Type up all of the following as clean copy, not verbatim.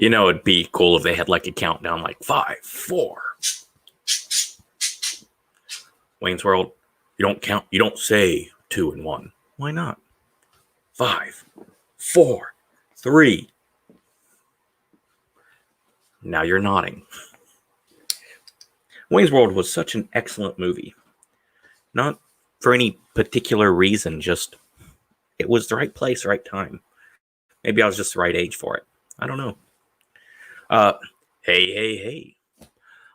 It'd be cool if they had like a countdown, like 5, 4. Wayne's World, you don't count, you don't say 2 and 1. Why not? 5, 4, 3. Now you're nodding. Wayne's World was such an excellent movie. Not for any particular reason, just it was the right place, right time. Maybe I was just the right age for it. I don't know. Hey.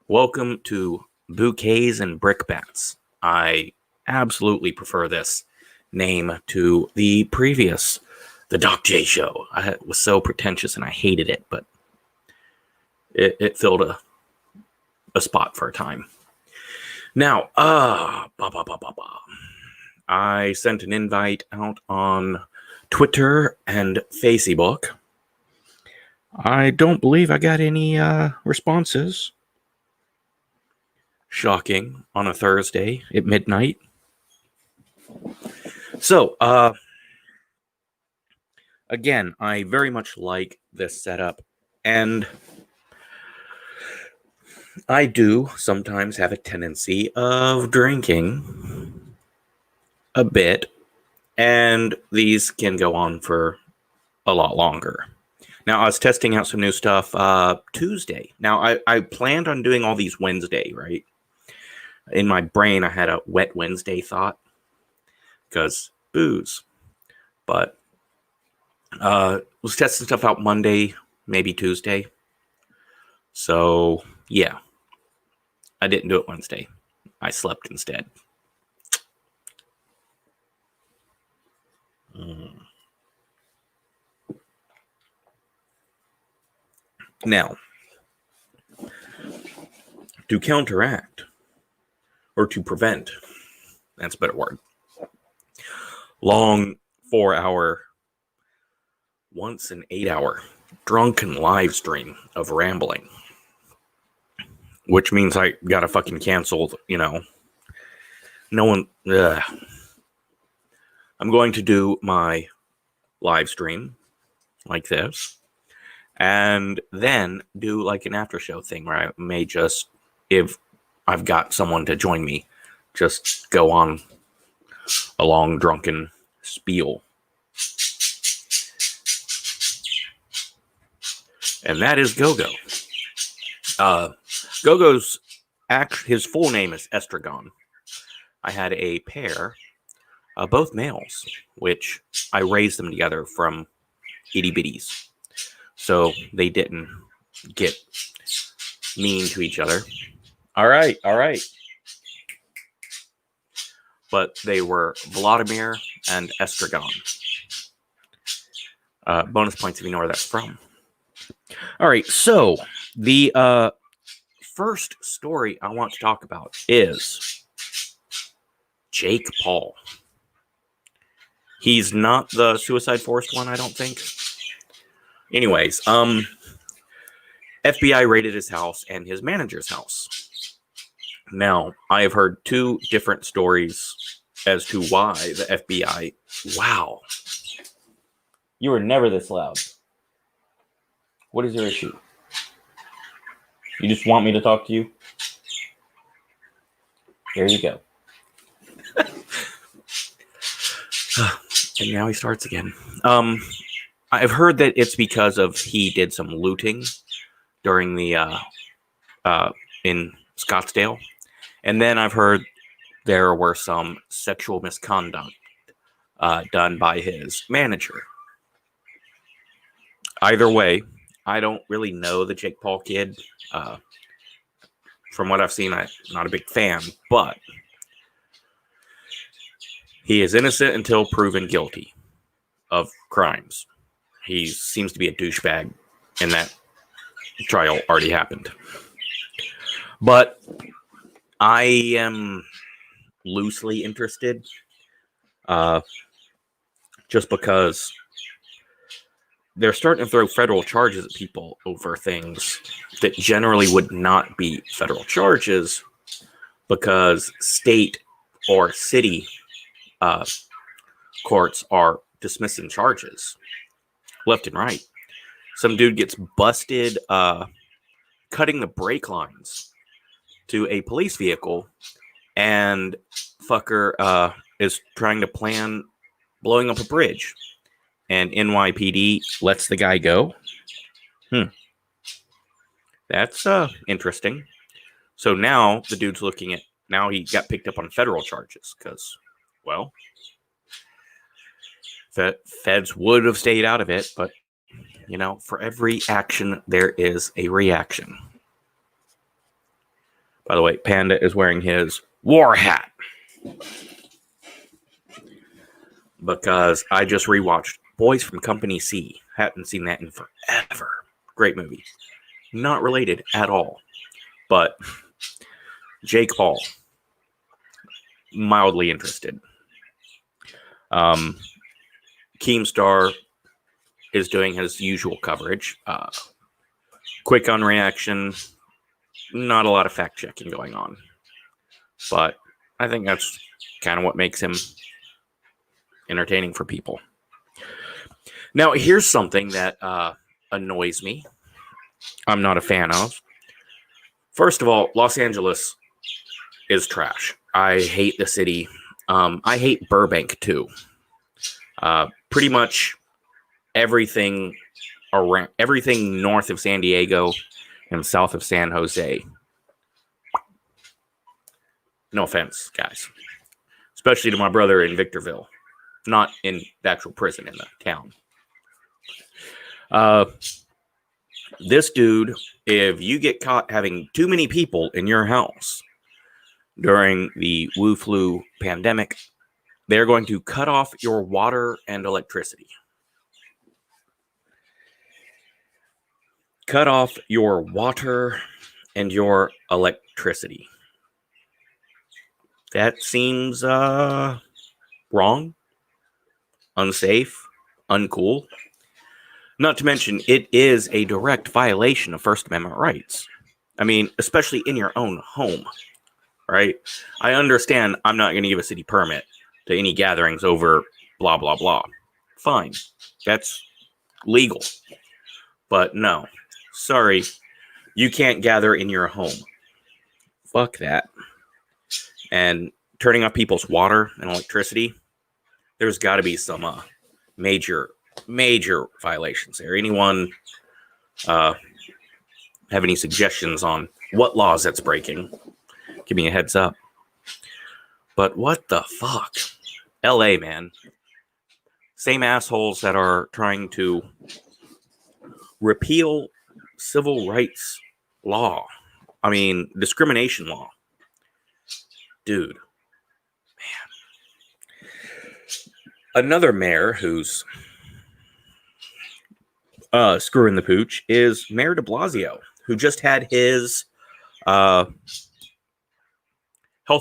Welcome to Bouquets and Brickbats. I absolutely prefer this name to the previous, the Doc J Show. It was so pretentious and I hated it, but it filled a spot for a time. Now, I sent an invite out on Twitter and Facebook. I don't believe I got any responses. Shocking on a Thursday at midnight. So, again, I very much like this setup, and I do sometimes have a tendency of drinking a bit, and these can go on for a lot longer. Now, I was testing out some new stuff Tuesday. Now, I planned on doing all these Wednesday, right? In my brain, I had a wet Wednesday thought, because booze. But was testing stuff out Monday, maybe Tuesday. So, yeah. I didn't do it Wednesday. I slept instead. Now, to counteract, or to prevent, that's a better word, long 4-hour, once an 8-hour drunken live stream of rambling, which means I gotta fucking cancel, no one, I'm going to do my live stream like this, and then do like an after show thing where I may just, if I've got someone to join me, just go on a long drunken spiel. And that is Go-Go. Go-Go's his full name is Estragon. I had a pair, both males, which I raised them together from itty bitties, so they didn't get mean to each other. All right. But they were Vladimir and Estragon. Bonus points if you know where that's from. All right, so the first story I want to talk about is Jake Paul. He's not the Suicide Forest one, I don't think. Anyways, FBI raided his house and his manager's house. Now, I have heard two different stories as to why the FBI... Wow. You were never this loud. What is your issue? You just want me to talk to you? There you go. And now he starts again. I've heard that it's because of he did some looting during the in Scottsdale, and then I've heard there were some sexual misconduct done by his manager. Either way, I don't really know the Jake Paul kid. From what I've seen, I'm not a big fan, but he is innocent until proven guilty of crimes. He seems to be a douchebag, and that trial already happened. But I am loosely interested, just because they're starting to throw federal charges at people over things that generally would not be federal charges, because state or city courts are dismissing charges left and right. some dude gets busted cutting the brake lines to a police vehicle, and fucker is trying to plan blowing up a bridge, and NYPD lets the guy go. That's interesting. So now the dude's looking at, now he got picked up on federal charges because, well, feds would have stayed out of it, but, you know, for every action, there is a reaction. By the way, Panda is wearing his war hat because I just rewatched Boys from Company C. Hadn't seen that in forever. Great movie. Not related at all, but Jake Paul, mildly interested. Keemstar is doing his usual coverage. Quick on reaction, not a lot of fact checking going on. But I think that's kind of what makes him entertaining for people. Now, here's something that annoys me. I'm not a fan of. First of all, Los Angeles is trash. I hate the city. I hate Burbank, too. Pretty much everything around, everything north of San Diego and south of San Jose. No offense, guys. Especially to my brother in Victorville. Not in the actual prison, in the town. This dude, if you get caught having too many people in your house during the Wu Flu pandemic, they're going to cut off your water and electricity. Cut off your water and your electricity. That seems wrong, unsafe, uncool. Not to mention, it is a direct violation of First Amendment rights. I mean, especially in your own home, right? I understand I'm not going to give a city permit to any gatherings over blah, blah, blah. Fine. That's legal. But no. Sorry. You can't gather in your home. Fuck that. And turning off people's water and electricity, there's got to be some major violations there. Anyone have any suggestions on what laws that's breaking? Give me a heads up. But what the fuck? LA, man. Same assholes that are trying to repeal civil rights law. I mean, discrimination law. Dude. Man. Another mayor who's screwing the pooch is Mayor de Blasio, who just had his health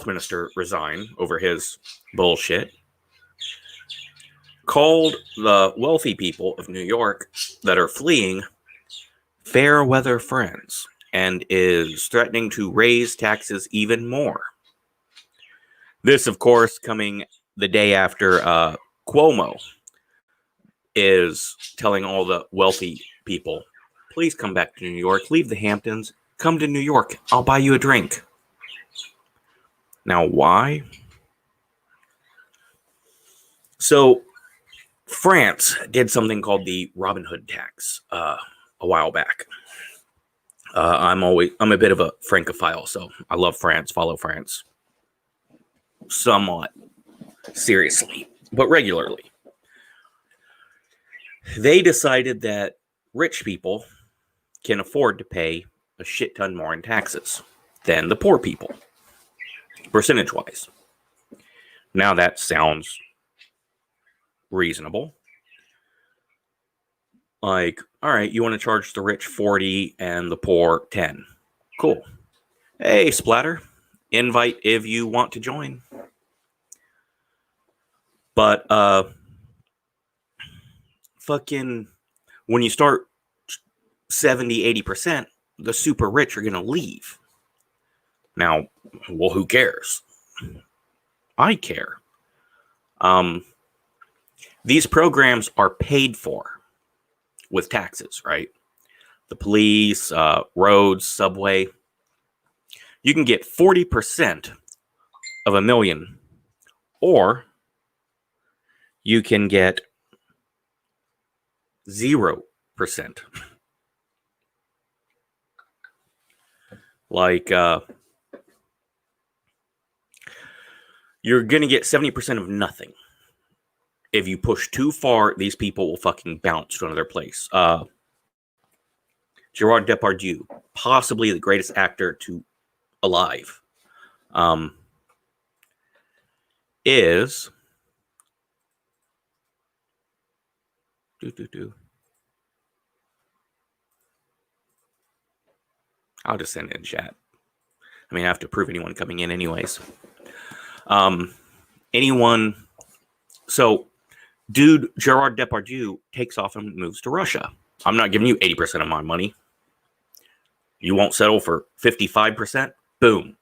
minister resign over his bullshit. Called the wealthy people of New York that are fleeing fair weather friends and is threatening to raise taxes even more. This, of course, coming the day after Cuomo is telling all the wealthy people, please come back to New York, leave the Hamptons, come to New York, I'll buy you a drink. Now, why? So, France did something called the Robin Hood tax a while back. I'm a bit of a Francophile, so I love France, follow France. Somewhat seriously, but regularly. They decided that rich people can afford to pay a shit ton more in taxes than the poor people, percentage-wise. Now that sounds reasonable. Like, all right, you want to charge the rich 40 and the poor 10. Cool. Hey, Splatter, invite if you want to join. But fucking when you start 70-80%, the super rich are going to leave. Now, well, who cares? I care. These programs are paid for. with taxes, right? The police, roads, subway. You can get 40% of $1 million, or you can get 0%. Like, you're going to get 70% of nothing. If you push too far, these people will fucking bounce to another place. Gerard Depardieu, possibly the greatest actor alive, is I'll just send it in chat. I mean, I have to prove anyone coming in anyways. So, dude, Gerard Depardieu takes off and moves to Russia. I'm not giving you 80% of my money. You won't settle for 55%? Boom.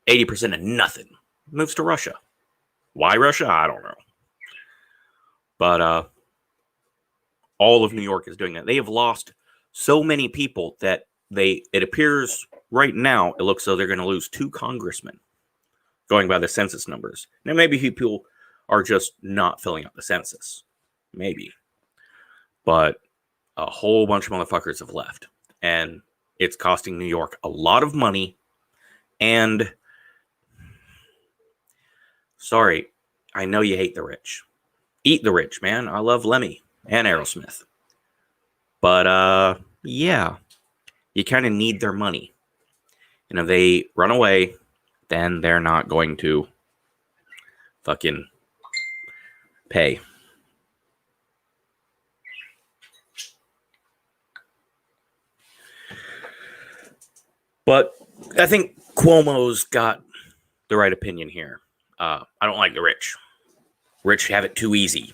80% of nothing. Moves to Russia. Why Russia? I don't know. But all of New York is doing that. They have lost so many people that it appears right now, it looks as though they're going to lose 2 congressmen, going by the census numbers. Now, maybe people are just not filling out the census. Maybe. But a whole bunch of motherfuckers have left. And it's costing New York a lot of money. And, sorry, I know you hate the rich. Eat the rich, man. I love Lemmy and Aerosmith. But, yeah. You kind of need their money. And if they run away, then they're not going to fucking pay. But I think Cuomo's got the right opinion here. I don't like the rich. Rich have it too easy.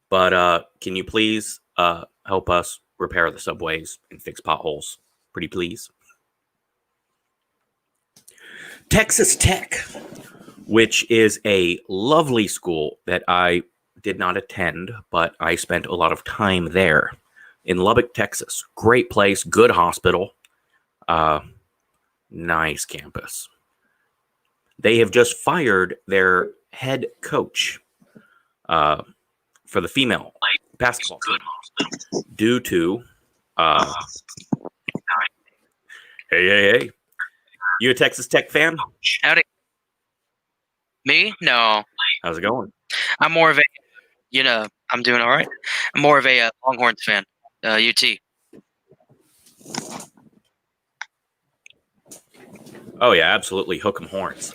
But can you please help us repair the subways and fix potholes? Pretty please. Texas Tech, which is a lovely school that I did not attend, but I spent a lot of time there in Lubbock, Texas. Great place, good hospital, nice campus. They have just fired their head coach for the female basketball team due to Hey. You a Texas Tech fan? Howdy. Me? No. How's it going? I'm more of a, I'm doing all right. I'm more of a Longhorns fan, UT. Oh, yeah, absolutely. Hook 'em horns.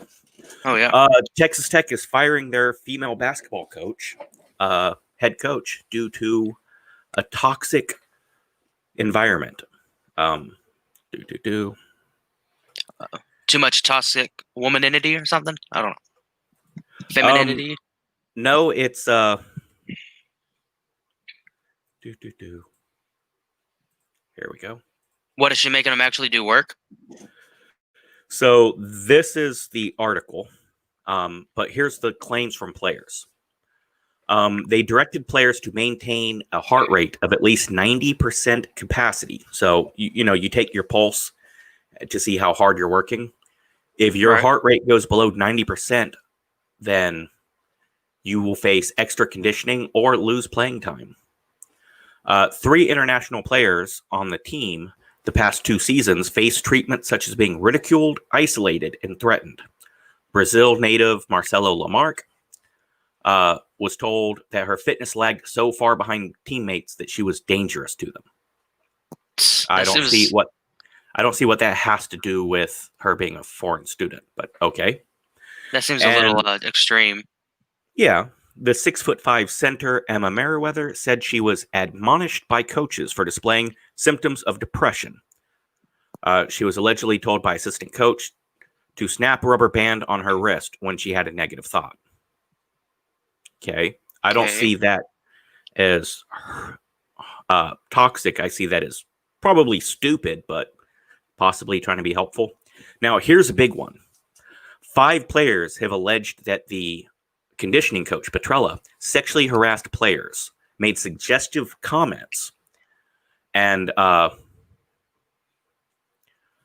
Oh, yeah. Texas Tech is firing their female basketball coach, head coach, due to a toxic environment. Too much toxic womaninity or something? I don't know. Femininity? No, it's Here we go. What, is she making them actually do work? So this is the article, but here's the claims from players. They directed players to maintain a heart rate of at least 90% capacity. So, you take your pulse to see how hard you're working. If your heart rate goes below 90%, then you will face extra conditioning or lose playing time. 3 international players on the team the past 2 seasons faced treatment such as being ridiculed, isolated, and threatened. Brazil native Marcelo Lamarck was told that her fitness lagged so far behind teammates that she was dangerous to them. I don't see what that has to do with her being a foreign student, but okay. That seems a little extreme. Yeah. The 6'5" center, Emma Merriweather, said she was admonished by coaches for displaying symptoms of depression. She was allegedly told by assistant coach to snap a rubber band on her wrist when she had a negative thought. Okay. I don't see that as toxic. I see that as probably stupid, but possibly trying to be helpful. Now, here's a big one. 5 players have alleged that the conditioning coach, Petrella, sexually harassed players, made suggestive comments and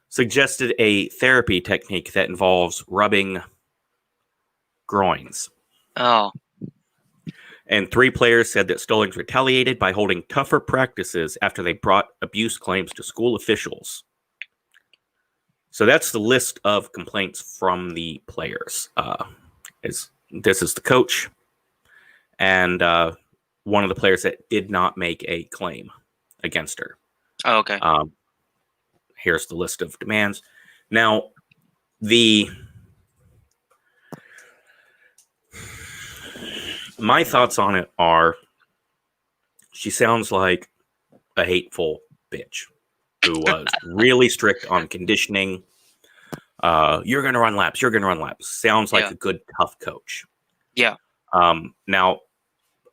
suggested a therapy technique that involves rubbing groins. Oh. And 3 players said that Stallings retaliated by holding tougher practices after they brought abuse claims to school officials. So that's the list of complaints from the players. This is the coach and one of the players that did not make a claim against her. Oh, okay. Here's the list of demands. Now, my thoughts on it are, she sounds like a hateful bitch who was really strict on conditioning. You're going to run laps. You're going to run laps. Sounds like a good, tough coach. Yeah. Now,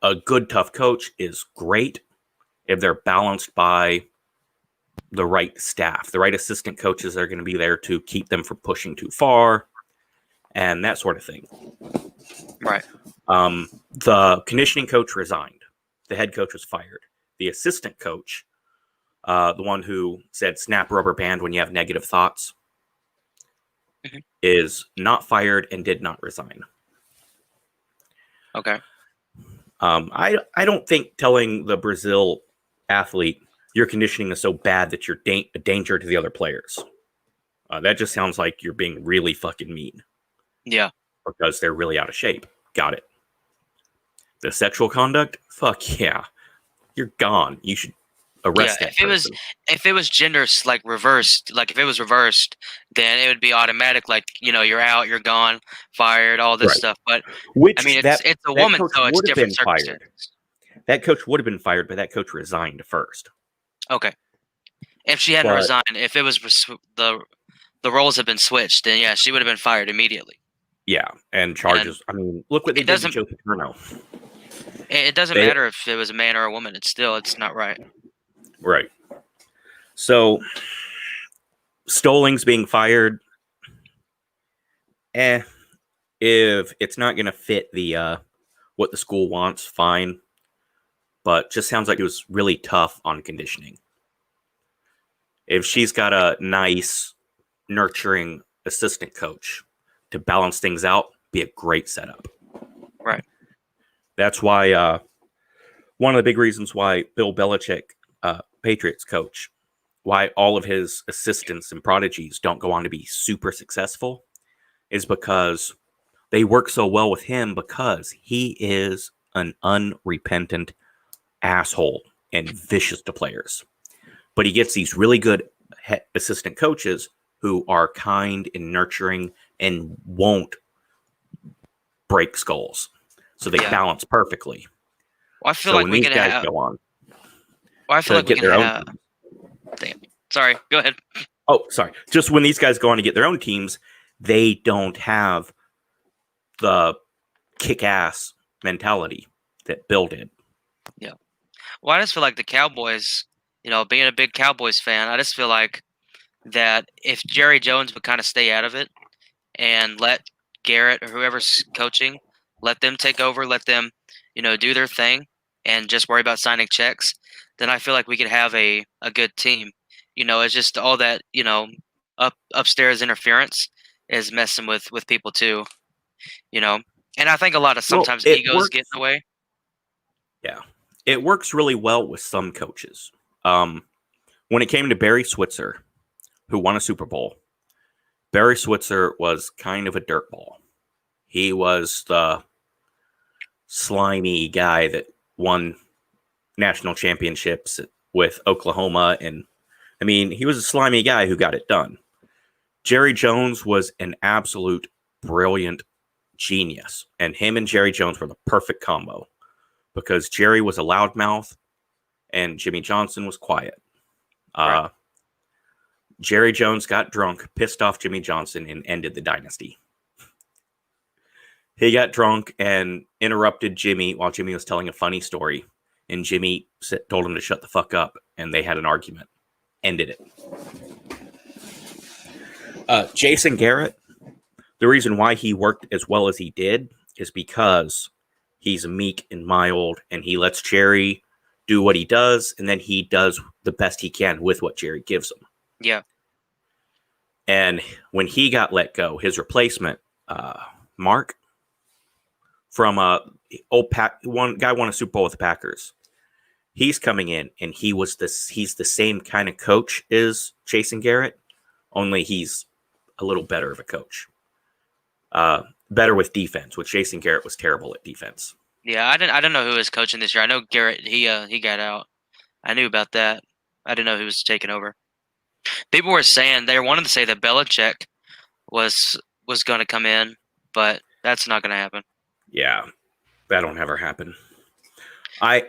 a good, tough coach is great if they're balanced by the right staff. The right assistant coaches are going to be there to keep them from pushing too far and that sort of thing. Right. The conditioning coach resigned. The head coach was fired. The assistant coach, the one who said snap rubber band when you have negative thoughts, is not fired and did not resign. Okay. I don't think telling the Brazil athlete your conditioning is so bad that you're a danger to the other players. That just sounds like you're being really fucking mean. Yeah. Because they're really out of shape. Got it. The sexual conduct? Fuck yeah. You're gone. You should arrest that person. If it was gender like reversed, like if it was reversed, then it would be automatic. Like, you're out, you're gone, fired, all this stuff. But it's a woman, so it's different circumstances. That coach would have been fired, but that coach resigned first. Okay. If she hadn't resigned, if it was the roles had been switched, then yeah, she would have been fired immediately. Yeah, and charges. Look what they did to Joe Paterno. It doesn't matter if it was a man or a woman. It's not right. Right. So, Stallings being fired, if it's not going to fit the what the school wants, fine. But just sounds like it was really tough on conditioning. If she's got a nice, nurturing assistant coach to balance things out, be a great setup. Right. That's why one of the big reasons why Bill Belichick, Patriots coach, why all of his assistants and prodigies don't go on to be super successful is because they work so well with him because he is an unrepentant asshole and vicious to players. But he gets these really good assistant coaches who are kind and nurturing and won't break skulls. So they balance perfectly. Well, I feel like we could go on. Well, I feel like we can have. Damn. Sorry. Go ahead. Oh, sorry. Just when these guys go on to get their own teams, they don't have the kick-ass mentality that Bill did. Yeah. Well, I just feel like the Cowboys, being a big Cowboys fan, I just feel like that if Jerry Jones would kind of stay out of it and let Garrett or whoever's coaching, let them take over, let them, do their thing and just worry about signing checks, then I feel like we could have a good team. It's just all that, upstairs interference is messing with people too, and I think a lot of sometimes egos get in the way. Yeah. It works really well with some coaches. When it came to Barry Switzer, who won a Super Bowl, Barry Switzer was kind of a dirtball. He was the slimy guy that won national championships with Oklahoma. And he was a slimy guy who got it done. Jerry Jones was an absolute brilliant genius. And him and Jerry Jones were the perfect combo because Jerry was a loudmouth and Jimmy Johnson was quiet. Right. Jerry Jones got drunk, pissed off Jimmy Johnson, and ended the dynasty. He got drunk and interrupted Jimmy while Jimmy was telling a funny story. And Jimmy told him to shut the fuck up. And they had an argument. Ended it. Jason Garrett, the reason why he worked as well as he did is because he's meek and mild. And he lets Jerry do what he does, and then he does the best he can with what Jerry gives him. Yeah. And when he got let go, his replacement, Mark, from one guy won a Super Bowl with the Packers. He's coming in, and he's the same kind of coach as Jason Garrett, only he's a little better of a coach. Better with defense, which Jason Garrett was terrible at defense. Yeah, I didn't know who was coaching this year. I know Garrett, he got out. I knew about that. I didn't know who was taking over. People were saying they wanted to say that Belichick was going to come in, but that's not going to happen. Yeah, that don't ever happen. I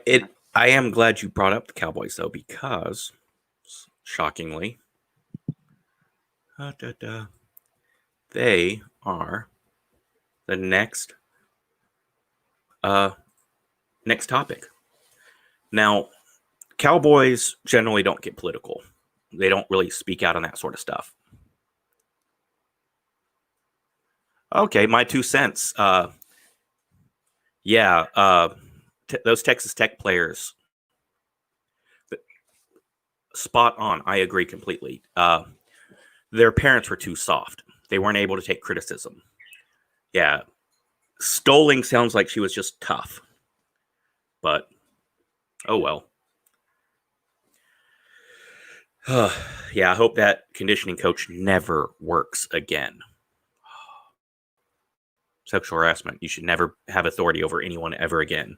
am glad you brought up the Cowboys though, because shockingly, they are the next topic. Now, Cowboys generally don't get political. They don't really speak out on that sort of stuff. Okay, my 2 cents. Those Texas Tech players, spot on. I agree completely. Their parents were too soft. They weren't able to take criticism. Yeah, Stoling sounds like she was just tough. But, oh well. Yeah, I hope that conditioning coach never works again. Sexual harassment. You should never have authority over anyone ever again.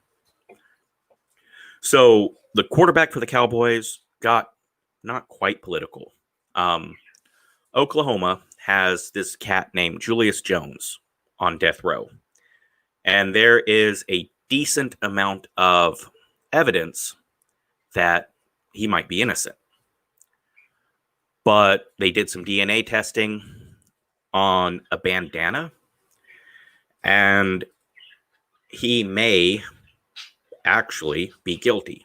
So the quarterback for the Cowboys got not quite political. Oklahoma has this cat named Julius Jones on death row. And there is a decent amount of evidence that he might be innocent. But they did some DNA testing on a bandana, and he may actually be guilty.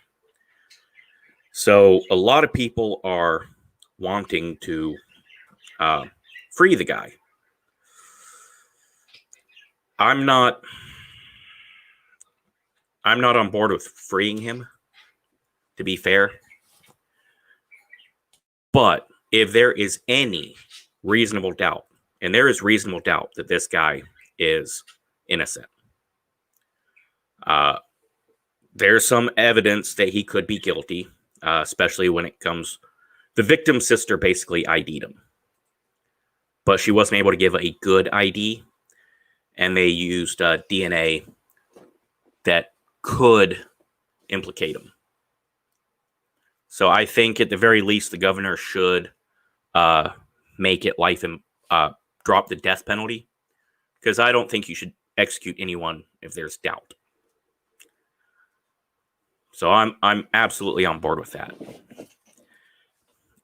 So a lot of people are wanting to free the guy. I'm not on board with freeing him, to be fair. But if there is any reasonable doubt, and there is reasonable doubt that this guy is innocent, there's some evidence that he could be guilty, especially when it comes. The victim's sister basically ID'd him, but she wasn't able to give a good ID, and they used DNA that could implicate him. So I think at the very least, the governor should make it life and drop the death penalty, because I don't think you should execute anyone if there's doubt. So I'm absolutely on board with that.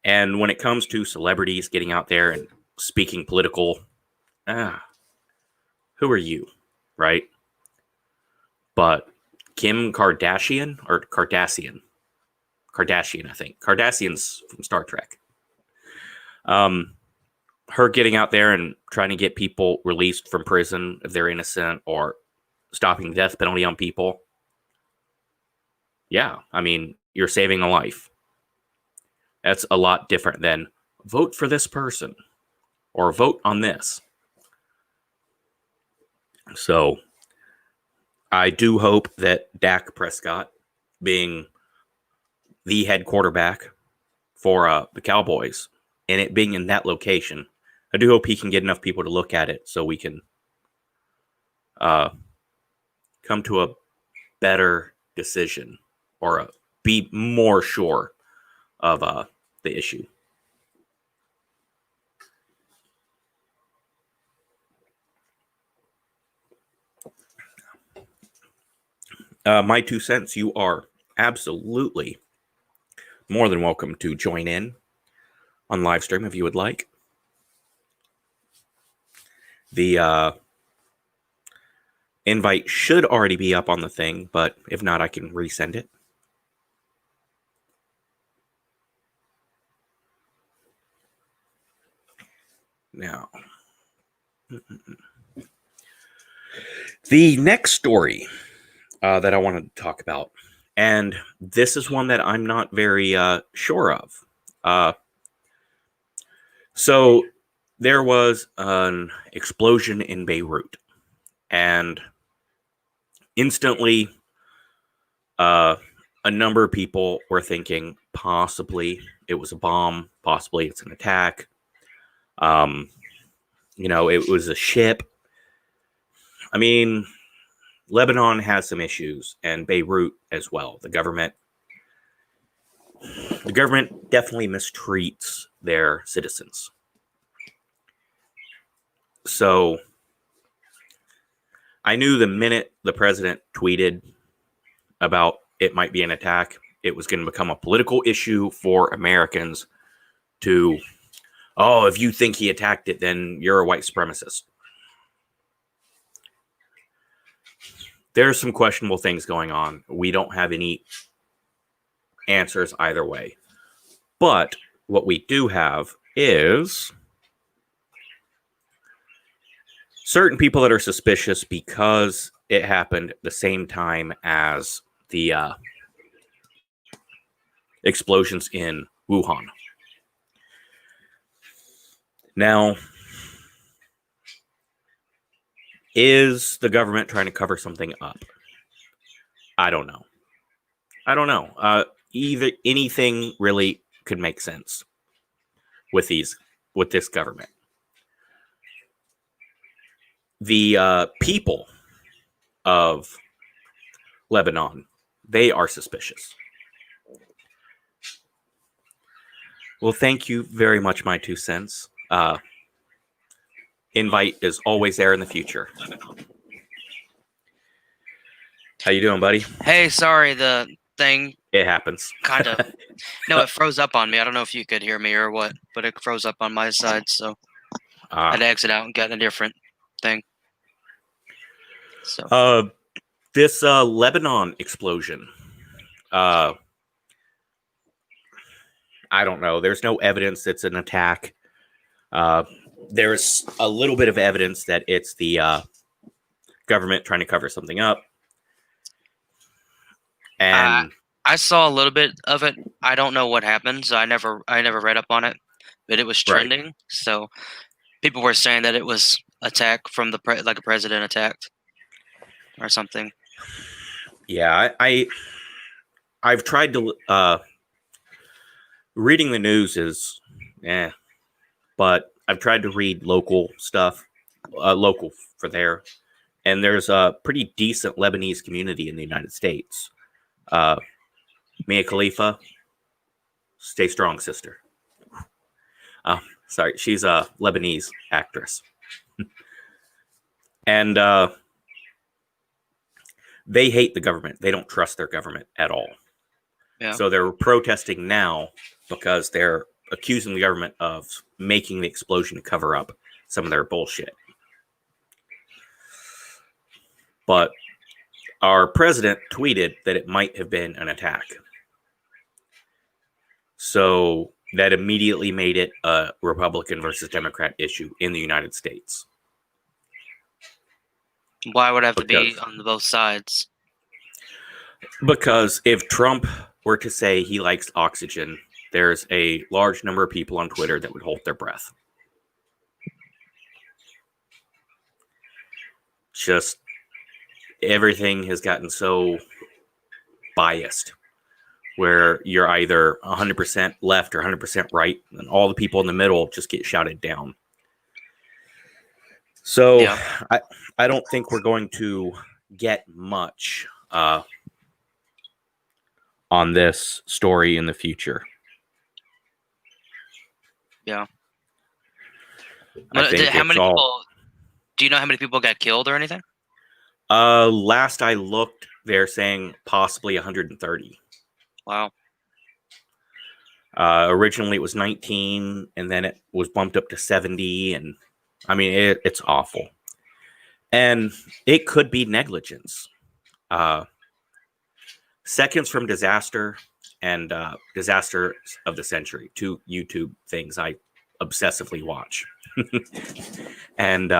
And when it comes to celebrities getting out there and speaking political, who are you, right? But Kim Kardashian, I think. Kardashian's from Star Trek. Her getting out there and trying to get people released from prison if they're innocent, or stopping the death penalty on people. Yeah, I mean, you're saving a life. That's a lot different than vote for this person or vote on this. So I do hope that Dak Prescott, being the head quarterback for the Cowboys, and it being in that location, I do hope he can get enough people to look at it so we can come to a better decision, or be more sure of the issue. My 2 cents, you are absolutely more than welcome to join in on live stream if you would like. The invite should already be up on the thing, but if not, I can resend it. Now, the next story that I wanted to talk about, And this is one that I'm not very sure of. So there was an explosion in Beirut, and instantly a number of people were thinking possibly it was a bomb, possibly it's an attack. It was a ship. I mean, Lebanon has some issues, and Beirut as well. The government definitely mistreats their citizens. So I knew the minute the president tweeted about it might be an attack, it was going to become a political issue for Americans to, oh, if you think he attacked it, then you're a white supremacist. There's some questionable things going on. We don't have any answers either way. But what we do have is certain people that are suspicious because it happened the same time as the explosions in Wuhan. Now, is the government trying to cover something up? I don't know. Either anything really could make sense with this government. The people of Lebanon, they are suspicious. Well, thank you very much, my 2 cents. Invite is always there in the future. How you doing, buddy? Hey, sorry, the thing It happens. kind of. No, it froze up on me. I don't know if you could hear me or what, but it froze up on my side, so I had to exit out and get a different thing. So this Lebanon explosion. I don't know. There's no evidence it's an attack. There's a little bit of evidence that it's the government trying to cover something up. And I saw a little bit of it. I don't know what happened, so I never read up on it, but it was trending. Right. So people were saying that it was attack from the like a president attacked or something. Yeah, I've tried to reading the news is but I've tried to read local stuff, local for there, and there's a pretty decent Lebanese community in the United States. Mia Khalifa, stay strong, sister. Sorry, she's a Lebanese actress. And they hate the government. They don't trust their government at all. Yeah. So they're protesting now because they're accusing the government of making the explosion to cover up some of their bullshit. But our president tweeted that it might have been an attack. So that immediately made it a Republican versus Democrat issue in the United States. Why would it have to be on both sides? Because if Trump were to say he likes oxygen, there's a large number of people on Twitter that would hold their breath. Just everything has gotten so biased where you're either 100% left or 100% right, and all the people in the middle just get shouted down. So yeah. I don't think we're going to get much on this story in the future. Yeah. I think how many people? Do you know how many people got killed or anything? Last I looked, they're saying possibly 130. Wow. Originally it was 19, and then it was bumped up to 70, and I mean it's awful. And it could be negligence. Seconds from Disaster and Disasters of the Century, 2 YouTube things I obsessively watch. And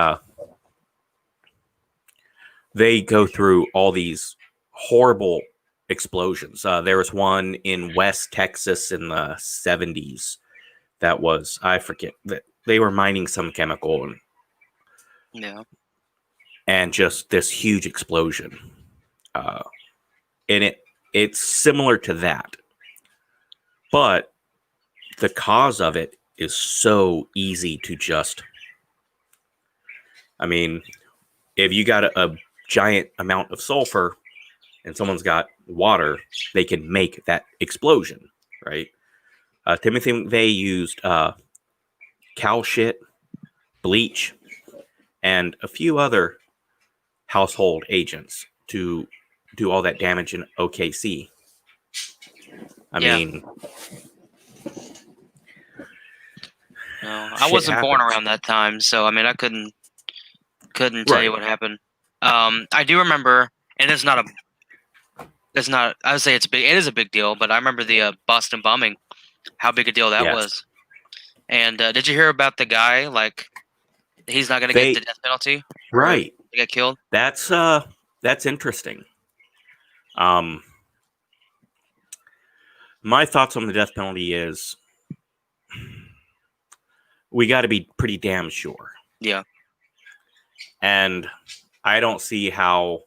they go through all these horrible explosions. There was one in West Texas in the 70s that was, I forget, that they were mining some chemical Yeah. and just this huge explosion. And it's similar to that. But the cause of it is so easy to just, I mean, if you got a giant amount of sulfur and someone's got water, they can make that explosion, right? Timothy McVeigh used cow shit, bleach, and a few other household agents to do all that damage in OKC. I mean, no, I shit wasn't born happens. around that time, so I mean, I couldn't tell you Right. what happened. I do remember, and it's not. I would say it's big. It is a big deal, but I remember the Boston bombing. How big a deal that Yes. was. And did you hear about the guy? Like, he's not going to get the death penalty, or Right. get killed. That's interesting. My thoughts on the death penalty is we got to be pretty damn sure. Yeah. And I don't see how.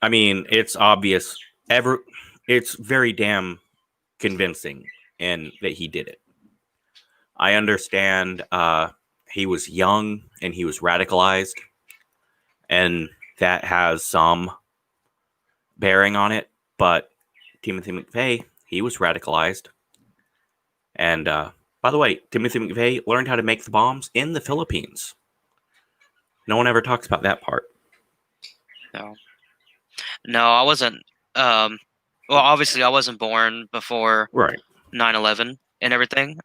I mean, it's obvious. It's very damn convincing, and that he did it. I understand. He was young and he was radicalized, and that has some bearing on it. But Timothy McVeigh, he was radicalized, and by the way, Timothy McVeigh learned how to make the bombs in the Philippines. No one ever talks about that part. No, I wasn't. Well, obviously, I wasn't born before Right. 9/11 and everything.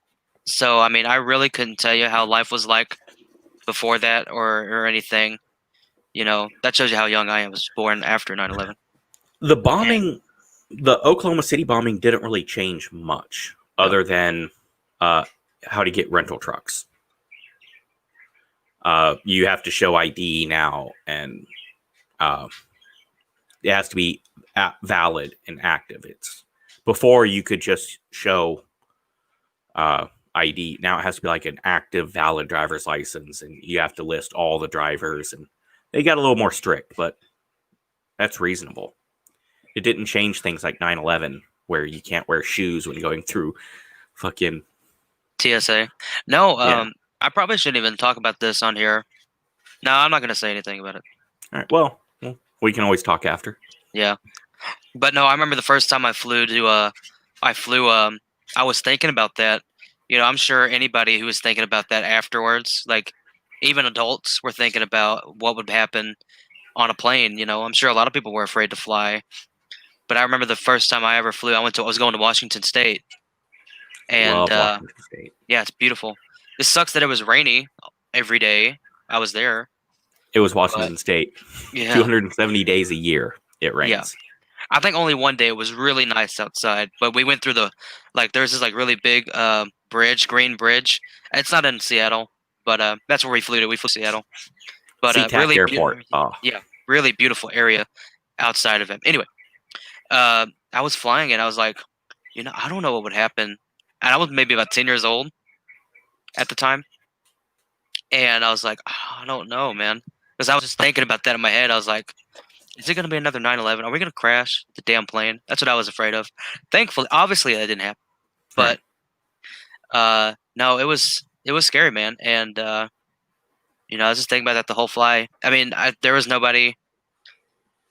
So, I mean, I really couldn't tell you how life was like before that or anything. You know, that shows you how young I am. I was born after 9/11. The bombing, the Oklahoma City bombing didn't really change much other than how to get rental trucks. You have to show ID now, and it has to be valid and active. It's before you could just show ID. Now it has to be like an active, valid driver's license, and you have to list all the drivers. And they got a little more strict, but that's reasonable. It didn't change things like 9/11, where you can't wear shoes when going through fucking TSA. No, Yeah. I probably shouldn't even talk about this on here. No, I'm not going to say anything about it. All right. Well, we can always talk after. Yeah. But no, I remember the first time I flew to I was thinking about that. You know, I'm sure anybody who was thinking about that afterwards, like even adults were thinking about what would happen on a plane, you know. I'm sure a lot of people were afraid to fly. But I remember the first time I ever flew, I was going to Washington State. And Love Washington State. yeah, it's beautiful. It sucks that it was rainy every day I was there. It was Washington State. Yeah. 270 days a year it rains. Yeah. I think only one day it was really nice outside, but we went through there's this like really big bridge, green bridge. It's not in Seattle, but that's where we flew to. We flew to Seattle. But SeaTac really Airport. Yeah, really beautiful area outside of it. Anyway, I was flying and I was like, you know, I don't know what would happen. And I was maybe about 10 years old at the time. And I was like, oh, I don't know, man. Because I was just thinking about that in my head. I was like, is it going to be another 9/11? Are we going to crash the damn plane? That's what I was afraid of. Thankfully, obviously that didn't happen. But no, it was scary, man. And you know, I was just thinking about that the whole fly. I mean, there was nobody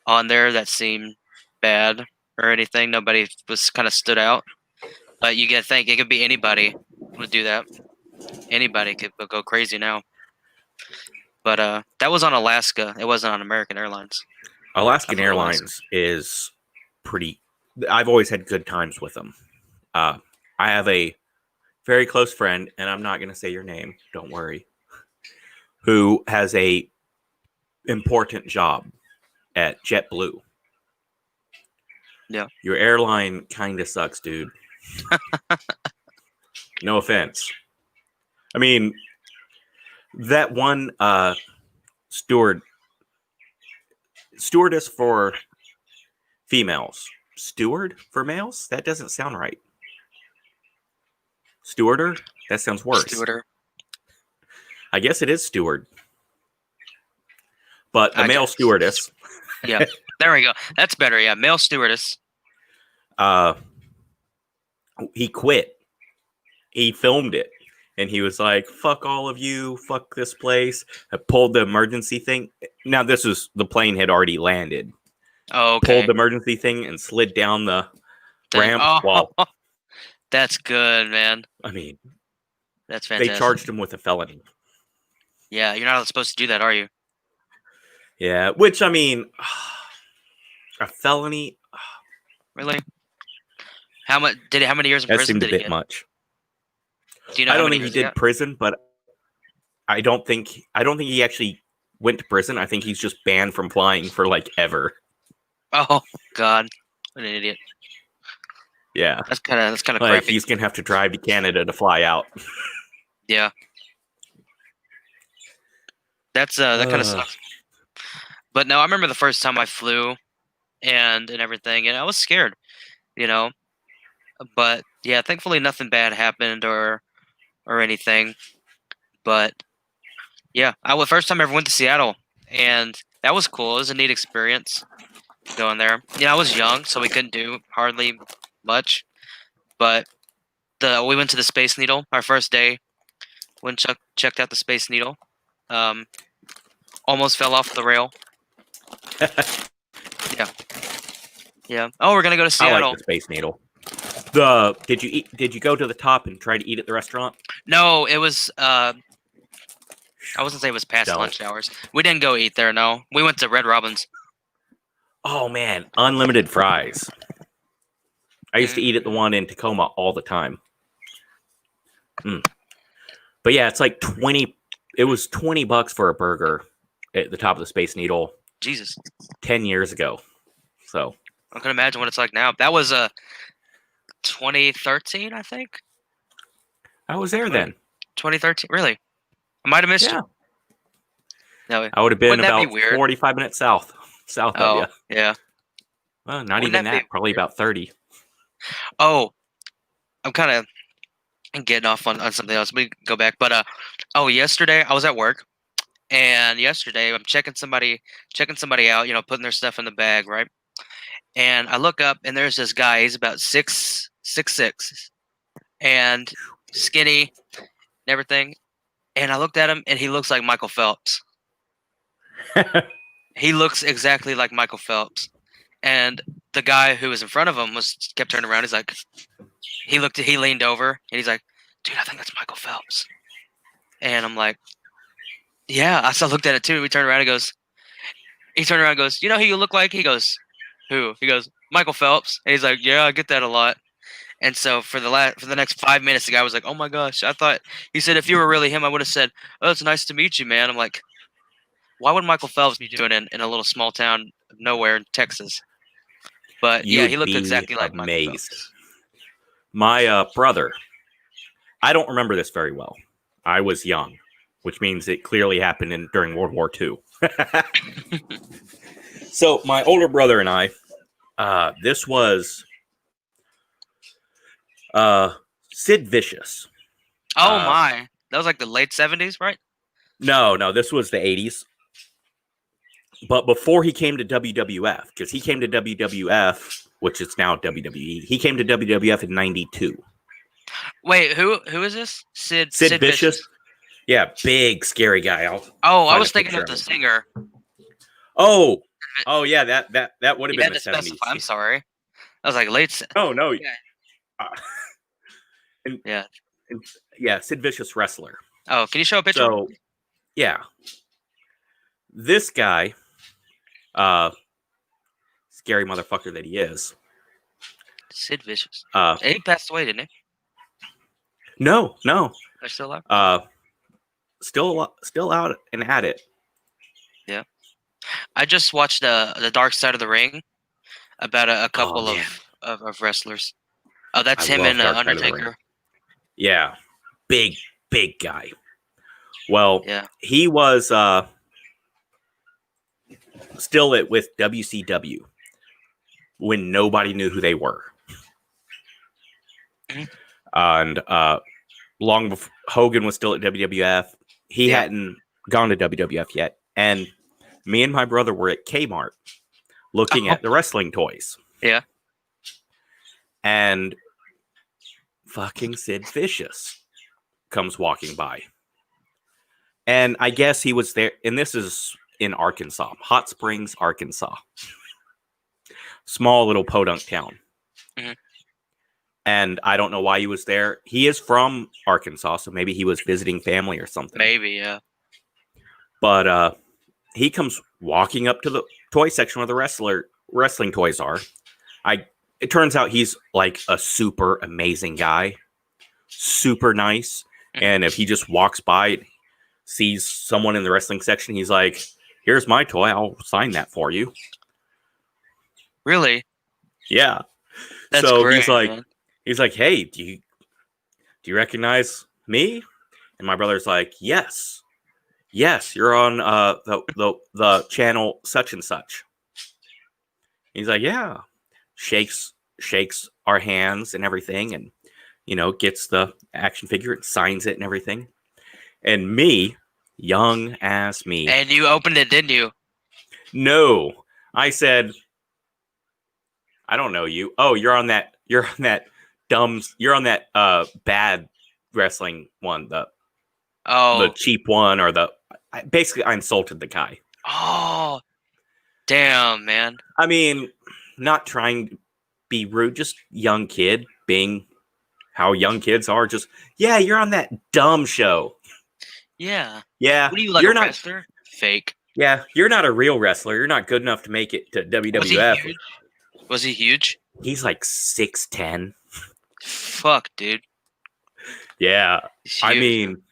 on there that seemed bad or anything. Nobody was kind of stood out. But you get to think it could be anybody would do that. Anybody could go crazy now. But that was on Alaska. It wasn't on American Airlines. Alaskan Airlines is pretty. I've always had good times with them. I have a very close friend, and I'm not going to say your name. Don't worry. Who has a important job at JetBlue. Yeah. Your airline kind of sucks, dude. No offense. I mean, that one steward stewardess for females. Steward for males? That doesn't sound right. Stewarder? That sounds worse. Stewarder. I guess it is steward. But the I male guess. stewardess. Yeah, there we go. That's better. Yeah, male stewardess. He quit. He filmed it. And he was like, fuck all of you. Fuck this place. I pulled the emergency thing. Now, the plane had already landed. Oh, okay. Pulled the emergency thing and slid down the ramp. Oh, Well, that's good, man. I mean, that's fantastic. They charged him with a felony. Yeah, you're not supposed to do that, are you? Yeah, which, I mean, a felony? Really? How many years in That prison seemed a did he bit get? much. Do you know I how don't many think he years did prison, but I don't think he actually went to prison. I think he's just banned from flying for like ever. Oh God, what an idiot! Yeah, that's kind of like crappy. He's gonna have to drive to Canada to fly out. Yeah, that kind of sucks. But no, I remember the first time I flew, and everything, and I was scared, you know. But yeah, thankfully nothing bad happened or anything. But yeah, first time I ever went to Seattle, and that was cool. It was a neat experience going there. Yeah, I was young, so we couldn't do hardly much. But we went to the Space Needle our first day. When Chuck checked out the Space Needle, almost fell off the rail. Yeah. Oh, we're gonna go to Seattle. I like the Space Needle. Did you go to the top and try to eat at the restaurant? No, it was. I wasn't say it was past lunch hours. We didn't go eat there. No, we went to Red Robin's. Oh man, unlimited fries. I used to eat at the one in Tacoma all the time. But yeah, it's like 20. It was $20 for a burger at the top of the Space Needle. Jesus. 10 years ago. So I can imagine what it's like now. That was 2013, I think. I was there then. 2013, really? I might have missed you. No, I would have been about 45 minutes south of you. Yeah. Well, not even that. Probably about 30. Oh, I'm kind of getting off on something else. We go back, but yesterday I was at work, and yesterday I'm checking somebody out, putting their stuff in the bag, right? And I look up, and there's this guy. He's about 6'6", and skinny and everything. And I looked at him, and he looks like Michael Phelps. He looks exactly like Michael Phelps. And the guy who was in front of him kept turning around. He's like, he leaned over, and he's like, dude, I think that's Michael Phelps. And I'm like, yeah. I looked at it too. He turned around and goes, you know who you look like? He goes, who? He goes, Michael Phelps. And he's like, yeah, I get that a lot. And so for the next 5 minutes, the guy was like, oh my gosh, he said, if you were really him, I would have said, oh, it's nice to meet you, man. I'm like, why would Michael Phelps be doing it in a little small town of nowhere in Texas? But yeah, he looked exactly like Michael Phelps. My brother, I don't remember this very well. I was young, which means it clearly happened during World War II. So my older brother and I, this was Sid Vicious. Oh my. That was like the late 70s, right? No, this was the 80s. But before he came to WWF, because he came to WWF, which is now WWE, he came to WWF in 92. Wait, who is this? Sid Vicious? Yeah, big, scary guy. I was thinking of the singer. Oh, yeah, that would have been the 70s. I'm sorry. I was like late. Oh, no. Yeah. Yeah, Sid Vicious wrestler. Oh, can you show a picture? So, yeah. This guy, scary motherfucker that he is. Sid Vicious. He passed away, didn't he? No. They're still alive? Still out and at it. Yeah. I just watched the Dark Side of the Ring about a couple of wrestlers. Oh, that's him and Undertaker. Yeah. Big guy. Well, he was still with WCW when nobody knew who they were. Mhm. And long before Hogan was still at WWF, he hadn't gone to WWF yet. And me and my brother were at Kmart looking at the wrestling toys. Yeah. And fucking Sid Vicious comes walking by. And I guess he was there. And this is in Arkansas, Hot Springs, Arkansas. Small little podunk town. Mhm. And I don't know why he was there. He is from Arkansas, so maybe he was visiting family or something. Maybe, yeah. But he comes walking up to the toy section where the wrestling toys are. It turns out he's like a super amazing guy, super nice. And if he just walks by, sees someone in the wrestling section, he's like, "Here's my toy. I'll sign that for you." Really? Yeah. That's so great, he's man. like, "Hey, do you recognize me?" And my brother's like, "Yes, you're on the channel such and such." He's like, "Yeah." Shakes our hands and everything, and gets the action figure and signs it and everything. And me, young as me, And you opened it, didn't you? no, I said, "I don't know you. Oh, you're on that bad wrestling one, the cheap one, or basically I insulted the guy." Oh, damn, man. I mean, not trying to be rude, just young kid being how young kids are. Just, yeah, you're on that dumb show. Yeah. Yeah, What are you, like you're a not. wrestler? Fake. Yeah, you're not a real wrestler. You're not good enough to make it to Was he WWF. huge? Was he huge? He's like 6'10". Fuck, dude. Yeah, He's I huge. mean,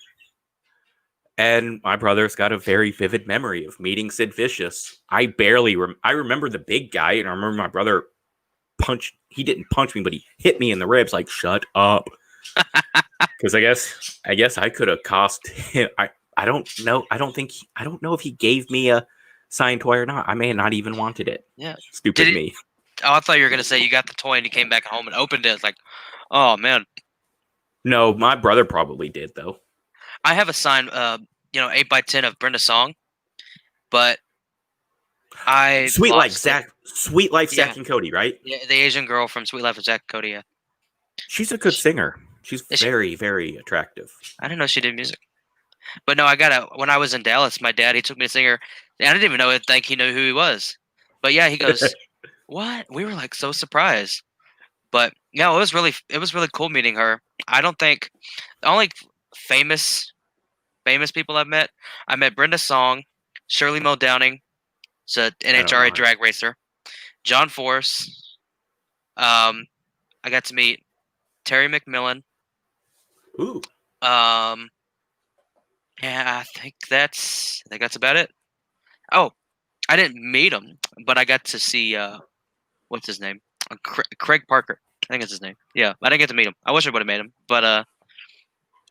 and my brother's got a very vivid memory of meeting Sid Vicious. I remember the big guy, and I remember my brother he didn't punch me, but he hit me in the ribs, like, "Shut up." Because I guess I could have cost him. I don't know. I don't know if he gave me a signed toy or not. I may have not even wanted it. Yeah. Stupid me. Oh, I thought you were gonna say you got the toy and you came back home and opened it. It's like, oh man. No, my brother probably did though. I have a signed 8x10 of Brenda Song, but I Sweet Life lost it. Zach and Cody, right? Yeah, the Asian girl from Sweet Life of Zack and Cody. Yeah. She's a good singer. She's Is she- very, very attractive. I didn't know she did music. But no, when I was in Dallas, my dad, he took me to see her, and I didn't even think he knew who he was. But yeah, he goes, "What?" We were like so surprised. But no, it was really cool meeting her. I don't think the only famous people I met Brenda Song, Shirley Mo Downing, it's a NHRA drag racer, John Force. I got to meet Terry McMillan. Ooh. Yeah, I think that's about it. Oh, I didn't meet him, but I got to see what's his name? Craig Parker. I think it's his name. Yeah, I didn't get to meet him. I wish I would have met him, but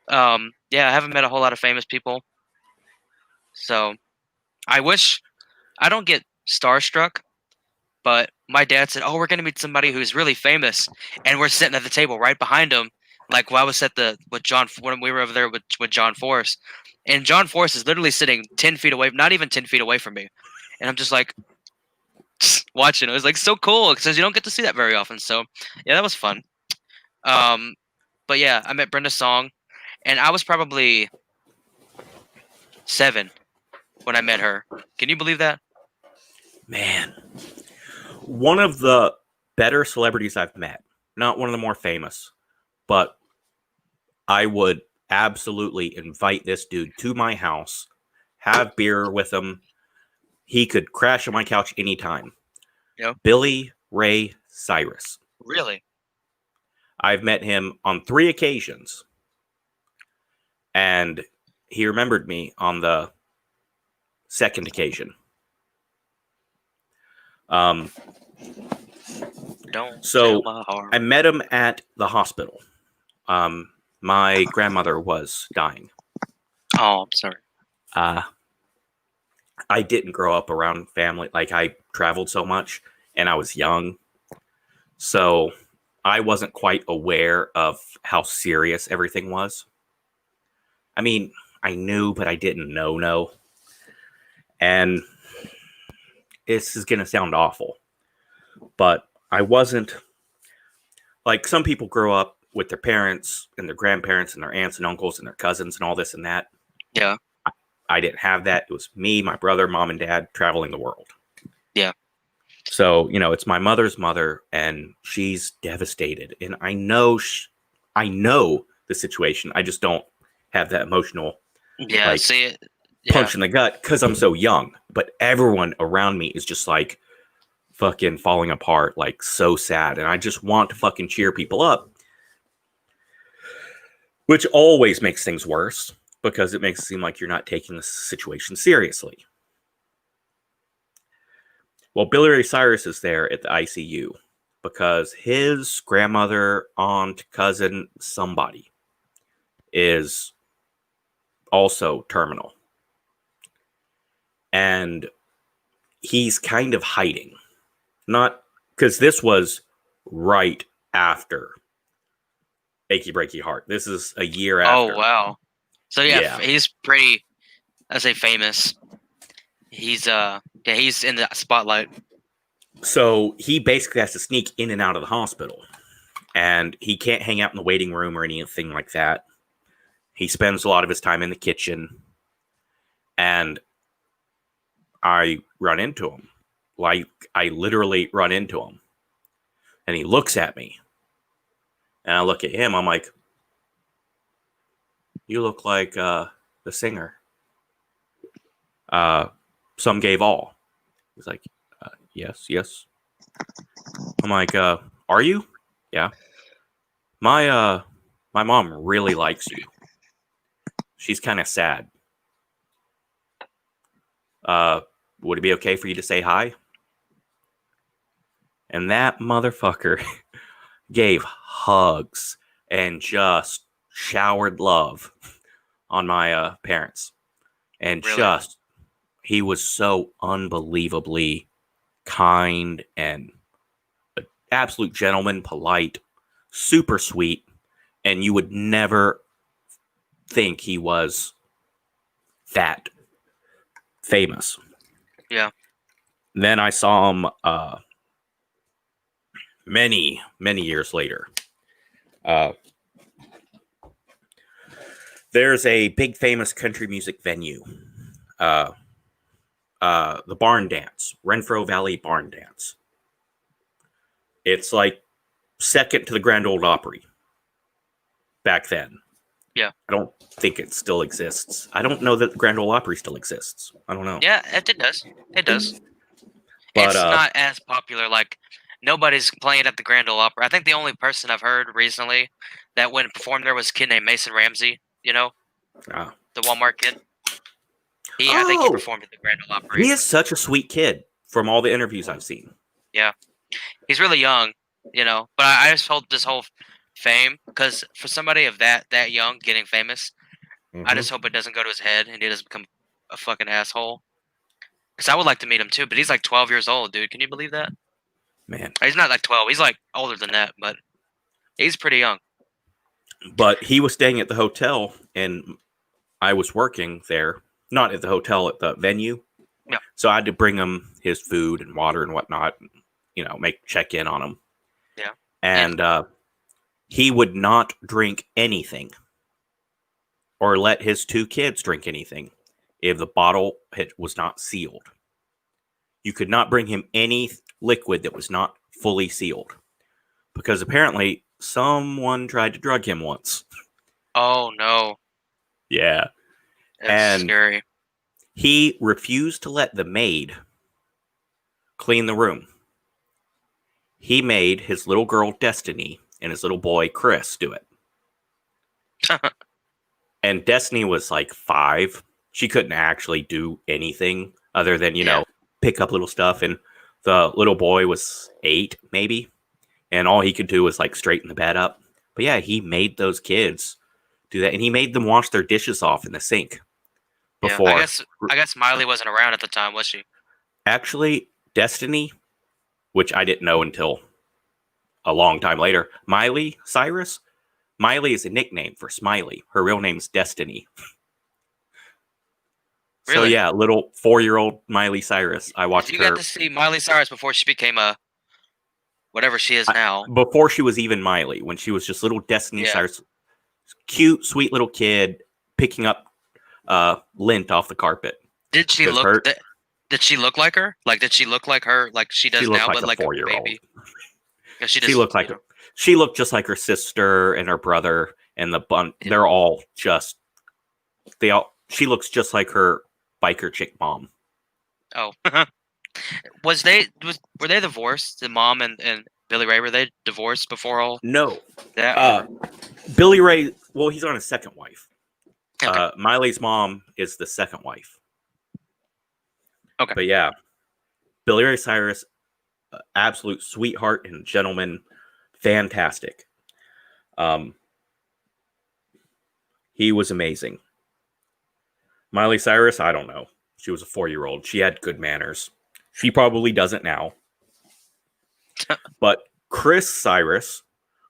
yeah, I haven't met a whole lot of famous people. So I wish I don't get starstruck, but my dad said, "Oh, we're gonna meet somebody who's really famous," and we're sitting at the table right behind him. Like when I was when we were over there with John Force, and John Force is literally sitting 10 feet away, not even 10 feet away from me, and I'm just like watching. It was like so cool because you don't get to see that very often. So yeah, that was fun. But yeah, I met Brenda Song, and I was probably 7 when I met her. Can you believe that? Man, one of the better celebrities I've met. Not one of the more famous, but I would absolutely invite this dude to my house, have beer with him. He could crash on my couch anytime. Yep. Billy Ray Cyrus. Really? I've met him on 3 occasions. And he remembered me on the second occasion. So I met him at the hospital. My grandmother was dying. Oh, I'm sorry. I didn't grow up around family. Like, I traveled so much and I was young. So I wasn't quite aware of how serious everything was. I mean, I knew, but I didn't know. And this is going to sound awful, but I wasn't like some people grow up with their parents and their grandparents and their aunts and uncles and their cousins and all this and that. Yeah. I didn't have that. It was me, my brother, mom, and dad traveling the world. Yeah. So, it's my mother's mother, and she's devastated. And I know the situation. I just don't have that emotional Yeah. like See it. Yeah. punch in the gut because I'm so young. But everyone around me is just like fucking falling apart, like so sad. And I just want to fucking cheer people up, which always makes things worse because it makes it seem like you're not taking the situation seriously. Well, Billy Ray Cyrus is there at the ICU because his grandmother, aunt, cousin, somebody is also terminal. And he's kind of hiding. Not because this was right after Achy Breaky Heart. This is a year Oh after. wow. So yeah, Yeah. he's pretty. I say famous. He's in the spotlight. So he basically has to sneak in and out of the hospital. And he can't hang out in the waiting room or anything like that. He spends a lot of his time in the kitchen. And I run into him. Like, I literally run into him. And he looks at me. And I look at him. I'm like, you look like the singer. Some Gave All. He's like, yes. I'm like, are you? Yeah. My mom really likes you. She's kind of sad. Would it be okay for you to say hi? And that motherfucker gave hugs and just showered love on my parents. And Really? he was so unbelievably kind and an absolute gentleman, polite, super sweet. And you would never think he was that famous. Yeah. Then I saw him many years later. There's a big famous country music venue, the Barn Dance, Renfro Valley Barn Dance. It's like second to the Grand Ole Opry back then. Yeah. I don't think it still exists. I don't know that the Grand Ole Opry still exists. I don't know. Yeah, it does. It does. But It's not as popular. Like nobody's playing at the Grand Ole Opry. I think the only person I've heard recently that went and performed there was a kid named Mason Ramsey. You know, the Walmart kid. I think he oh, performed at the Grand Ole Opry. he is such a sweet kid from all the interviews I've seen. Yeah, he's really young. You know, but I just hold this whole fame because for somebody of that young getting famous, I just hope it doesn't go to his head and he doesn't become a fucking asshole. Because I would like to meet him too, but he's like 12 years old, dude. Can you believe that? Man. He's not like 12. He's like older than that, but he's pretty young. But he was staying at the hotel, and I was working there, not at the hotel, at the venue. Yeah. So I had to bring him his food and water and whatnot, check in on him. Yeah. And he would not drink anything or let his two kids drink anything if the bottle was not sealed. You could not bring him any liquid that was not fully sealed because apparently someone tried to drug him once. Oh no. Yeah. That's scary. He refused to let the maid clean the room. He made his little girl Destiny and his little boy Chris do it. And Destiny was like 5. She couldn't actually do anything other than, pick up little stuff. And the little boy was 8, maybe. And all he could do was like straighten the bed up. But yeah, he made those kids do that. And he made them wash their dishes off in the sink. Yeah, before. I guess Miley wasn't around at the time, was she? Actually, Destiny, which I didn't know until a long time later. Miley Cyrus. Miley is a nickname for Smiley. Her real name's Destiny. So Really? yeah, little 4-year-old Miley Cyrus. I Because watched you got her to see Miley Cyrus before she became a whatever she is now. before she was even Miley, when she was just little Destiny Yeah. Cyrus, cute, sweet little kid picking up lint off the carpet. Did she 'Cause look? her Did she look like her? Like, did she look like her, like she she does looked now, like but a like a 4-year-old. baby? Because she She just, looked like she looked just like her sister and her brother and the bun. Yeah. They're all just they all. She looks just like her biker chick mom. Oh, were they divorced? The mom and Billy Ray, were they divorced before all No, that? Billy Ray. Well, he's on his second wife. Okay. Miley's mom is the second wife. Okay. But yeah, Billy Ray Cyrus, absolute sweetheart and gentleman, fantastic. He was amazing. Miley Cyrus, I don't know. She was a 4-year-old. She had good manners. She probably doesn't now. But Chris Cyrus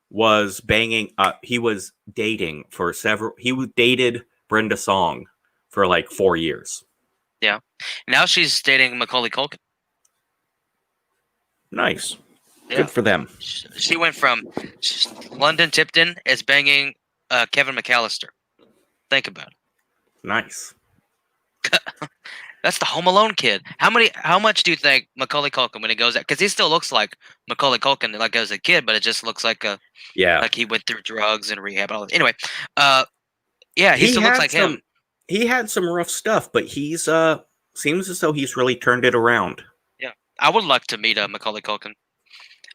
was banging. He was dating for several. Dated Brenda Song for like 4 years. Yeah. Now she's dating Macaulay Culkin. Nice. Yeah. Good for them. She went from London Tipton is banging Kevin McAllister. Think about it. Nice. That's the Home Alone kid. How much do you think Macaulay Culkin when he goes out? Because he still looks like Macaulay Culkin, like as a kid, but it just looks like Yeah. he went through drugs and rehab and all that. Anyway, yeah, he still looks like him. He had some rough stuff, but he's seems as though he's really turned it around. Yeah, I would like to meet Macaulay Culkin,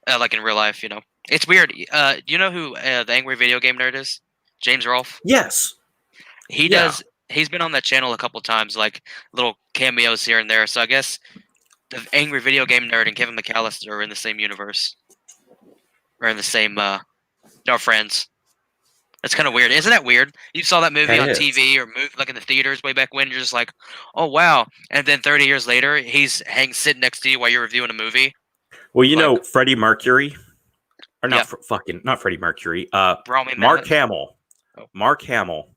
like in real life. You know, it's weird. Do you know who the angry video game nerd is? James Rolfe. Yes. He does. He's been on that channel a couple times, like little cameos here and there. So I guess the angry video game nerd and Kevin McAllister are in the same universe, or in the same friends. That's kind of weird, isn't that weird? You saw that movie on TV or like in the theaters way back when. You're just like, oh wow, and then 30 years later, he's sitting next to you while you're reviewing a movie. Well, you know Freddie Mercury, or not Yeah. not Freddie Mercury. Mark Hamill. Oh. Mark Hamill,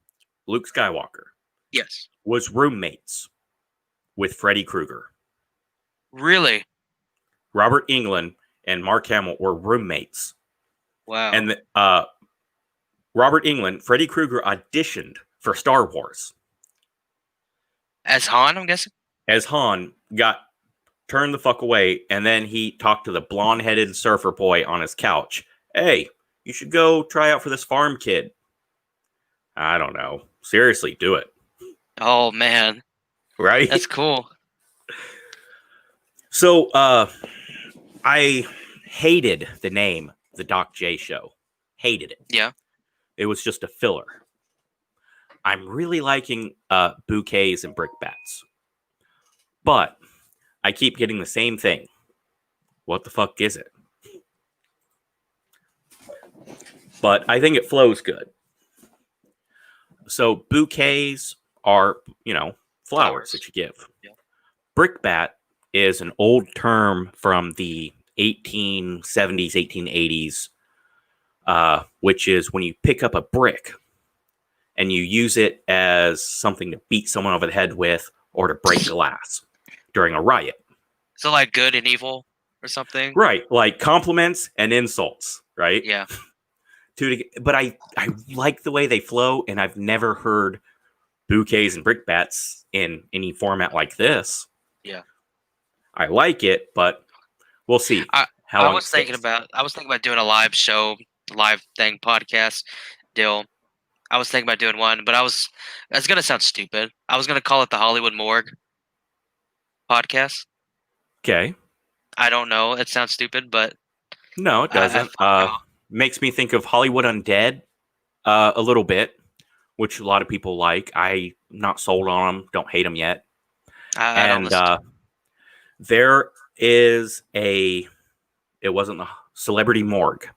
Luke Skywalker. Yes. Was roommates with Freddy Krueger. Really? Robert Englund and Mark Hamill were roommates. Wow. And Robert Englund, Freddy Krueger auditioned for Star Wars. As Han, I'm guessing? As Han, got turned the fuck away, and then he talked to the blonde-headed surfer boy on his couch. Hey, you should go try out for this farm kid. I don't know. Seriously, do it. Oh, man. Right? That's cool. So, I hated the name, The Doc J Show. Hated it. Yeah. It was just a filler. I'm really liking Bouquets and Brickbats. But I keep getting the same thing. What the fuck is it? But I think it flows good. So bouquets are, flowers that you give. Yeah. Brickbat is an old term from the 1870s, 1880s, which is when you pick up a brick and you use it as something to beat someone over the head with or to break glass during a riot. So like good and evil or something? Right. Like compliments and insults, right? Yeah. But I like the way they flow, and I've never heard bouquets and brickbats in any format like this. Yeah. I like it, but we'll see. I was thinking about doing a live thing, podcast deal. I was thinking about doing one, but it's gonna sound stupid. I was gonna call it the Hollywood Morgue podcast. Okay. I don't know. It sounds stupid, but no, it doesn't. Makes me think of Hollywood Undead a little bit, which a lot of people like. I'm not sold on them. Don't hate them yet. And there is it wasn't the Celebrity Morgue.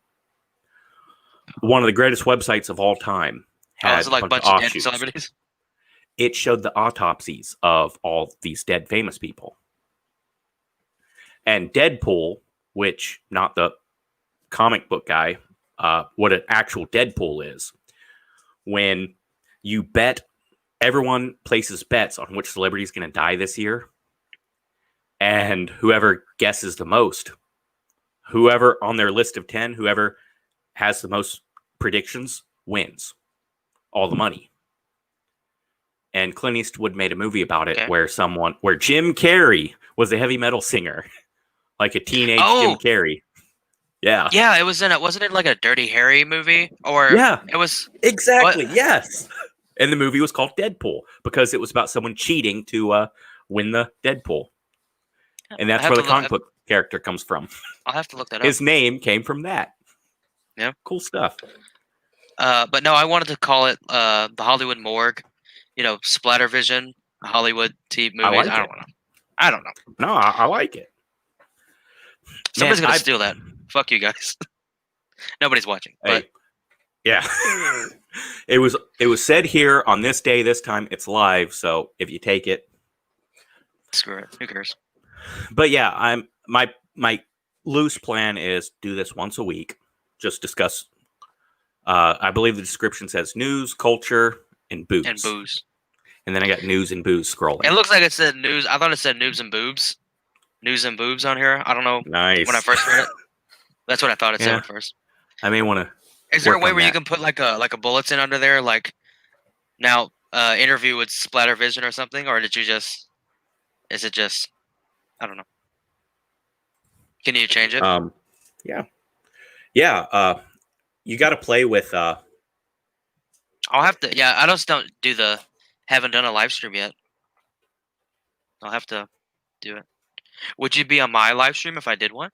One of the greatest websites of all time. Is it like a bunch of dead celebrities? it showed the autopsies of all these dead famous people. And Deadpool, which not the comic book guy, what an actual Deadpool is, when you bet, everyone places bets on which celebrity is going to die this year, and whoever guesses the most, whoever on their list of 10, whoever has the most predictions wins all the money. And Clint Eastwood made a movie about it where Jim Carrey was a heavy metal singer, like a teenage Jim Carrey. Yeah. Yeah, it was wasn't it like a Dirty Harry movie? Or Yeah. It was exactly. What? Yes. And the movie was called Deadpool because it was about someone cheating to win the Deadpool. And that's where the comic book character comes from. I'll have to look that up. His name came from that. Yeah. Cool stuff. But no, I wanted to call it the Hollywood Morgue. Splattervision, Hollywood TV movies. I don't know. No, I like it. Somebody's going to steal that. Fuck you guys. Nobody's watching. But yeah. It was said here on this day, this time. It's live, so if you take it, screw it. Who cares? But yeah, my loose plan is do this once a week. Just discuss. I believe the description says news, culture, and booze. And then I got news and booze scrolling. It looks like it said news. I thought it said news and boobs. News and boobs on here. I don't know. Nice. When I first read it, that's what I thought it said at first. I may want to. Is there a way where you can put like a bulletin under there, like now interview with Splattervision or something, or did you just? Is it just? I don't know. Can you change it? Yeah. You got to play with. I'll have to. Yeah, I just don't do the. Haven't done a live stream yet. I'll have to do it. Would you be on my live stream if I did one?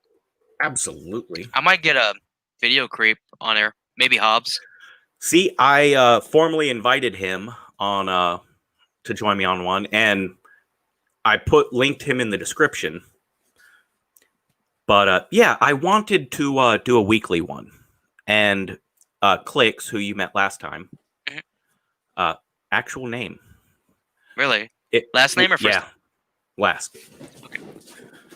Absolutely. I might get a video creep on there. Maybe Hobbs. See, I formally invited him on to join me on one, and I linked him in the description. But yeah, I wanted to do a weekly one, and Clicks, who you met last time, actual name. Really? Last name or first? Yeah, last. Okay.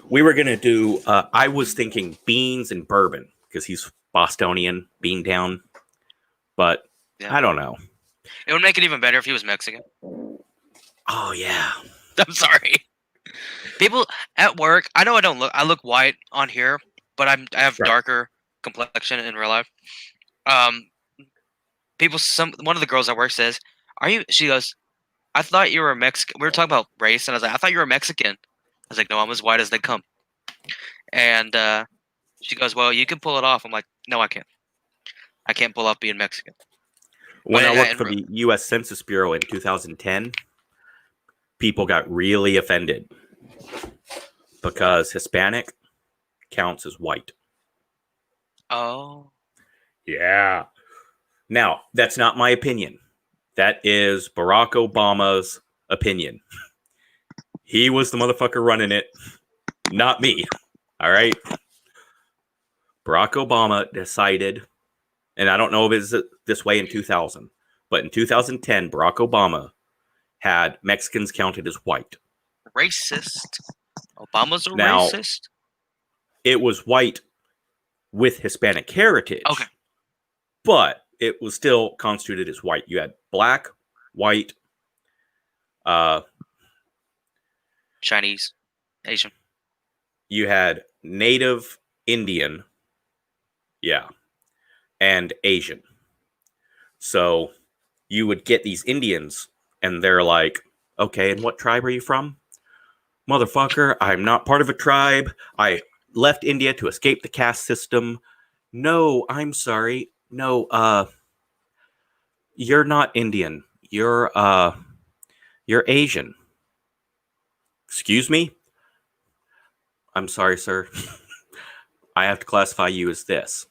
We were gonna do. I was thinking beans and bourbon because he's Bostonian, Beantown, but I don't know. It would make it even better if he was Mexican. Oh yeah. I'm sorry. People at work. I know I don't look. I look white on here, but I have darker complexion in real life. One of the girls at work says, "Are you?" She goes, "I thought you were Mexican." We were talking about race, and I was like, "I thought you were Mexican." I was like, "No, I'm as white as they come." And she goes, "Well, you can pull it off." I'm like, "No, I can't. I can't pull off being Mexican." When I worked for the U.S. Census Bureau in 2010, people got really offended because Hispanic counts as white. Oh. Yeah. Now, that's not my opinion. That is Barack Obama's opinion. He was the motherfucker running it, not me. All right? Barack Obama decided, and I don't know if it's this way in 2000, but in 2010, Barack Obama had Mexicans counted as white. Racist. Obama's a racist? It was white with Hispanic heritage. Okay. But it was still constituted as white. You had black, white, Chinese, Asian. You had Native Indian, and Asian. So you would get these Indians, and they're like, okay, and what tribe are you from? Motherfucker, I'm not part of a tribe. I left India to escape the caste system. No, I'm sorry. No, you're not Indian. You're Asian. Excuse me? I'm sorry, sir. I have to classify you as this.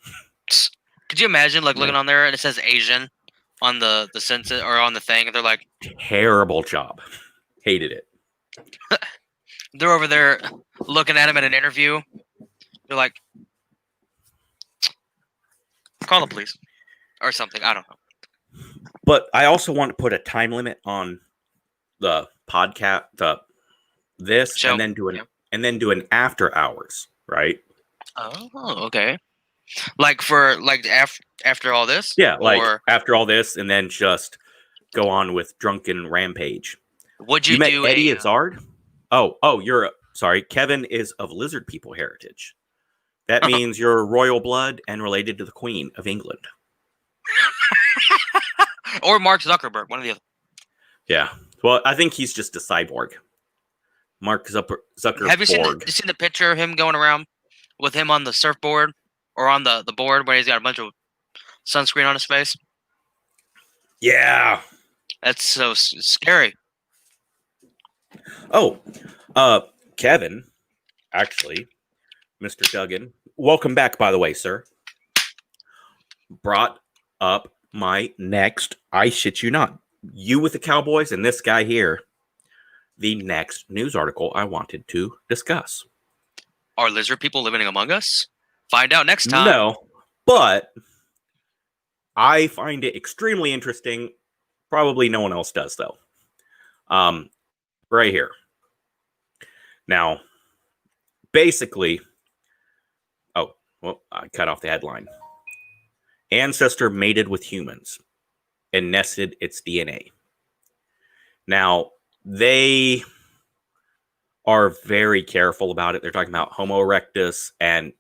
Could you imagine looking on there and it says Asian on the census or on the thing, and they're like, terrible job. Hated it. They're over there looking at him in an interview. They're like, call the police or something. I don't know. But I also want to put a time limit on the podcast, this, Show. and then do an after hours, right? Oh, okay. Like after all this? Yeah, like Or after all this, and then just go on with drunken rampage. would You you met do Eddie a Izzard? You're sorry. Kevin is of lizard people heritage. That means you're royal blood and related to the Queen of England. or Mark Zuckerberg, one of the other. Yeah. Well, I think he's just a cyborg. Mark Zuckerberg. Have you seen the picture of him going around with him on the surfboard or on the board where he's got a bunch of sunscreen on his face? Yeah. That's so scary. Oh, Kevin, actually, Mr. Duggan, welcome back, by the way, sir. Brought up my next, I shit you not, you with the Cowboys and this guy here, the next news article I wanted to discuss. Are lizard people living among us? Find out next time. No, but I find it extremely interesting. Probably no one else does, though. Right here. Now, basically, I cut off the headline. Ancestor mated with humans and nested its DNA. Now, they are very careful about it. They're talking about Homo erectus and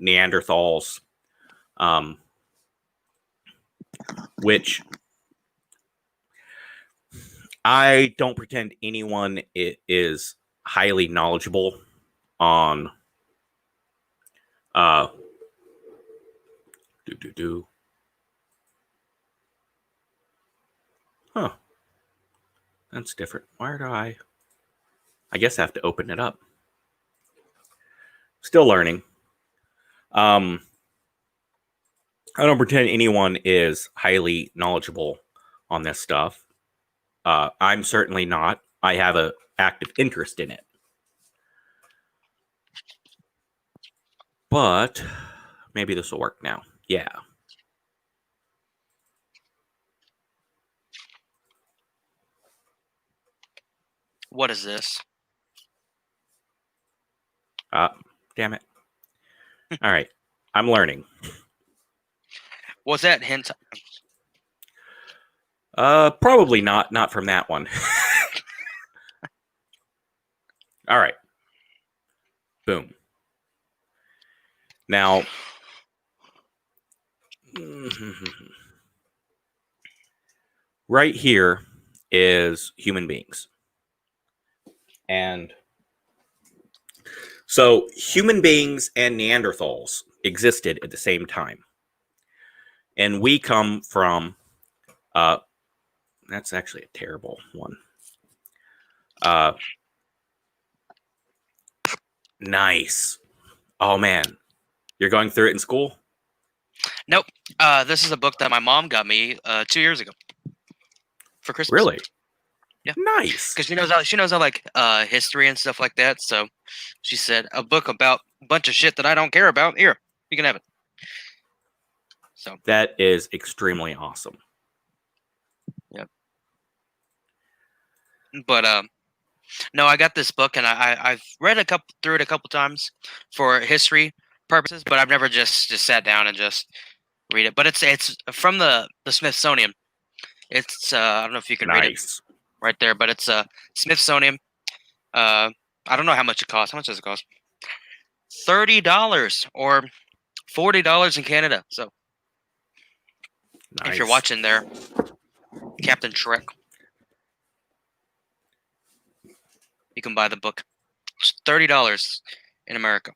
Neanderthals, which I don't pretend anyone is highly knowledgeable on. Huh. That's different. Where do I guess I have to open it up. Still learning. I don't pretend anyone is highly knowledgeable on this stuff. I'm certainly not. I have an active interest in it. But maybe this will work now. Yeah. What is this? Damn it. All right. I'm learning. Was that hint? Probably not from that one. All right. Boom. Now, right here is human beings. And so human beings and Neanderthals existed at the same time. And we come from, that's actually a terrible one. Nice. Oh, man. You're going through it in school? Nope. This is a book that my mom got me 2 years ago for Christmas. Really? Yeah. Nice. Because she knows I like history and stuff like that. So she said, a book about a bunch of shit that I don't care about. Here, you can have it. So that is extremely awesome. Yep. But no, I got this book and I've read through it a couple times for history purposes, but I've never just sat down and just read it. But it's from the Smithsonian. It's I don't know if you can read it right there, but it's Smithsonian. I don't know how much it costs. How much does it cost? $30 or $40 in Canada. So if you're watching there, Captain Shrek, you can buy the book. It's $30 in America.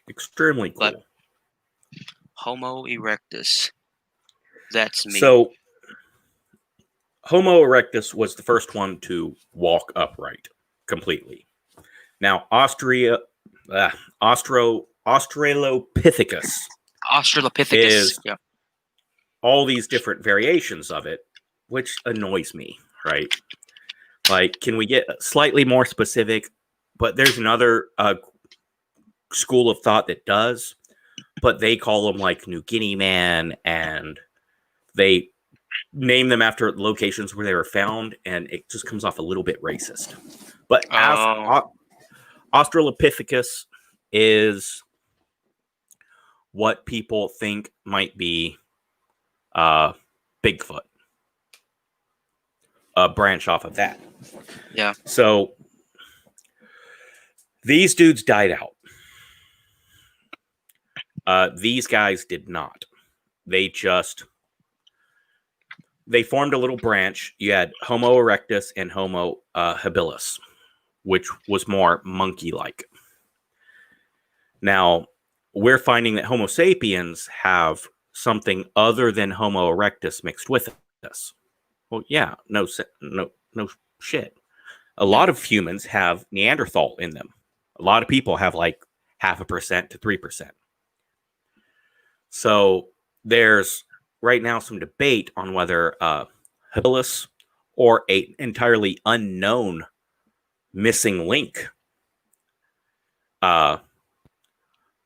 Extremely cool. But Homo erectus. That's me. So Homo erectus was the first one to walk upright completely. Now, Australopithecus is all these different variations of it, which annoys me, right? Like, can we get slightly more specific? But there's another school of thought that does, but they call them like New Guinea man, and they name them after locations where they were found, and it just comes off a little bit racist. But Oh, Australopithecus is what people think might be Bigfoot. A branch off of that. yeah. So these dudes died out. These guys did not. They formed a little branch. You had Homo erectus and Homo habilis, which was more monkey-like. Now, we're finding that Homo sapiens have something other than Homo erectus mixed with us. Well, yeah, no shit. A lot of humans have Neanderthal in them. A lot of people have like 0.5% to 3%. So there's right now some debate on whether habilis or an entirely unknown missing link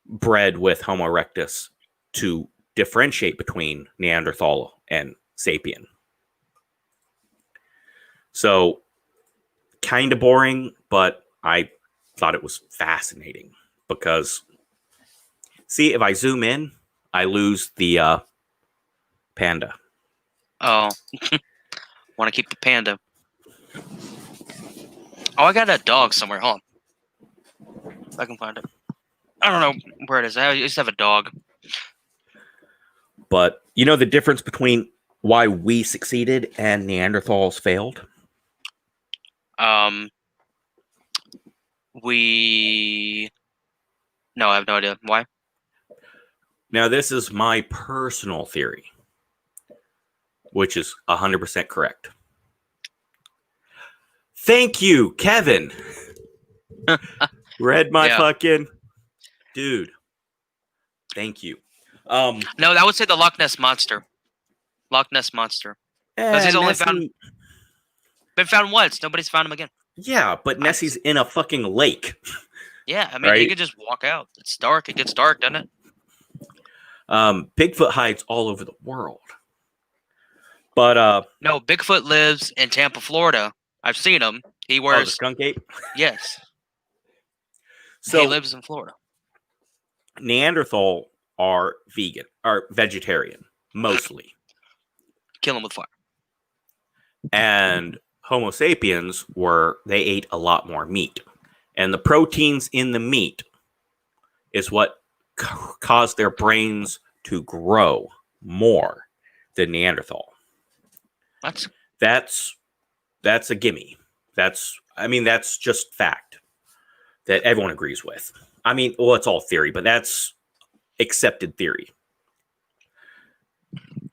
bred with Homo erectus to differentiate between Neanderthal and sapien. So kind of boring, but I thought it was fascinating because, see, if I zoom in, I lose the panda. Oh, want to keep the panda. Oh, I got a dog somewhere. Hold on. If I can find it. I don't know where it is. I used to have a dog. But you know the difference between why we succeeded and Neanderthals failed? We. No, I have no idea. Why? Now, this is my personal theory, which is 100% correct. Thank you, Kevin. Read my fucking dude. Thank you. No, I would say the Loch Ness Monster. Loch Ness Monster. Because he's only been found once. Nobody's found him again. Yeah, but Nessie's in a fucking lake. Yeah, I mean, he could just walk out. It's dark. It gets dark, doesn't it? Bigfoot hides all over the world. But no, Bigfoot lives in Tampa, Florida. I've seen him. He wears the skunk ape. Yes. So he lives in Florida. Neanderthal are vegan or vegetarian mostly. Kill them with fire. And Homo sapiens they ate a lot more meat, and the proteins in the meat is what caused their brains to grow more than Neanderthal. That's a gimme. That's just fact that everyone agrees with. I mean, well, it's all theory, but that's accepted theory.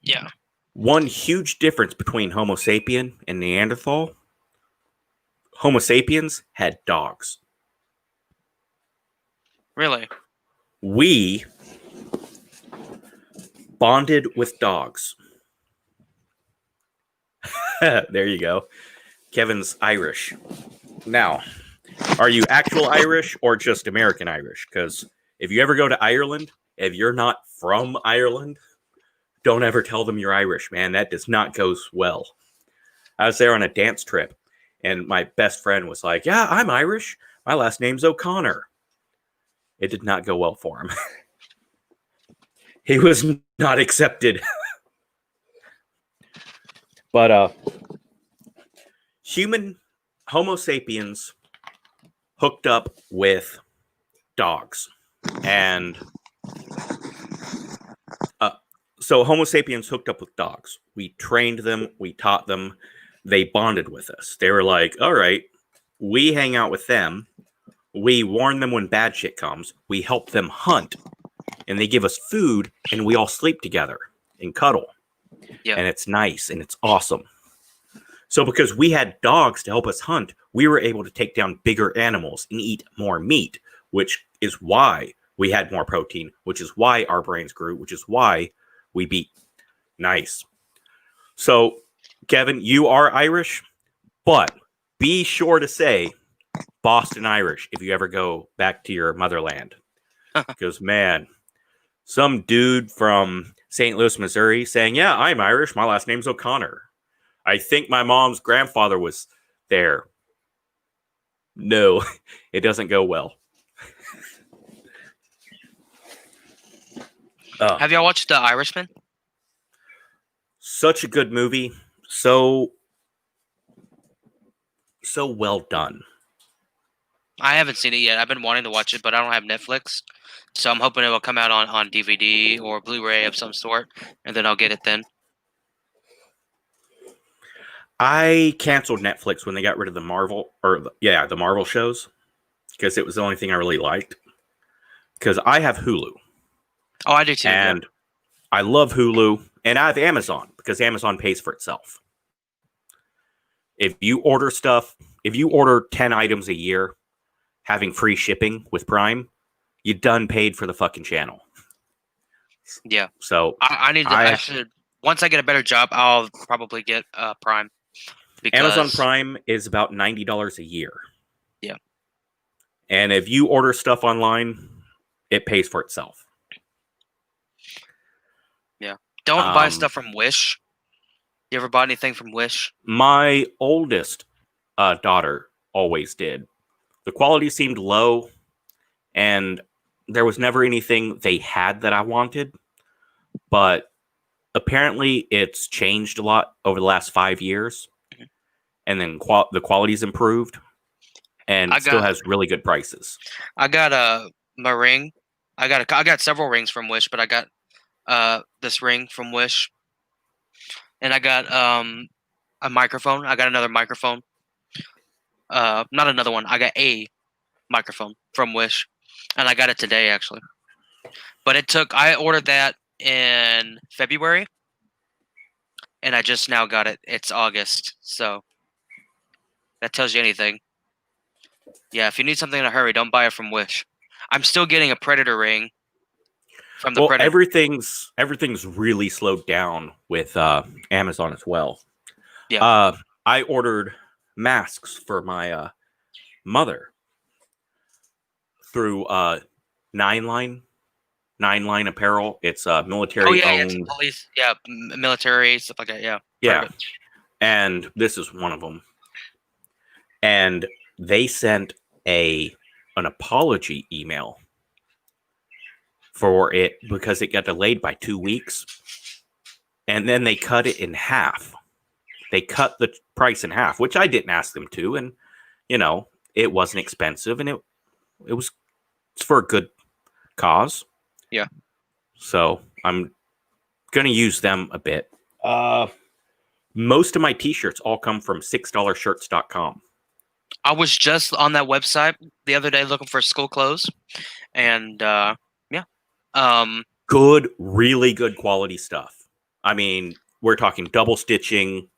Yeah. One huge difference between Homo sapien and Neanderthal: Homo sapiens had dogs. Really? We bonded with dogs. There you go. Kevin's Irish. Now, are you actual Irish or just American Irish? Because if you ever go to Ireland, if you're not from Ireland, don't ever tell them you're Irish, man. That does not go well. I was there on a dance trip, and my best friend was like, yeah, I'm Irish. My last name's O'Connor. It did not go well for him. He was not accepted. But Homo sapiens hooked up with dogs. And so Homo sapiens hooked up with dogs. We trained them. We taught them. They bonded with us. They were like, all right, we hang out with them. We warn them when bad shit comes. We help them hunt. And they give us food, and we all sleep together and cuddle. Yeah. And it's nice, and it's awesome. So because we had dogs to help us hunt, we were able to take down bigger animals and eat more meat, which is why we had more protein, which is why our brains grew, which is why we beat. Nice. So, Kevin, you are Irish, but be sure to say Boston Irish if you ever go back to your motherland. Because, man, some dude from St. Louis, Missouri saying, yeah, I'm Irish. My last name's O'Connor. I think my mom's grandfather was there. No, it doesn't go well. Have y'all watched The Irishman? Such a good movie. So well done. I haven't seen it yet. I've been wanting to watch it, but I don't have Netflix. So I'm hoping it will come out on DVD or Blu-ray of some sort, and then I'll get it then. I canceled Netflix when they got rid of the Marvel, the Marvel shows, because it was the only thing I really liked. Because I have Hulu. Oh, I do too. And I love Hulu, and I have Amazon, because Amazon pays for itself. If you order 10 items a year, having free shipping with Prime, you done paid for the fucking channel. Yeah. So I should, once I get a better job, I'll probably get Prime. Because Amazon Prime is about $90 a year. Yeah. And if you order stuff online, it pays for itself. Yeah. Don't buy stuff from Wish. You ever bought anything from Wish? My oldest daughter always did. The quality seemed low, and there was never anything they had that I wanted. But apparently it's changed a lot over the last 5 years. And then the quality's improved, and it still has really good prices. I got my ring. I got several rings from Wish, but I got this ring from Wish, and I got a microphone. I got another microphone. Not another one. I got a microphone from Wish, and I got it today actually. But I ordered that in February, and I just now got it. It's August, so that tells you anything. Yeah, if you need something in a hurry, don't buy it from Wish. I'm still getting a Predator ring from the Predator. Everything's really slowed down with Amazon as well. Yeah. I ordered masks for my mother through Nine Line Apparel. It's military owned. It's police. Yeah, military stuff like that. Yeah. Yeah, private. And this is one of them. And they sent an apology email for it because it got delayed by 2 weeks. And then they cut it in half. They cut the price in half, which I didn't ask them to. And, it wasn't expensive, and it's for a good cause. Yeah. So I'm going to use them a bit. Most of my t-shirts all come from $6shirts.com. I was just on that website the other day looking for school clothes, and really good quality stuff. I mean, we're talking double stitching,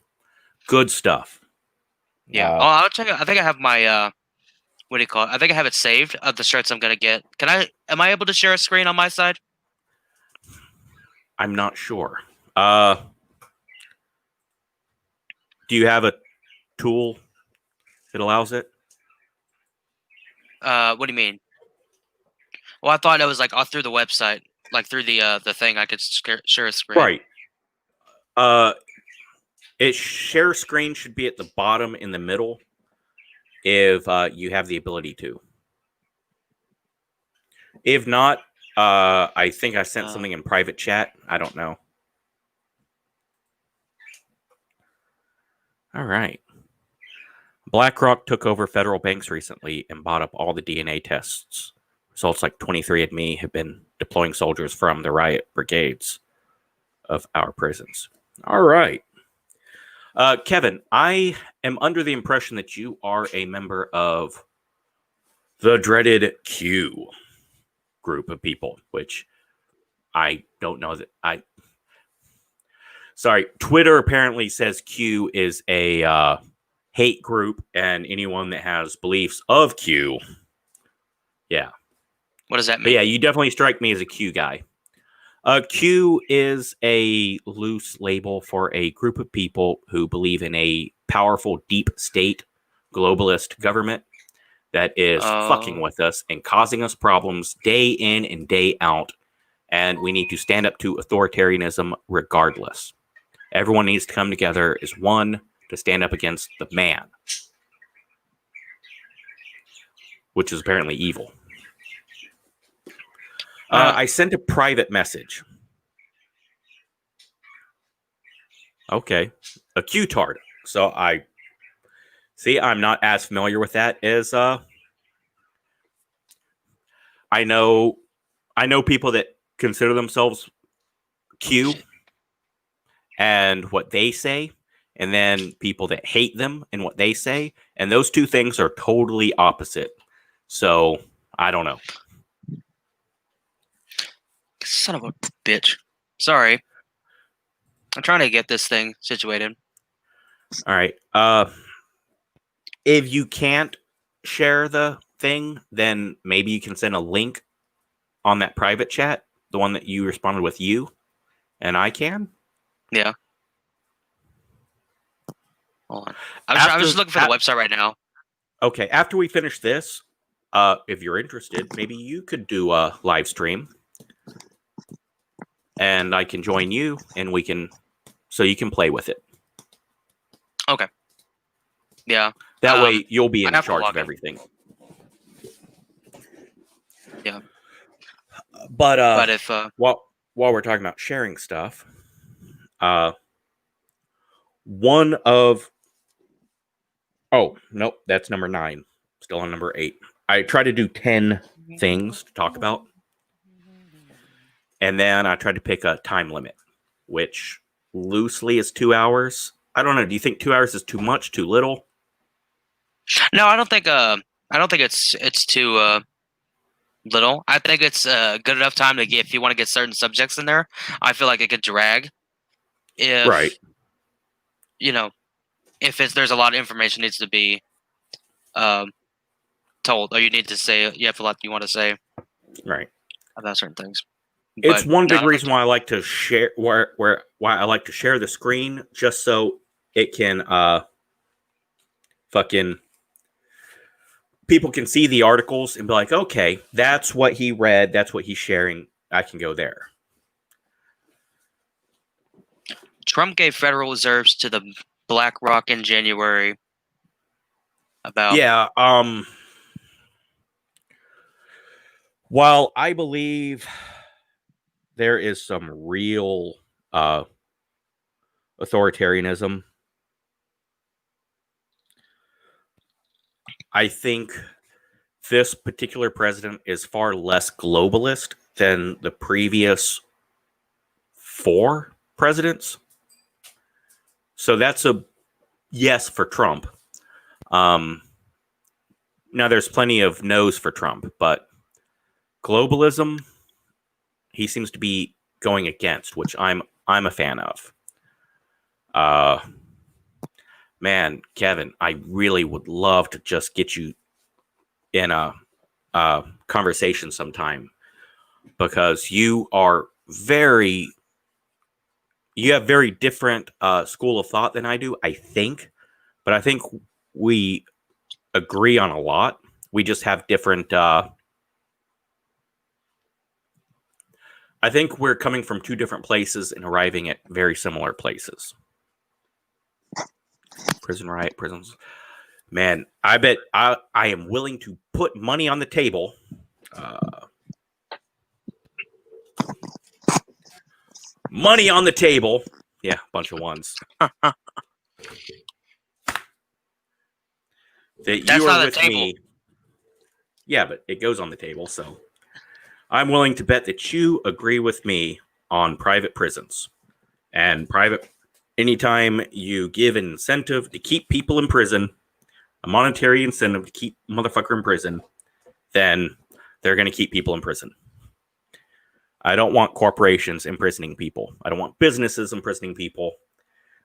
good stuff. Yeah. I'll check it. I think I have my what do you call it? I think I have it saved of the shirts I'm gonna get. Am I able to share a screen on my side? I'm not sure. Do you have a tool that allows it? What do you mean? Well, I thought it was like through the website, like through the thing. I could share a screen. Right. Share screen should be at the bottom in the middle if you have the ability to. If not, I think I sent something in private chat. I don't know. All right. BlackRock took over federal banks recently and bought up all the DNA tests. Results like 23andMe have been deploying soldiers from the riot brigades of our prisons. All right. Kevin, I am under the impression that you are a member of the dreaded Q group of people, which I don't know that Sorry, Twitter apparently says Q is a hate group, and anyone that has beliefs of Q. Yeah. What does that mean? But yeah, you definitely strike me as a Q guy. Q is a loose label for a group of people who believe in a powerful deep state globalist government that is fucking with us and causing us problems day in and day out and we need to stand up to authoritarianism regardless. Everyone needs to come together as one to stand up against the man, which is apparently evil. I sent a private message. Okay. A Q-tard. So I'm not as familiar with that as I know people that consider themselves Q and what they say, and then people that hate them and what they say, and those two things are totally opposite. So I don't know. Son of a bitch. Sorry. I'm trying to get this thing situated. All right. If you can't share the thing, then maybe you can send a link on that private chat, the one that you responded with you, and I can. Yeah. Hold on. I'm just looking for the website right now. Okay. After we finish this, if you're interested, maybe you could do a live stream, and I can join you, and so you can play with it. Okay. Yeah. That way, you'll be in charge of everything. Yeah. But if while we're talking about sharing stuff, nope, that's number 9. Still on number 8. I try to do 10 things to talk about, and then I try to pick a time limit, which loosely is 2 hours. I don't know. Do you think 2 hours is too much, too little? No, I don't think it's too little. I think it's good enough time to get if you want to get certain subjects in there. I feel like it could drag if Right. If there's a lot of information needs to be told, or you need to say you have a lot you want to say Right about certain things. It's one big reason why I like to share why I like to share the screen, just so it can people can see the articles and be like, okay, that's what he read, that's what he's sharing. I can go there. Trump gave federal reserves to the BlackRock in January. While I believe there is some real authoritarianism, I think this particular president is far less globalist than the previous 4 presidents. So that's a yes for Trump. Now there's plenty of no's for Trump, but globalism, he seems to be going against, which I'm a fan of. Man, Kevin, I really would love to just get you in a conversation sometime, because you have very different school of thought than I do, I think. But I think we agree on a lot. We just have different I think we're coming from 2 different places and arriving at very similar places. Prison riot, prisons. Man, I bet I am willing to put money on the table. Money on the table. Yeah, bunch of ones. That you are with me. Yeah, but it goes on the table, so I'm willing to bet that you agree with me on private prisons. And anytime you give an incentive to keep people in prison, a monetary incentive to keep a motherfucker in prison, then they're going to keep people in prison. I don't want corporations imprisoning people. I don't want businesses imprisoning people.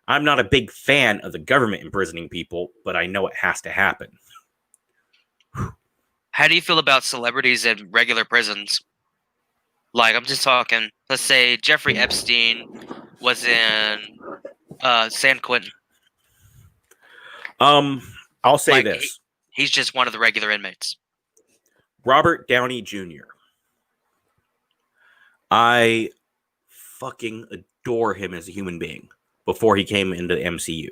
I'm not a big fan of the government imprisoning people, but I know it has to happen. How do you feel about celebrities in regular prisons? Like, I'm just talking, let's say Jeffrey Epstein was in San Quentin. I'll say this. He's just one of the regular inmates. Robert Downey Jr. I fucking adore him as a human being before he came into the MCU.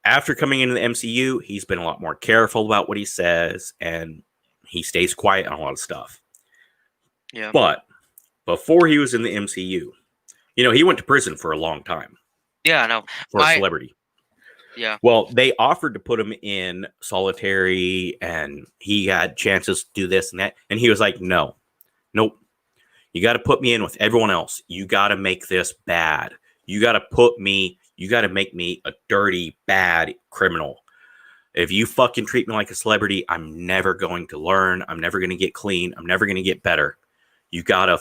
After coming into the MCU, he's been a lot more careful about what he says, and he stays quiet on a lot of stuff. Yeah. But before he was in the MCU, he went to prison for a long time Yeah, I know. for a celebrity. Yeah. Well, they offered to put him in solitary, and he had chances to do this and that, and he was like, "No, nope. You got to put me in with everyone else. You got to make this bad. You got to make me a dirty, bad criminal. If you fucking treat me like a celebrity, I'm never going to learn. I'm never going to get clean. I'm never going to get better. You got to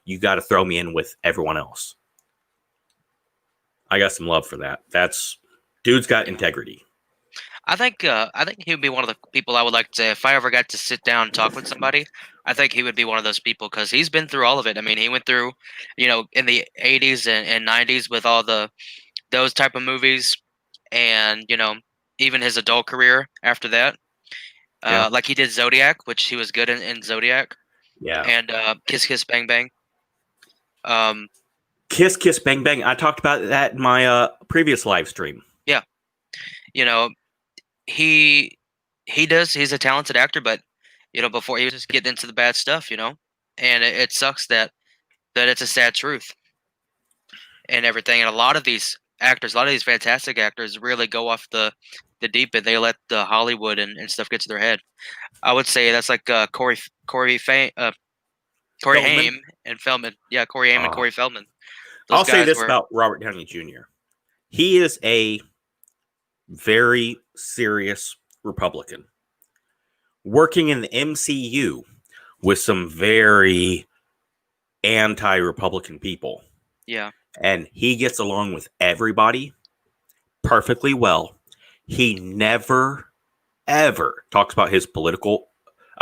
you got to throw me in with everyone else." I got some love for that. Dude's got integrity. I think he would be one of the people I would like to, if I ever got to sit down and talk with somebody, I think he would be one of those people because he's been through all of it. I mean, he went through, in the 80s and 90s with all those type of movies, and even his adult career after that. Yeah. Like he did Zodiac, which he was good in Zodiac, Yeah. and Kiss Kiss Bang Bang. Kiss Kiss Bang Bang. I talked about that in my previous live stream. Yeah, he he's a talented actor, but before he was just getting into the bad stuff, and it sucks that it's a sad truth and everything. And a lot of these actors, a lot of these fantastic actors, really go off the deep end. They let the Hollywood and stuff get to their head. I would say that's like Corey Haim and Feldman. Yeah, Corey Haim and Corey Feldman. I'll say this about Robert Downey Jr. He is a very serious Republican working in the MCU with some very anti-Republican people. Yeah. And he gets along with everybody perfectly well. He never, ever talks about his political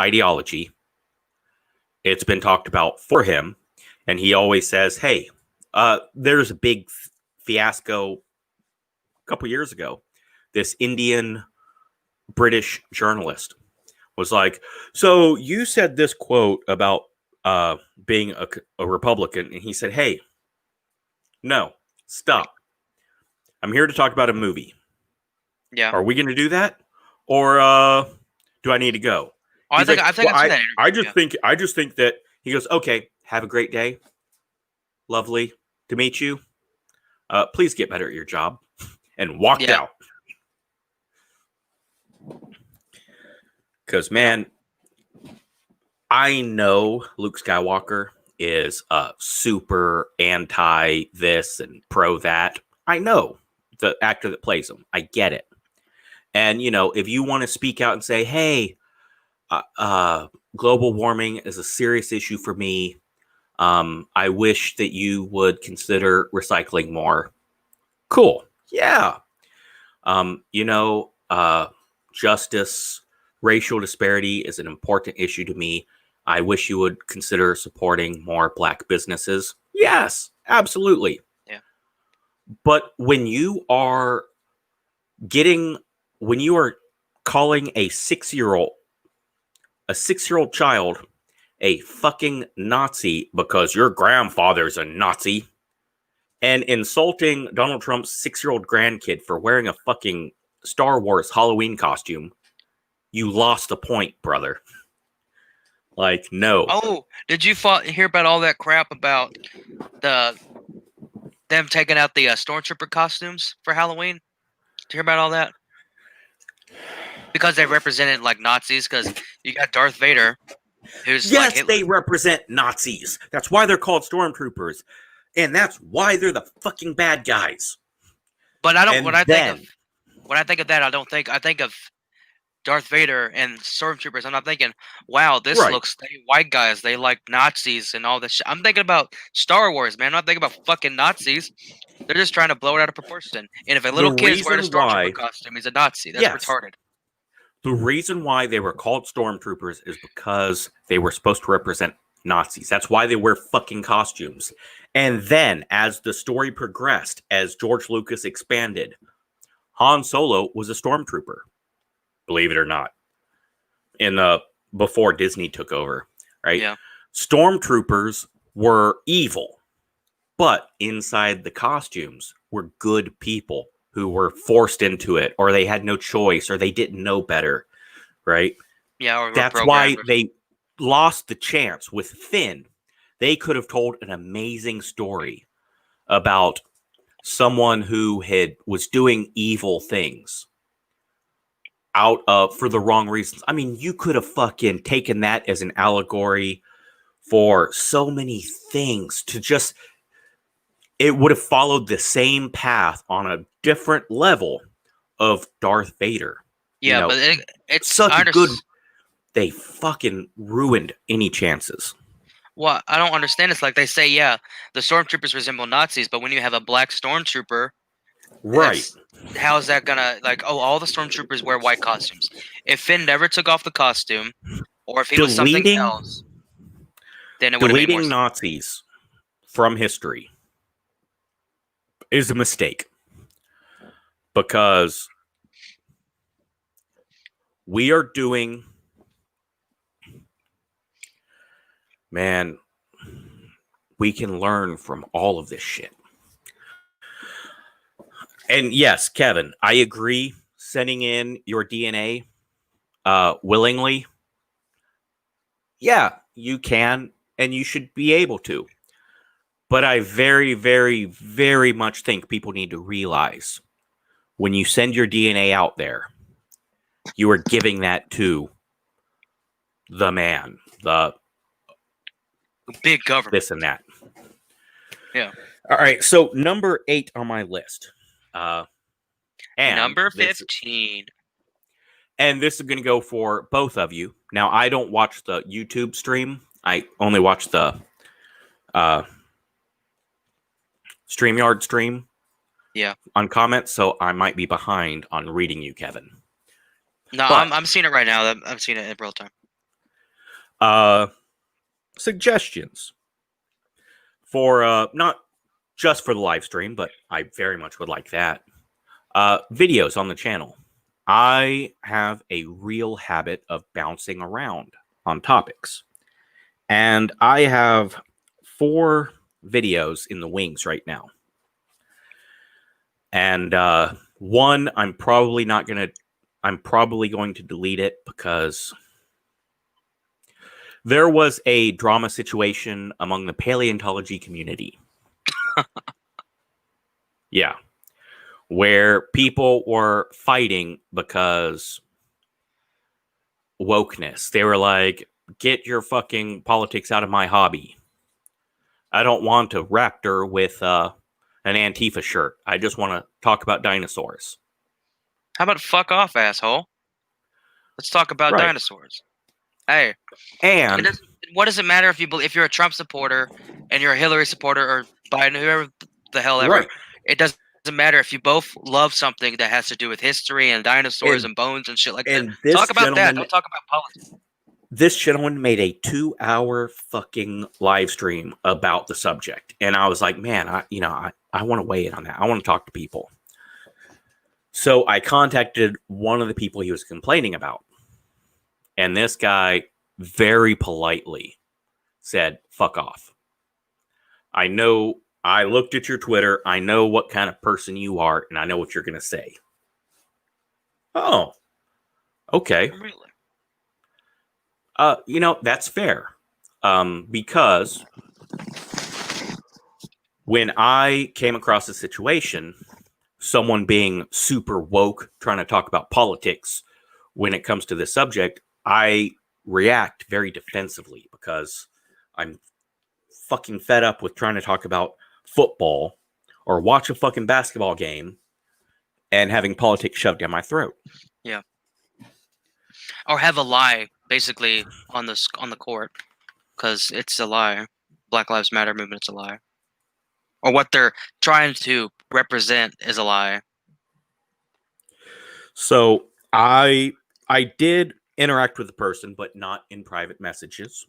ideology. It's been talked about for him. And he always says, hey, there's a big fiasco a couple years ago. This Indian British journalist was like, so you said this quote about being a Republican. And he said, hey, no, stop. I'm here to talk about a movie. Yeah. Are we going to do that? Or do I need to go? Oh, I think I just think that he goes, okay, have a great day. Lovely to meet you. Please get better at your job. And walked out. Because, man, I know Luke Skywalker is super anti this and pro that. I know the actor that plays him. I get it. And, if you want to speak out and say, hey, global warming is a serious issue for me. I wish that you would consider recycling more. Cool. Yeah. Justice, racial disparity is an important issue to me. I wish you would consider supporting more Black businesses. Yes, absolutely. Yeah. But when you are calling a 6-year-old child a fucking Nazi because your grandfather's a Nazi, and insulting Donald Trump's 6-year-old grandkid for wearing a fucking Star Wars Halloween costume, you lost the point, brother. Like, no. Oh, did you hear about all that crap about them taking out the stormtrooper costumes for Halloween? Did you hear about all that? Because they represented like Nazis. Because you got Darth Vader, who's they represent Nazis. That's why they're called stormtroopers, and that's why they're the fucking bad guys. But I don't. When I think of that, I think of Darth Vader and stormtroopers. I'm not thinking, wow, they white guys. They like Nazis and all this shit. I'm thinking about Star Wars, man. I'm not thinking about fucking Nazis. They're just trying to blow it out of proportion. And if a little kid's wearing a stormtrooper costume, he's a Nazi. That's retarded. The reason why they were called stormtroopers is because they were supposed to represent Nazis. That's why they wear fucking costumes. And then, as the story progressed, as George Lucas expanded, Han Solo was a stormtrooper. Believe it or not. Before Disney took over, right? Yeah. Stormtroopers were evil, but inside the costumes were good people who were forced into it, or they had no choice, or they didn't know better, right? Yeah, or That's why they lost the chance with Finn. They could have told an amazing story about someone who was doing evil things out of for the wrong reasons. I mean, you could have fucking taken that as an allegory for so many things to just it would have followed the same path on a different level of Darth Vader. Yeah, but it's such a good they fucking ruined any chances. Well, I don't understand. It's like they say, yeah, the stormtroopers resemble Nazis, but when you have a black stormtrooper, Right. how is that gonna like? Oh, all the stormtroopers wear white costumes. If Finn never took off the costume, or if he was something else, then it would have made more sense. Nazis from history is a mistake because we are doing, man, we can learn from all of this shit. And yes, Kevin, I agree. Sending in your DNA willingly, yeah, you can and you should be able to. But I very, very, very much think people need to realize when you send your DNA out there, you are giving that to the man, the big government, this and that. Yeah. All right. So number 8 on my list. And number 15. And this is going to go for both of you. Now, I don't watch the YouTube stream. I only watch the StreamYard stream. Yeah. On comments, so I might be behind on reading you, Kevin. No, I'm seeing it right now. I'm seeing it in real time. Suggestions for not just for the live stream, but I very much would like that. Videos on the channel. I have a real habit of bouncing around on topics. And I have 4 videos in the wings right now. And one, I'm probably going to delete it because there was a drama situation among the paleontology community. Yeah. Where people were fighting because wokeness. They were like, get your fucking politics out of my hobby. I don't want a raptor with an Antifa shirt. I just want to talk about dinosaurs. How about fuck off, asshole? Let's talk about dinosaurs. Hey. And what does it matter if you're a Trump supporter and you're a Hillary supporter or Biden, whoever the hell ever? Right. It doesn't matter if you both love something that has to do with history and dinosaurs and bones and shit like that. Talk about that. Don't talk about politics. This gentleman made a 2-hour fucking live stream about the subject. And I was like, man, I want to weigh in on that. I want to talk to people. So I contacted one of the people he was complaining about. And this guy very politely said, fuck off. I know, I looked at your Twitter. I know what kind of person you are, and I know what you're going to say. Oh, okay. Really? That's fair. Because when I came across a situation, someone being super woke, trying to talk about politics when it comes to this subject, I react very defensively because I'm fucking fed up with trying to talk about football or watch a fucking basketball game and having politics shoved down my throat. Yeah. Or have a lie basically on the court because it's a lie. Black Lives Matter movement's a lie. Or what they're trying to represent is a lie. So I did interact with the person, but not in private messages.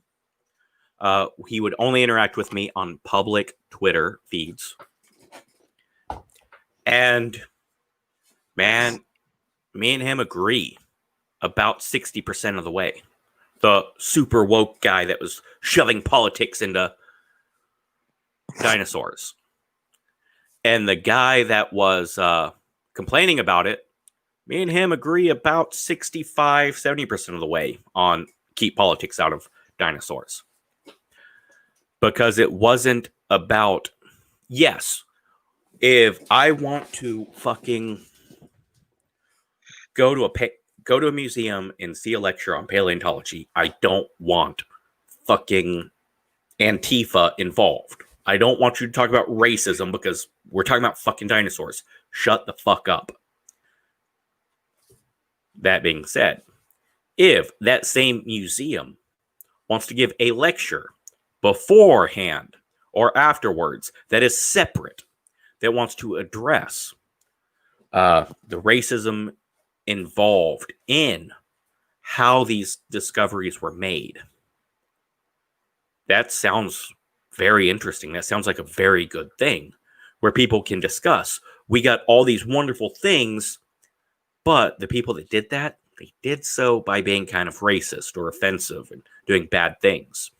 He would only interact with me on public Twitter feeds. And man, me and him agree about 60% of the way. the super woke guy that was shoving politics into dinosaurs. And the guy that was complaining about it, me and him agree about 65, 70% of the way on keep politics out of dinosaurs. Because it wasn't about, yes, if I want to fucking go to a museum and see a lecture on paleontology, I don't want fucking Antifa involved. I don't want you to talk about racism because we're talking about fucking dinosaurs. Shut the fuck up. That being said, if that same museum wants to give a lecture beforehand or afterwards that is separate, that wants to address the racism involved in how these discoveries were made, that sounds very interesting. That sounds like a very good thing where people can discuss. We got all these wonderful things, but the people that did that, they did so by being kind of racist or offensive and doing bad things.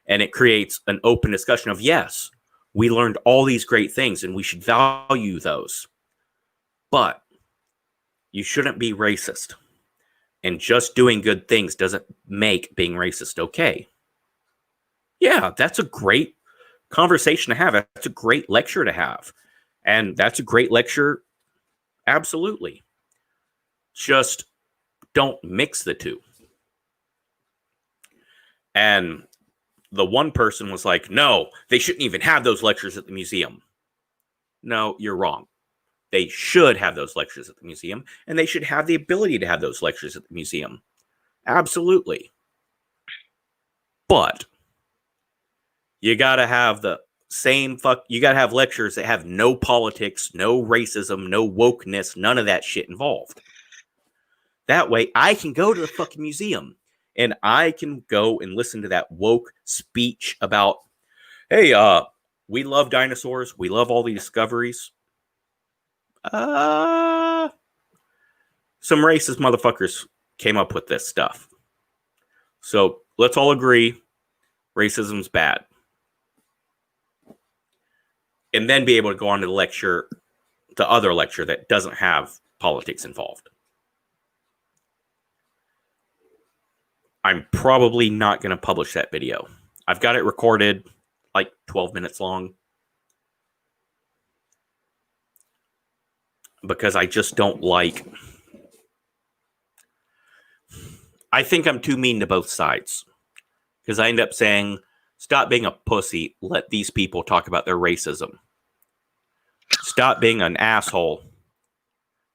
And it creates an open discussion of, yes, we learned all these great things and we should value those. But you shouldn't be racist. And just doing good things doesn't make being racist okay. Yeah, that's a great conversation to have. That's a great lecture to have. And that's a great lecture, absolutely. Just don't mix the two. And the one person was like, no, they shouldn't even have those lectures at the museum. No, you're wrong. They should have those lectures at the museum, and they should have the ability to have those lectures at the museum. Absolutely. But you gotta have the same you gotta have lectures that have no politics, no racism, no wokeness, none of that shit involved. That way I can go to the fucking museum and I can go and listen to that woke speech about, hey, we love dinosaurs, we love all the discoveries. Some racist motherfuckers came up with this stuff. So let's all agree racism's bad. And then be able to go on to the other lecture that doesn't have politics involved. I'm probably not going to publish that video. I've got it recorded, like 12 minutes long. Because I just don't like... I think I'm too mean to both sides. Because I end up saying, stop being a pussy. Let these people talk about their racism. Stop being an asshole.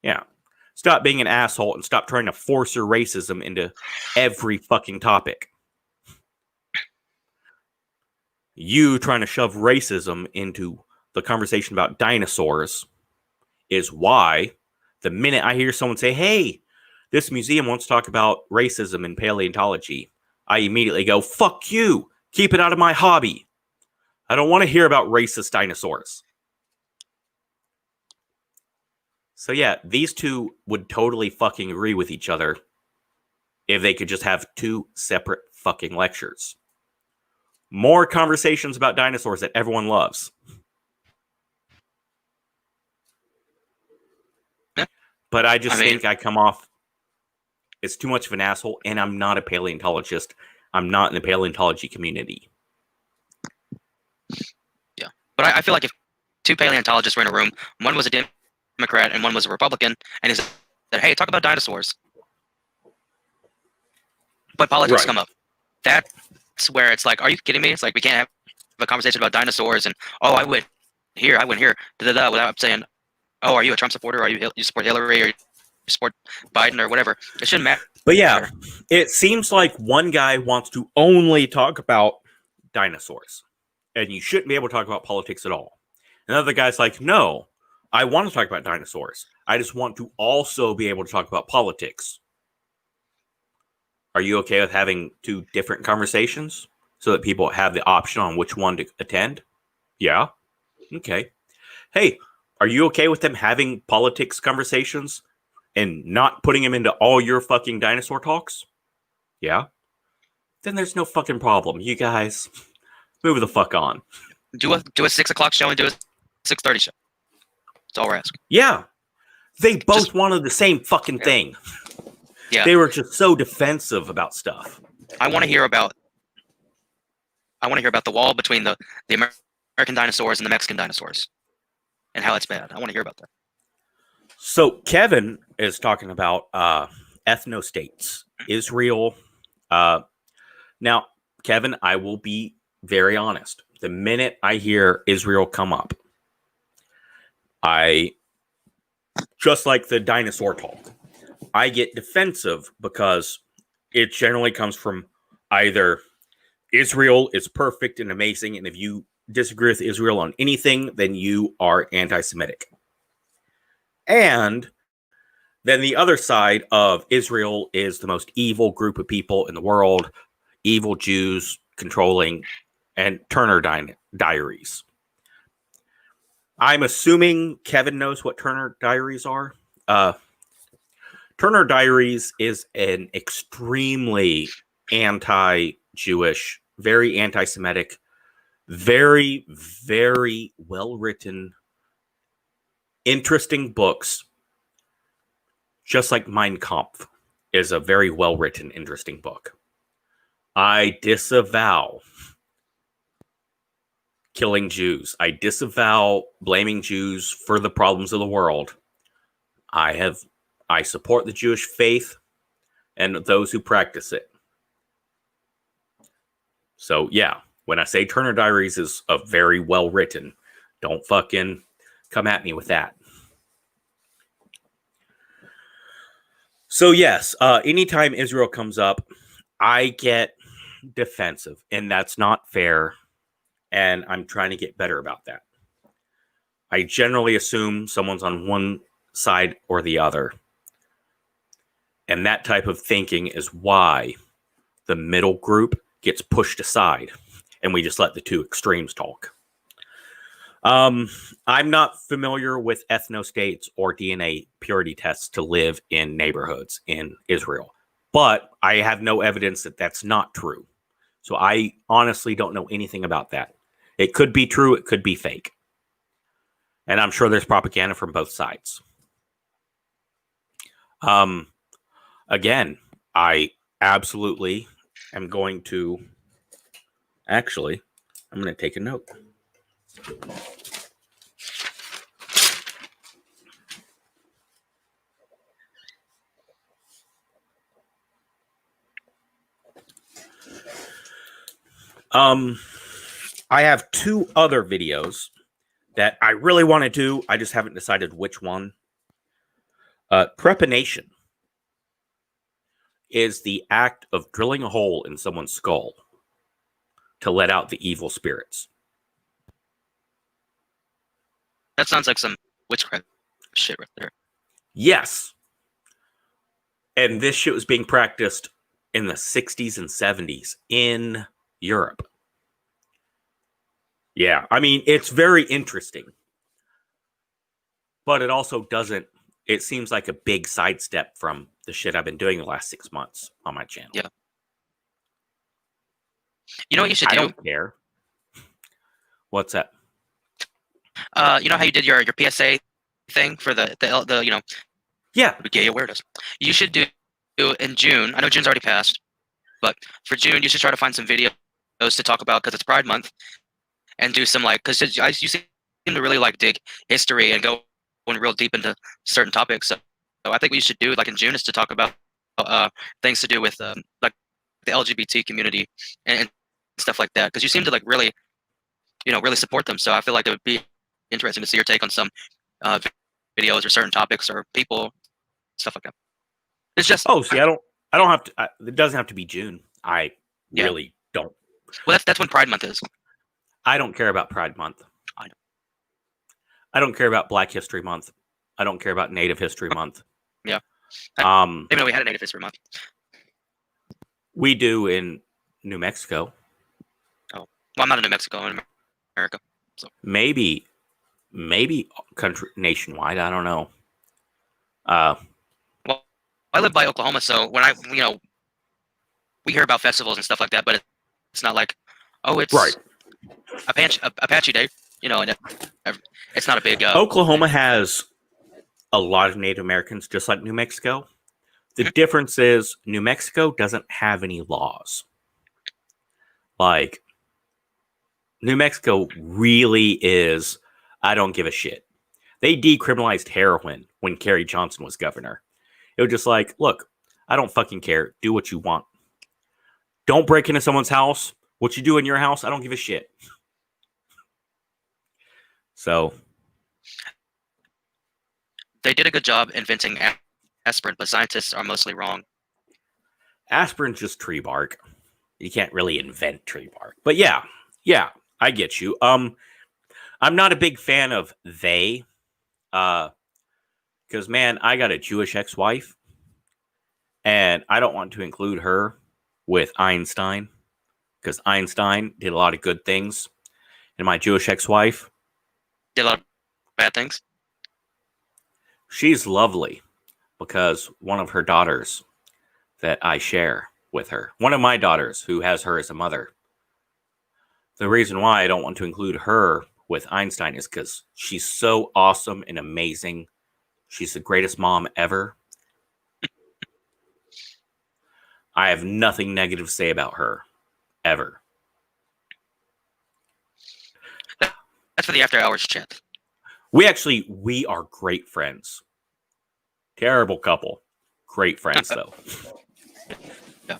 Yeah. Stop being an asshole and stop trying to force your racism into every fucking topic. You trying to shove racism into the conversation about dinosaurs is why the minute I hear someone say, hey, this museum wants to talk about racism and paleontology, I immediately go, fuck you. Keep it out of my hobby. I don't want to hear about racist dinosaurs. So yeah, these two would totally fucking agree with each other if they could just have two separate fucking lectures. More conversations about dinosaurs that everyone loves. But I think I come off as too much of an asshole, and I'm not a paleontologist. I'm not in the paleontology community. Yeah. But I feel like if two paleontologists were in a room, one was a Democrat and one was a Republican, and he said, hey, talk about dinosaurs. But politics come up. That's where it's like, are you kidding me? It's like we can't have a conversation about dinosaurs and, oh, I went here, da-da-da, without saying, oh, are you a Trump supporter? Or you support Hillary or you support Biden or whatever? It shouldn't matter. But yeah, it seems like one guy wants to only talk about dinosaurs, and you shouldn't be able to talk about politics at all. Another guy's like, no, I want to talk about dinosaurs. I just want to also be able to talk about politics. Are you okay with having two different conversations so that people have the option on which one to attend? Yeah. Okay. Hey, are you okay with them having politics conversations and not putting them into all your fucking dinosaur talks? Yeah. then there's no fucking problem. You guys, move the fuck on. Do a 6 o'clock show and do a 6:30 show. That's all we're asking. Yeah. They both wanted the same fucking thing. Yeah. They were just so defensive about stuff. I want to hear about the wall between the American dinosaurs and the Mexican dinosaurs and how it's bad. I want to hear about that. So Kevin is talking about ethno-states, Israel. Now, Kevin, I will be very honest. The minute I hear Israel come up, just like the dinosaur talk, I get defensive because it generally comes from either Israel is perfect and amazing, and if you disagree with Israel on anything, then you are anti-Semitic. And then the other side of Israel is the most evil group of people in the world, evil Jews controlling, and Turner Diaries. I'm assuming Kevin knows what Turner Diaries are. Turner Diaries is an extremely anti-Jewish, very anti-Semitic, very, very well-written, interesting books. Just like Mein Kampf is a very well-written, interesting book. I disavow killing Jews. I disavow blaming Jews for the problems of the world. I support the Jewish faith and those who practice it. So, yeah, when I say Turner Diaries is a very well written, don't fucking come at me with that. So, yes, anytime Israel comes up, I get defensive, and that's not fair, and I'm trying to get better about that. I generally assume someone's on one side or the other. And that type of thinking is why the middle group gets pushed aside and we just let the two extremes talk. I'm not familiar with ethno-states or DNA purity tests to live in neighborhoods in Israel, but I have no evidence that that's not true. So I honestly don't know anything about that. It could be true. It could be fake. And I'm sure there's propaganda from both sides. Again, I absolutely am going to... Actually, I'm going to take a note. I have two other videos that I really want to do. I just haven't decided which one. Trepanation is the act of drilling a hole in someone's skull to let out the evil spirits. That sounds like some witchcraft shit right there. Yes. And this shit was being practiced in the 60s and 70s in Europe. Yeah, I mean, it's very interesting. But it also doesn't... It seems like a big sidestep from the shit I've been doing the last 6 months on my channel. Yeah. You know what you should do? I don't care. What's that? You know how you did your PSA thing for the you know... Yeah. Gay awareness. You should do in June. I know June's already passed, but for June, you should try to find some videos to talk about because it's Pride Month, and do some like because you seem to really like dig history and go real deep into certain topics. So I think what you should do like in June is to talk about things to do with like the LGBT community and stuff like that because you seem to like really really support them. So I feel like it would be interesting to see your take on some videos or certain topics or people, stuff like that. It's just see, I don't have to. It doesn't have to be June. I really don't. Well, that's when Pride Month is. I don't care about Pride Month. I know. I don't care about Black History Month. I don't care about Native History Month. Yeah. Even though we had a Native History Month. We do in New Mexico. Oh, well, I'm not in New Mexico. I'm in America. So. Maybe country nationwide. I don't know. Well, I live by Oklahoma, so when we we hear about festivals and stuff like that, but it's not like, oh, it's Right. Apache Day, and it's not a big. Oklahoma has a lot of Native Americans, just like New Mexico. The difference is New Mexico doesn't have any laws. Like, New Mexico really is, I don't give a shit. They decriminalized heroin when Kerry Johnson was governor. It was just like, look, I don't fucking care. Do what you want. Don't break into someone's house. What you do in your house, I don't give a shit. So They did a good job inventing aspirin, but scientists are mostly wrong. aspirin's just tree bark. You can't really invent tree bark. But yeah, I get you. I'm not a big fan of they. Because man, I got a Jewish ex-wife, and I don't want to include her with Einstein, because Einstein did a lot of good things, and my Jewish ex-wife, Did a lot of bad things. she's lovely, because one of her daughters that I share with her, one of my daughters who has her as a mother, the reason why I don't want to include her with Einstein is because she's so awesome and amazing. She's the greatest mom ever. I have nothing negative to say about her, ever. That's for the after hours chat. We are great friends. Terrible couple. Great friends, though. Yeah.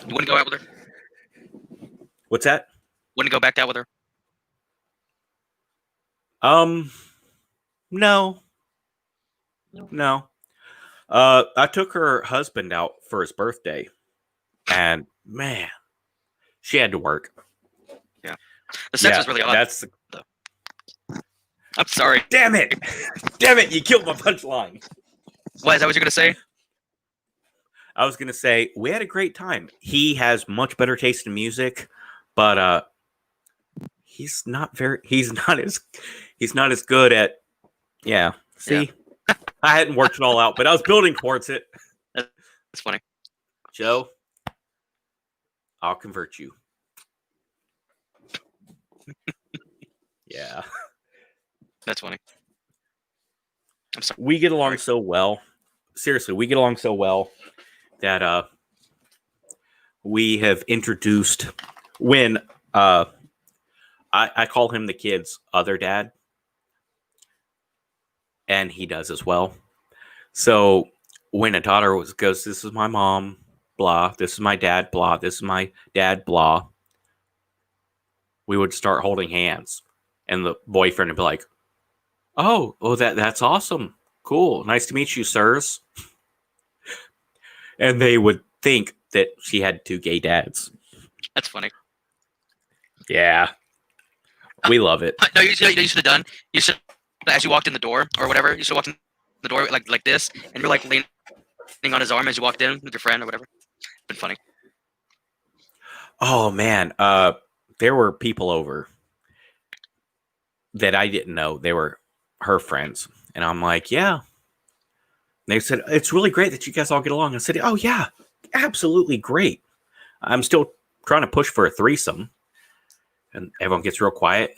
You wouldn't go out with her? What's that? Wouldn't go back out with her? No. I took her husband out for his birthday, and man, she had to work. Yeah. The sex was really odd. I'm sorry. Damn it! Damn it! You killed my punchline. What, is that what you're gonna say? I was gonna say we had a great time. He has much better taste in music, but he's not as good at. Yeah. See, yeah. I hadn't worked it all out, but I was building towards it. That's funny. Joe, I'll convert you. Yeah. That's funny. I'm sorry. We get along so well. Seriously, we get along so well that we have introduced when I call him the kid's other dad, and he does as well. So when a daughter goes, this is my mom, blah, this is my dad, blah, this is my dad, blah, we would start holding hands, and the boyfriend would be like, oh, that's awesome. Cool. Nice to meet you, sirs. And they would think that she had two gay dads. That's funny. Yeah. We love it. No, you should have done. You should, as you walked in the door or whatever, you should walk in the door like this, and you're like leaning on his arm as you walked in with your friend or whatever. It's been funny. Oh, man. There were people over that I didn't know. They were her friends. And I'm like, yeah. They said, it's really great that you guys all get along. I said, oh, yeah, absolutely great. I'm still trying to push for a threesome. And everyone gets real quiet.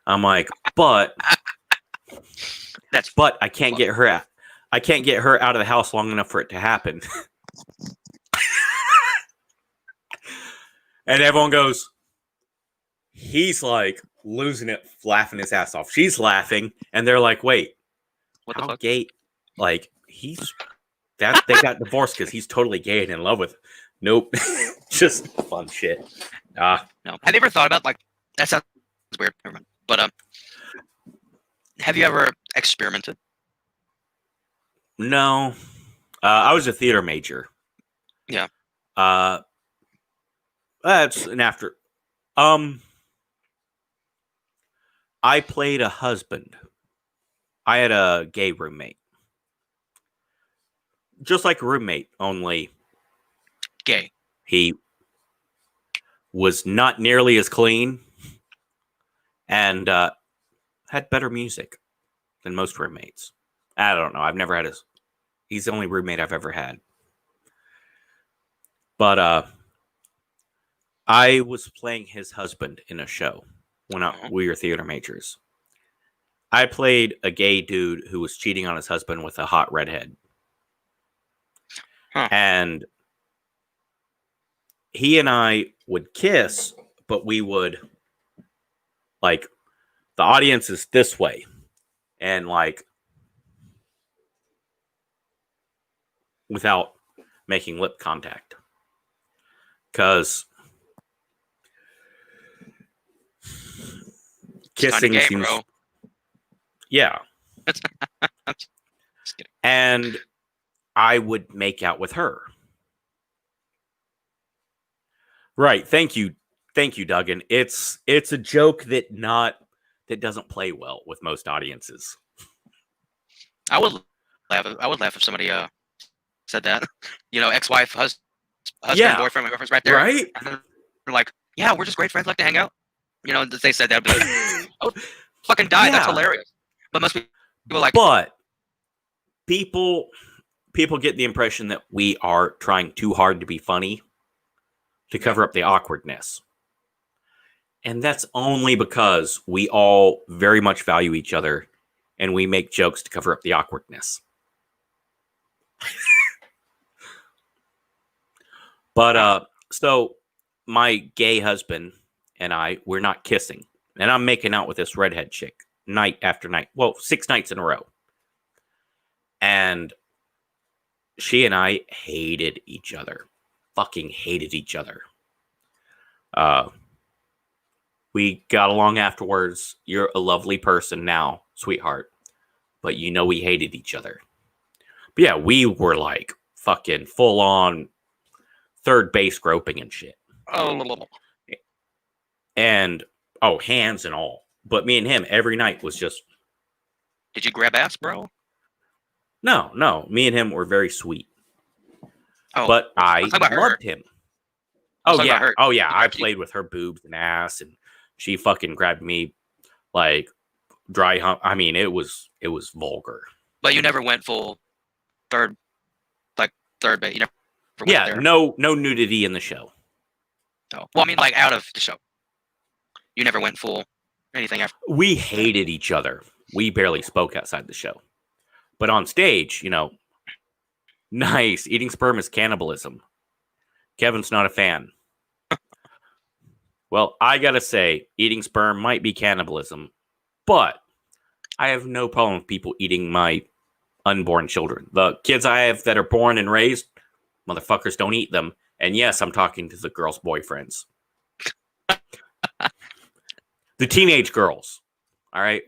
I'm like, but I can't get her out. I can't get her out of the house long enough for it to happen. And everyone goes, he's like losing it, laughing his ass off. She's laughing. And they're like, wait, what the fuck? Gay? Like, they got divorced because he's totally gay and in love with. Nope. Just fun shit. No. Have you ever thought about, like, that sounds weird. Never mind. But have you ever experimented? No. I was a theater major. Yeah. That's an after. I played a husband. I had a gay roommate. Just like a roommate, only gay. He was not nearly as clean and had better music than most roommates. I don't know. I've never had he's the only roommate I've ever had. But I was playing his husband in a show when Uh-huh. we were theater majors. I played a gay dude who was cheating on his husband with a hot redhead. Huh. And he and I would kiss, but we would, like, the audience is this way. And, like, without making lip contact. Because kissing gay, seems. bro. Yeah. I'm just kidding. And I would make out with her. Right. Thank you, Duggan. It's a joke that doesn't play well with most audiences. I would laugh if somebody said that. Ex-wife, husband, Yeah. boyfriend, my girlfriend's right there. Right? And then they're like, yeah, we're just great friends, like to hang out. They said that. I'd be like, I would fucking die. Yeah. That's hilarious. But most people like. But people get the impression that we are trying too hard to be funny to cover up the awkwardness. And that's only because we all very much value each other and we make jokes to cover up the awkwardness. But so my gay husband and I, we're not kissing. And I'm making out with this redhead chick night after night. Well, 6 nights in a row. And she and I hated each other. Fucking hated each other. We got along afterwards. You're a lovely person now, sweetheart. But we hated each other. But yeah, we were like fucking full on third base groping and shit. Oh. And hands and all. But me and him every night was just. Did you grab ass, bro? No. Me and him were very sweet. Oh, but I loved him. Oh yeah. I played with her boobs and ass, and she fucking grabbed me like dry hump. I mean, it was vulgar. But you never went full third base. You never went there. No nudity in the show. Oh. Well, I mean, like out of the show. You never went full anything after. We hated each other. We barely spoke outside the show. But on stage, nice. Eating sperm is cannibalism. Kevin's not a fan. Well, I gotta say, eating sperm might be cannibalism, but I have no problem with people eating my unborn children. The kids I have that are born and raised, motherfuckers don't eat them. And yes, I'm talking to the girls' boyfriends. The teenage girls. All right,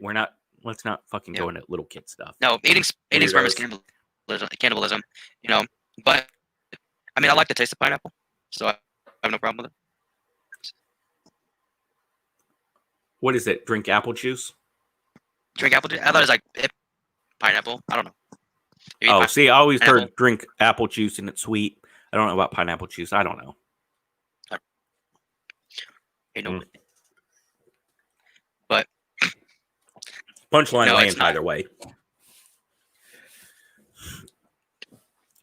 let's not fucking go into little kid stuff. No, eating sperm is cannibalism, but I mean, I like the taste of pineapple, so I have no problem with it. What is it? Drink apple juice? Drink apple juice? I thought it was like pineapple. I don't know. I always heard drink apple juice and it's sweet. I don't know about pineapple juice. I don't know. But punchline lands either way.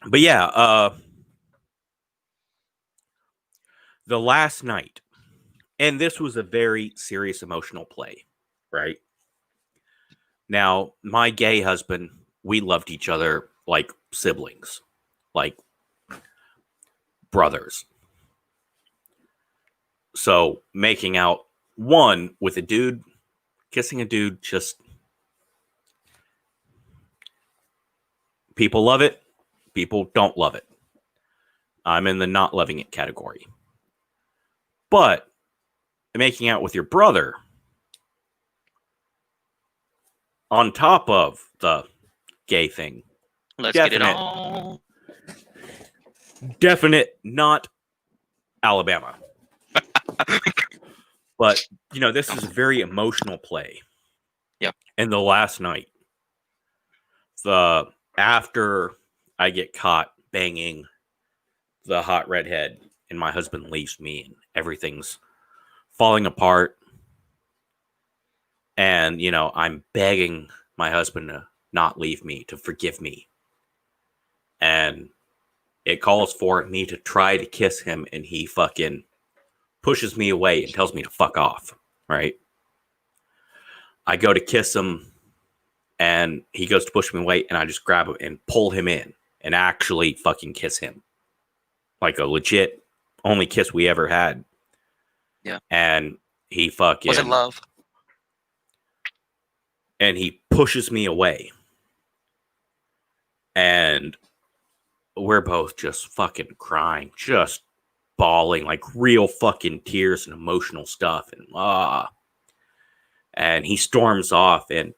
But yeah, the last night, and this was a very serious emotional play, right? Now, my gay husband, we loved each other like siblings, like brothers. So making out with a dude, kissing a dude, just people love it. People don't love it. I'm in the not loving it category. But making out with your brother on top of the gay thing. Let's get it on. Definite not Alabama. But, this is a very emotional play. Yep. And the last night, after I get caught banging the hot redhead and my husband leaves me and everything's falling apart. And, I'm begging my husband to not leave me, to forgive me. And it calls for me to try to kiss him, and he fucking pushes me away and tells me to fuck off, right? I go to kiss him, and he goes to push me away, and I just grab him and pull him in and actually fucking kiss him. Like a legit only kiss we ever had. Yeah. And he fucking... Was it love? And he pushes me away. And we're both just fucking crying, just bawling, like real fucking tears and emotional stuff. And he storms off, and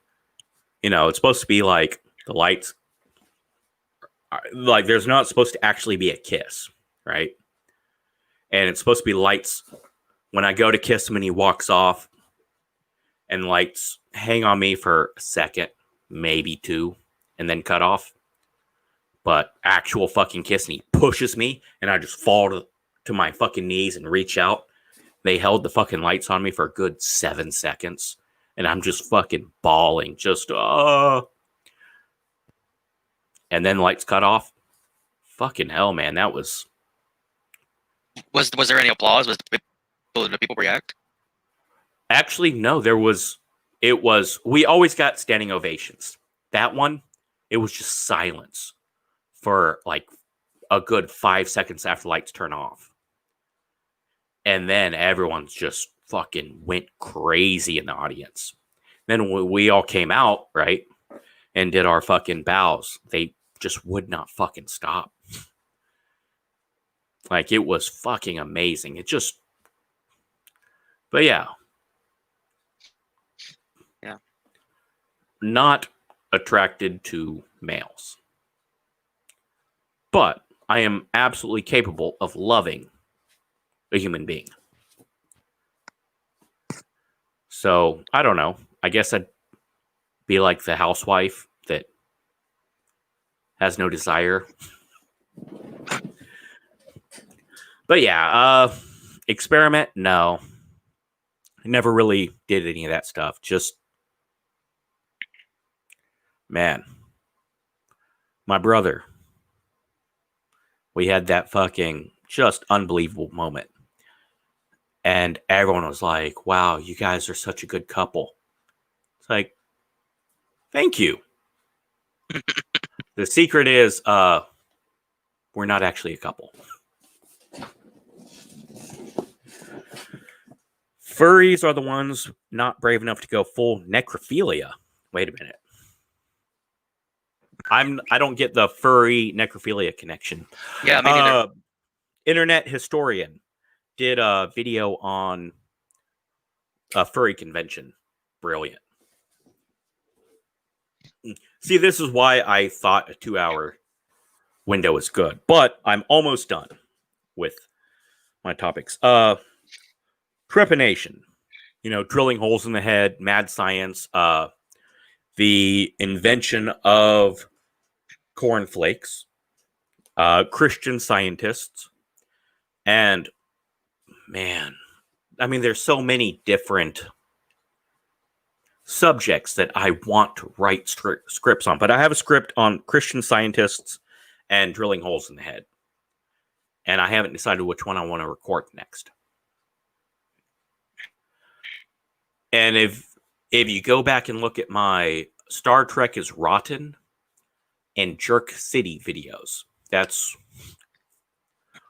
you know, it's supposed to be like the lights, like there's not supposed to actually be a kiss, right? And it's supposed to be lights when I go to kiss him and he walks off, and lights hang on me for a second, maybe two, and then cut off. But actual fucking kiss, and he pushes me, and I just fall to my fucking knees and reach out. They held the fucking lights on me for a good 7 seconds, and I'm just fucking bawling, just and then lights cut off. Fucking hell, man, that was... Was there any applause? Did people react? Actually, no, there was... It was... We always got standing ovations. That one, it was just silence for like a good 5 seconds after lights turn off. And then everyone's just fucking went crazy in the audience. Then we all came out, right, and did our fucking bows. They just would not fucking stop. Like, it was fucking amazing. It just... But yeah. Yeah. Not attracted to males. But I am absolutely capable of loving a human being. So, I don't know. I guess I'd be like the housewife that has no desire. But yeah, experiment, no. I never really did any of that stuff. Just, man, my brother, we had that fucking just unbelievable moment. And everyone was like, wow, you guys are such a good couple. It's like, thank you. The secret is, we're not actually a couple. Furries are the ones not brave enough to go full necrophilia. Wait a minute. I don't get the furry necrophilia connection. Yeah, me neither. Internet historian did a video on a furry convention. Brilliant. See, this is why I thought a 2-hour window is good. But I'm almost done with my topics. Trepanation. You know, drilling holes in the head, mad science, the invention of cornflakes, Christian Scientists, and man, I mean, there's so many different subjects that I want to write scripts on, but I have a script on Christian Scientists and drilling holes in the head, and I haven't decided which one I want to record next. And if you go back and look at my Star Trek is Rotten and Jerk City videos, that's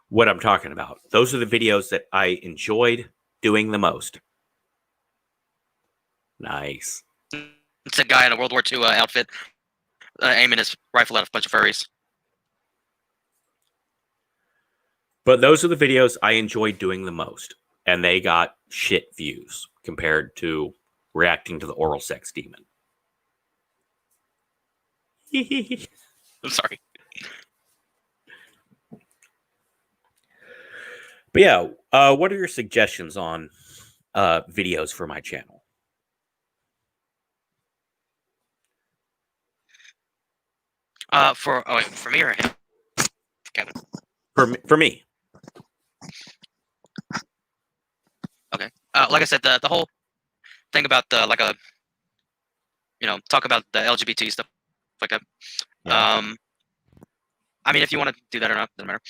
what I'm talking about. Those are the videos that I enjoyed doing the most. Nice. It's a guy in a World War II outfit aiming his rifle at a bunch of furries. But those are the videos I enjoyed doing the most. And they got shit views compared to reacting to the oral sex demon. I'm sorry. But yeah, what are your suggestions on videos for my channel? For me or him? Kevin. For me. Okay. Like I said, the whole thing about the talk about the LGBT stuff like that. Yeah. I mean, if you want to do that or not, doesn't matter.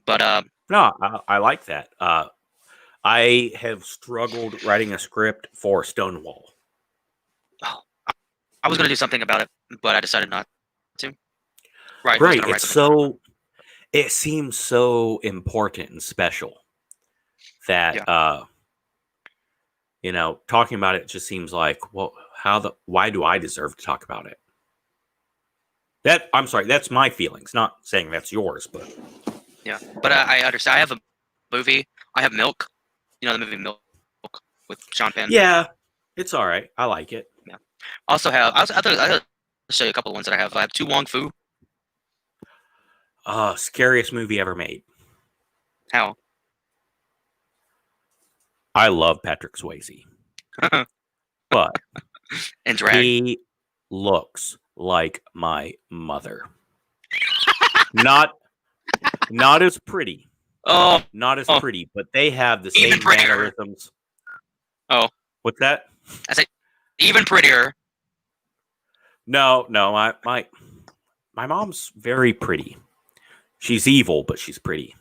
But no, I like that. I have struggled writing a script for Stonewall. Oh, I was gonna do something about it, but I decided not to. Right, I was Right. gonna write It's something about it. so, it seems so important and special that, Yeah. talking about it just seems like, well, why do I deserve to talk about it? I'm sorry, that's my feelings, not saying that's yours, but Yeah, but I understand. I have a movie. I have Milk. You know the movie Milk with Sean Penn. yeah, it's all right. I like it. Yeah. Also have. I thought show you a couple of ones that I have. I have Tu Wong Fu. Scariest movie ever made. How? I love Patrick Swayze, but And Drag. he looks like my mother. Not not as pretty. Oh, Not as oh, pretty, but they have the even same prettier. mannerisms. Oh, What's that? I say even prettier. No, my mom's very pretty. She's evil, but she's pretty.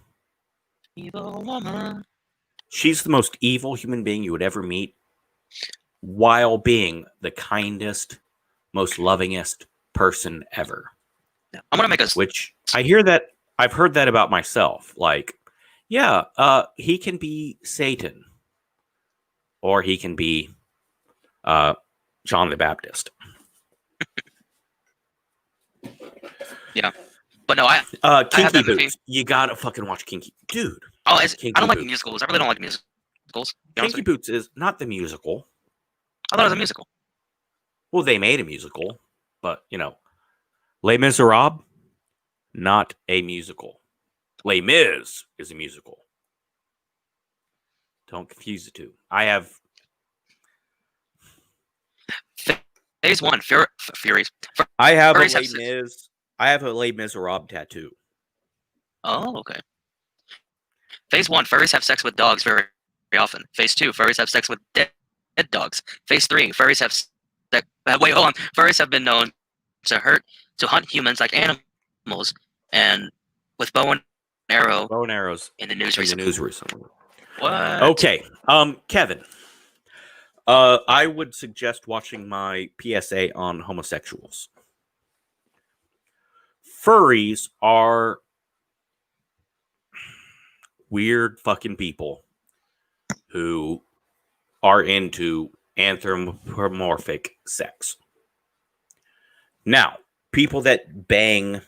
Evil woman. She's the most evil human being you would ever meet, while being the kindest, most lovingest person ever. Yeah. I'm gonna make a. Which I hear that I've heard that about myself. Like, yeah, he can be Satan, or he can be John the Baptist. Yeah, but no, I have Kinky that movie. Boots. You gotta fucking watch Kinky, dude. Oh, I don't Kinky like Boots. musicals. I really don't like musicals. To be honest Kinky with you. Boots is not the musical. I thought it was a musical. Well, they made a musical, but Les Miserables, not a musical. Les Mis is a musical. Don't confuse the two. I have Phase one, Furies. I have a Furries have Les six. Mis. I have a Les Miserables tattoo. Oh, okay. Phase one, furries have sex with dogs very often. Phase two, furries have sex with dead dogs. Phase three, furries have wait, hold on. Furries have been known to hunt humans like animals, and with bow and arrow Bow and arrows in the news in the recently. news recently. What? Okay, Kevin. I would suggest watching my PSA on homosexuals. Furries are weird fucking people who are into anthropomorphic sex. Now, people that bang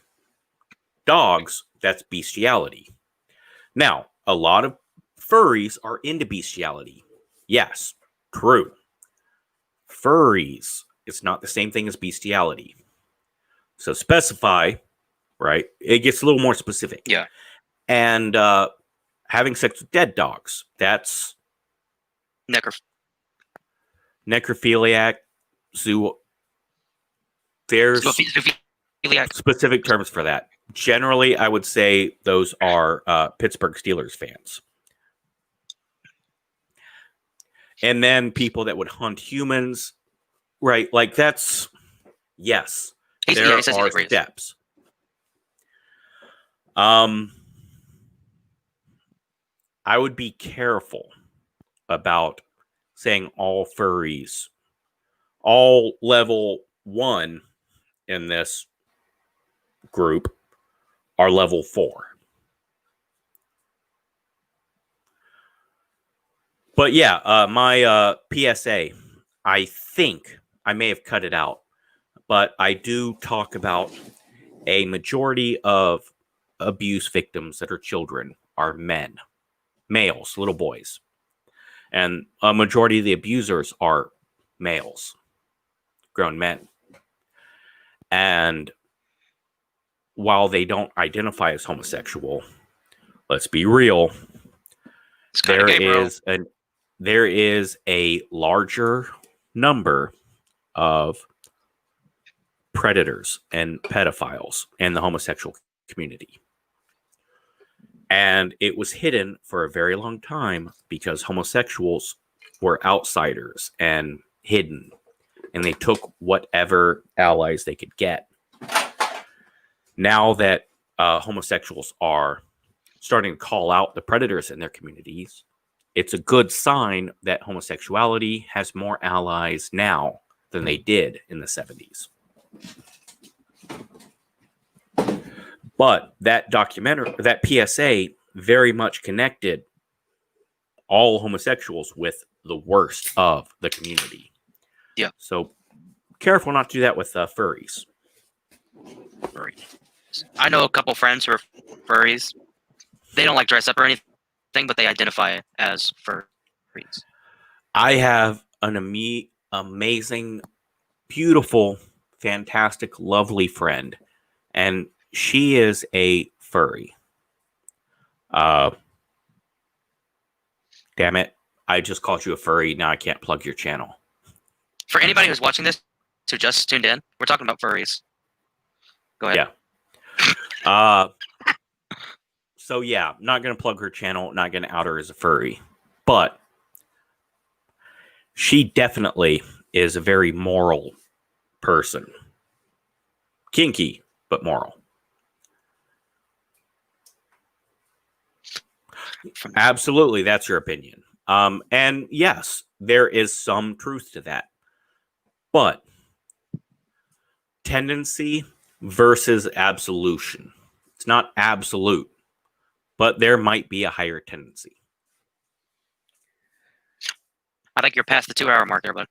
dogs, that's bestiality. Now, a lot of furries are into bestiality. Yes, true. Furries, it's not the same thing as bestiality. So specify, right? It gets a little more specific. Yeah. And having sex with dead dogs, that's necrophiliac. There's Zoophiliac. specific terms for that. Generally, I would say those are Pittsburgh Steelers fans. And then people that would hunt humans, right? Like that's, yes, there are steps. I would be careful about saying all furries, all level 1 in this group are level 4. But yeah, my PSA, I think I may have cut it out, but I do talk about a majority of abuse victims that are children are males, little boys. And a majority of the abusers are males, grown men. And while they don't identify as homosexual, let's be real, there is a larger number of predators and pedophiles in the homosexual community. And it was hidden for a very long time because homosexuals were outsiders and hidden, and they took whatever allies they could get. Now that homosexuals are starting to call out the predators in their communities, it's a good sign that homosexuality has more allies now than they did in the 70s. But that documentary, that PSA, very much connected all homosexuals with the worst of the community. Yeah. So careful not to do that with furries. I know a couple friends who are furries. They don't like dress up or anything, but they identify as furries. I have an amazing, beautiful, fantastic, lovely friend, and she is a furry. Damn it. I just called you a furry. Now I can't plug your channel. For anybody who's watching this who just tuned in, we're talking about furries. Go ahead. Yeah. So yeah, not going to plug her channel, not going to out her as a furry. But she definitely is a very moral person. Kinky, but moral. Absolutely, that's your opinion. And yes, there is some truth to that. But tendency versus absolution. It's not absolute, but there might be a higher tendency. I think you're past the 2-hour mark there, bud.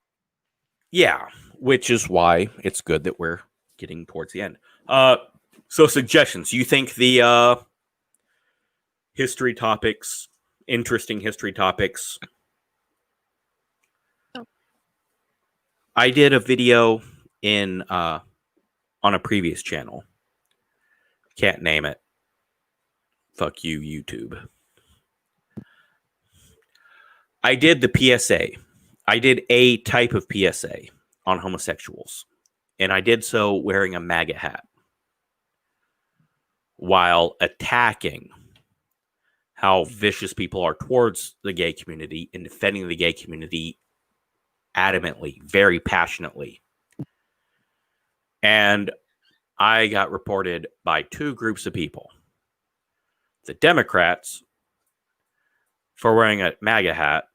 Yeah, which is why it's good that we're getting towards the end. So suggestions. You think the history topics, interesting history topics? I did a video in on a previous channel. Can't name it. Fuck you, YouTube. I did the PSA. I did a type of PSA on homosexuals. And I did so wearing a MAGA hat while attacking how vicious people are towards the gay community and defending the gay community adamantly, very passionately. And I got reported by two groups of people. The Democrats for wearing a MAGA hat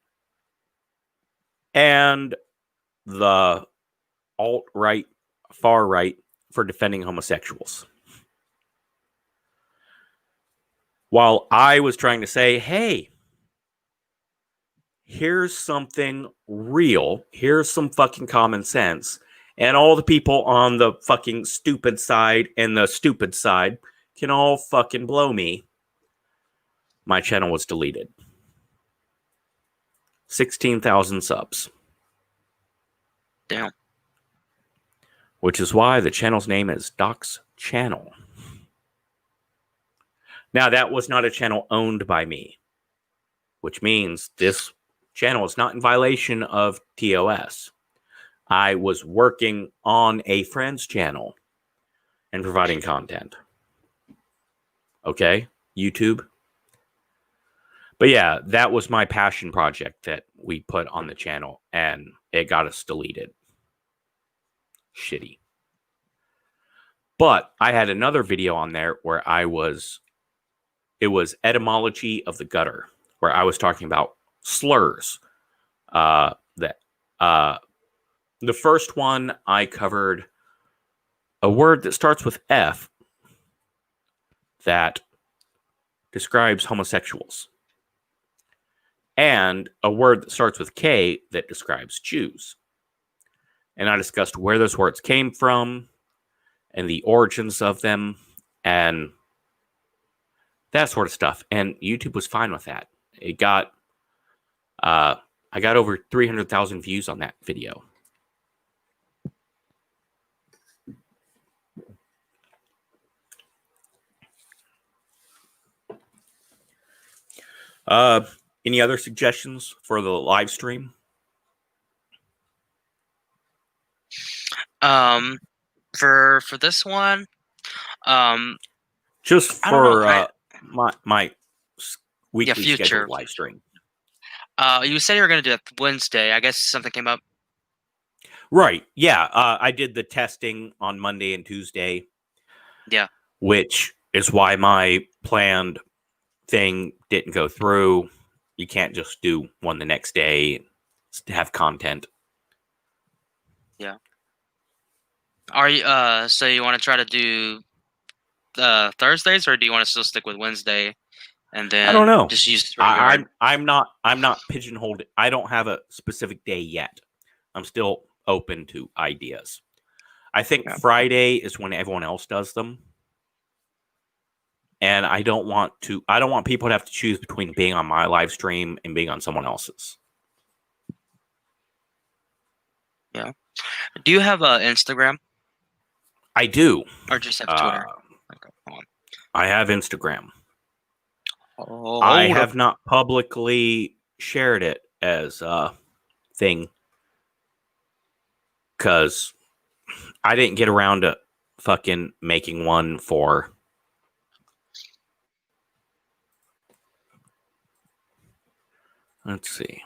and the alt-right, far-right for defending homosexuals. While I was trying to say, hey, here's something real. Here's some fucking common sense. And all the people on the fucking stupid side and the stupid side can all fucking blow me. My channel was deleted. 16,000 subs. Damn. Which is why the channel's name is Doc's Channel. Now, that was not a channel owned by me, which means this channel is not in violation of TOS. I was working on a friend's channel and providing content. Okay, YouTube. But yeah, that was my passion project that we put on the channel, and it got us deleted. Shitty. But I had another video on there where it was etymology of the gutter, where I was talking about slurs. The first one, I covered a word that starts with F that describes homosexuals, and a word that starts with K that describes Jews. And I discussed where those words came from and the origins of them and that sort of stuff. And YouTube was fine with that. It got, I got over 300,000 views on that video. Any other suggestions for the live stream? For this one, just for my weekly future scheduled live stream. You said you were going to do it Wednesday. I guess something came up. Right. Yeah. I did the testing on Monday and Tuesday. Yeah. Which is why my planned thing didn't go through. you can't just do one the next day to have content. Yeah. Are you so you want to try to do Thursdays, or do you want to still stick with Wednesday and I don't then know. just use the front yard? I'm not pigeonholed. I don't have a specific day yet. I'm still open to ideas. I think Yeah. Friday is when everyone else does them. And I don't want people to have to choose between being on my live stream and being on someone else's. Yeah. Do you have Instagram I do. or just have Twitter? Okay, hold on. I have Instagram. I Hold up. have not publicly shared it as a thing because I didn't get around to fucking making one for. Let's see.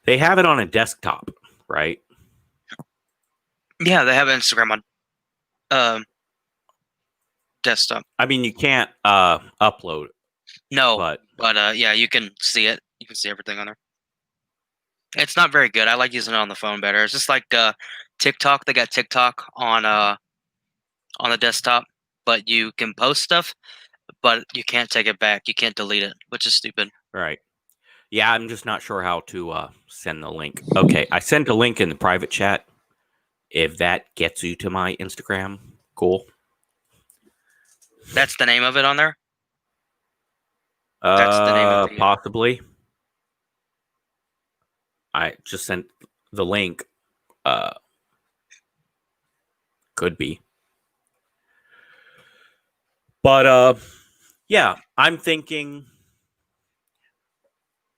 They have it on a desktop, right? Yeah, they have Instagram on desktop. I mean, you can't upload, No, but yeah, you can see it. You can see everything on there. It's not very good. I like using it on the phone better. It's just like TikTok. They got TikTok on the desktop, but you can post stuff, but you can't take it back. You can't delete it, which is stupid. right. Yeah, I'm just not sure how to send the link. Okay, I sent a link in the private chat. If that gets you to my Instagram, cool. That's the name of it on there. That's the name of the Possibly. I just sent the link. Could be. But yeah, I'm thinking.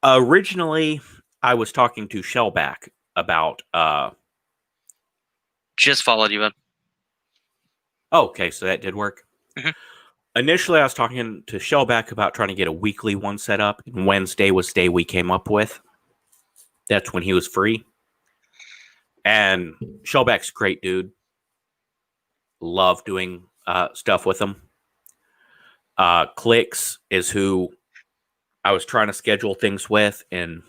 Originally, I was talking to Shellback about. Just followed you in. Okay, so that did work. Mhm. Initially, I was talking to Shellback about trying to get a weekly one set up. And Wednesday was the day we came up with. That's when he was free. And Shellback's a great dude. Love doing stuff with him. Clicks is who I was trying to schedule things with, and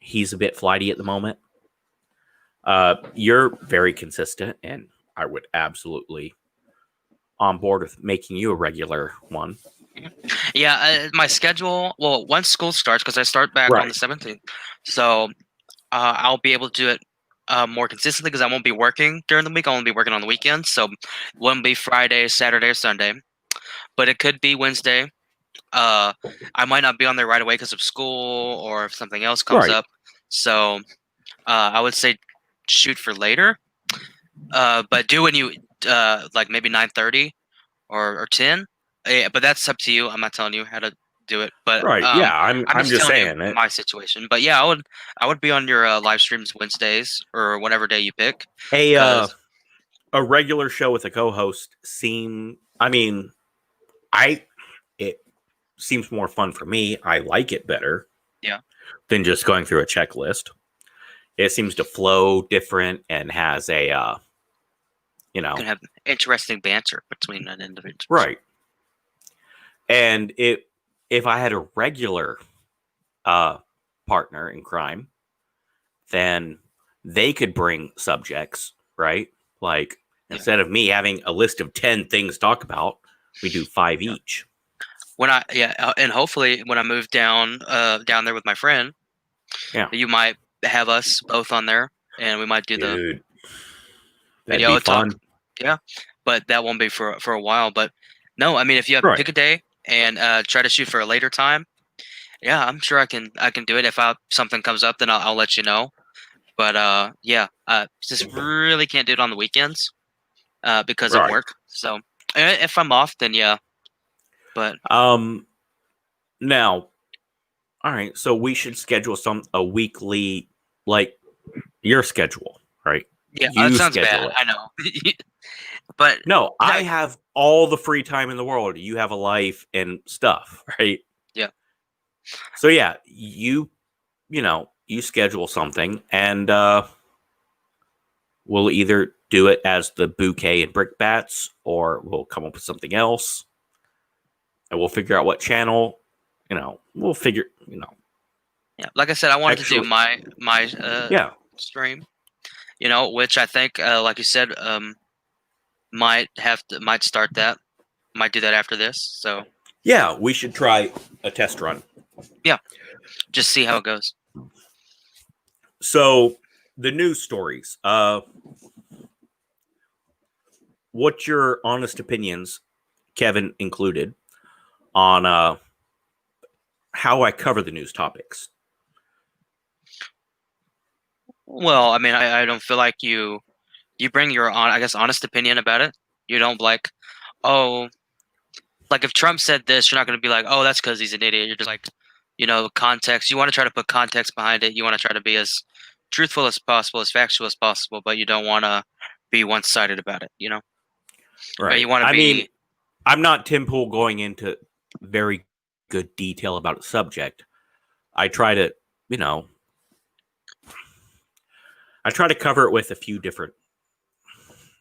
he's a bit flighty at the moment. You're very consistent, and I would absolutely on board with making you a regular one. Yeah, my schedule. Well, once school starts, because I start back on the 17th, so I'll be able to do it more consistently because I won't be working during the week. I'll only be working on the weekends, so it won't be Friday, Saturday, or Sunday, but it could be Wednesday. I might not be on there right away because of school or if something else comes Right. up. So I would say shoot for later, but do when you like maybe 9:30 or 10. Yeah, but that's up to you. I'm not telling you how to do it, but Right. Yeah, I'm I'm just telling saying you it. my situation. But yeah, I would be on your live streams Wednesdays or whatever day you pick. A 'Cause a regular show with a co-host it seems more fun for me. I like it better. Yeah. Than just going through a checklist. It seems to flow different and has a you can have interesting banter between an individual. right. And if I had a regular partner in crime, then they could bring subjects, right? Like instead of me having a list of 10 things to talk about, we do 5 each. When and hopefully when I move down there with my friend, you might have us both on there, and we might do the video talk. fun. Yeah, but that won't be for a while. But no, I mean, if you have pick a day and try to shoot for a later time, yeah, I'm sure I can do it. If something comes up, then I'll let you know. But yeah, just really can't do it on the weekends because of work. So if I'm off, then yeah. But now, all right. So we should schedule a weekly, like your schedule, right? Yeah, that sounds bad. I know. But no, I have all the free time in the world. You have a life and stuff, right? Yeah. So yeah, you schedule something, and we'll either do it as the Bouquet and Brickbats, or we'll come up with something else, and we'll figure out what channel we'll figure. Yeah, like I said, I wanted to do Actually, my yeah, stream. Which I think, like you said, might start that, might do that after this. So yeah, we should try a test run. yeah, just see how it goes. So the news stories. What's your honest opinions, Kevin included, on how I cover the news topics? Well, I mean, I don't feel like you bring your I guess honest opinion about it. You don't like, oh, like if Trump said this, you're not going to be like, oh, that's because he's an idiot. You're just like, context. You want to try to put context behind it. You want to try to be as truthful as possible, as factual as possible, but you don't want to be one-sided about it. Right. You want to I be. mean, I'm not Tim Pool going into very good detail about a subject. I try to, I try to cover it with a few different.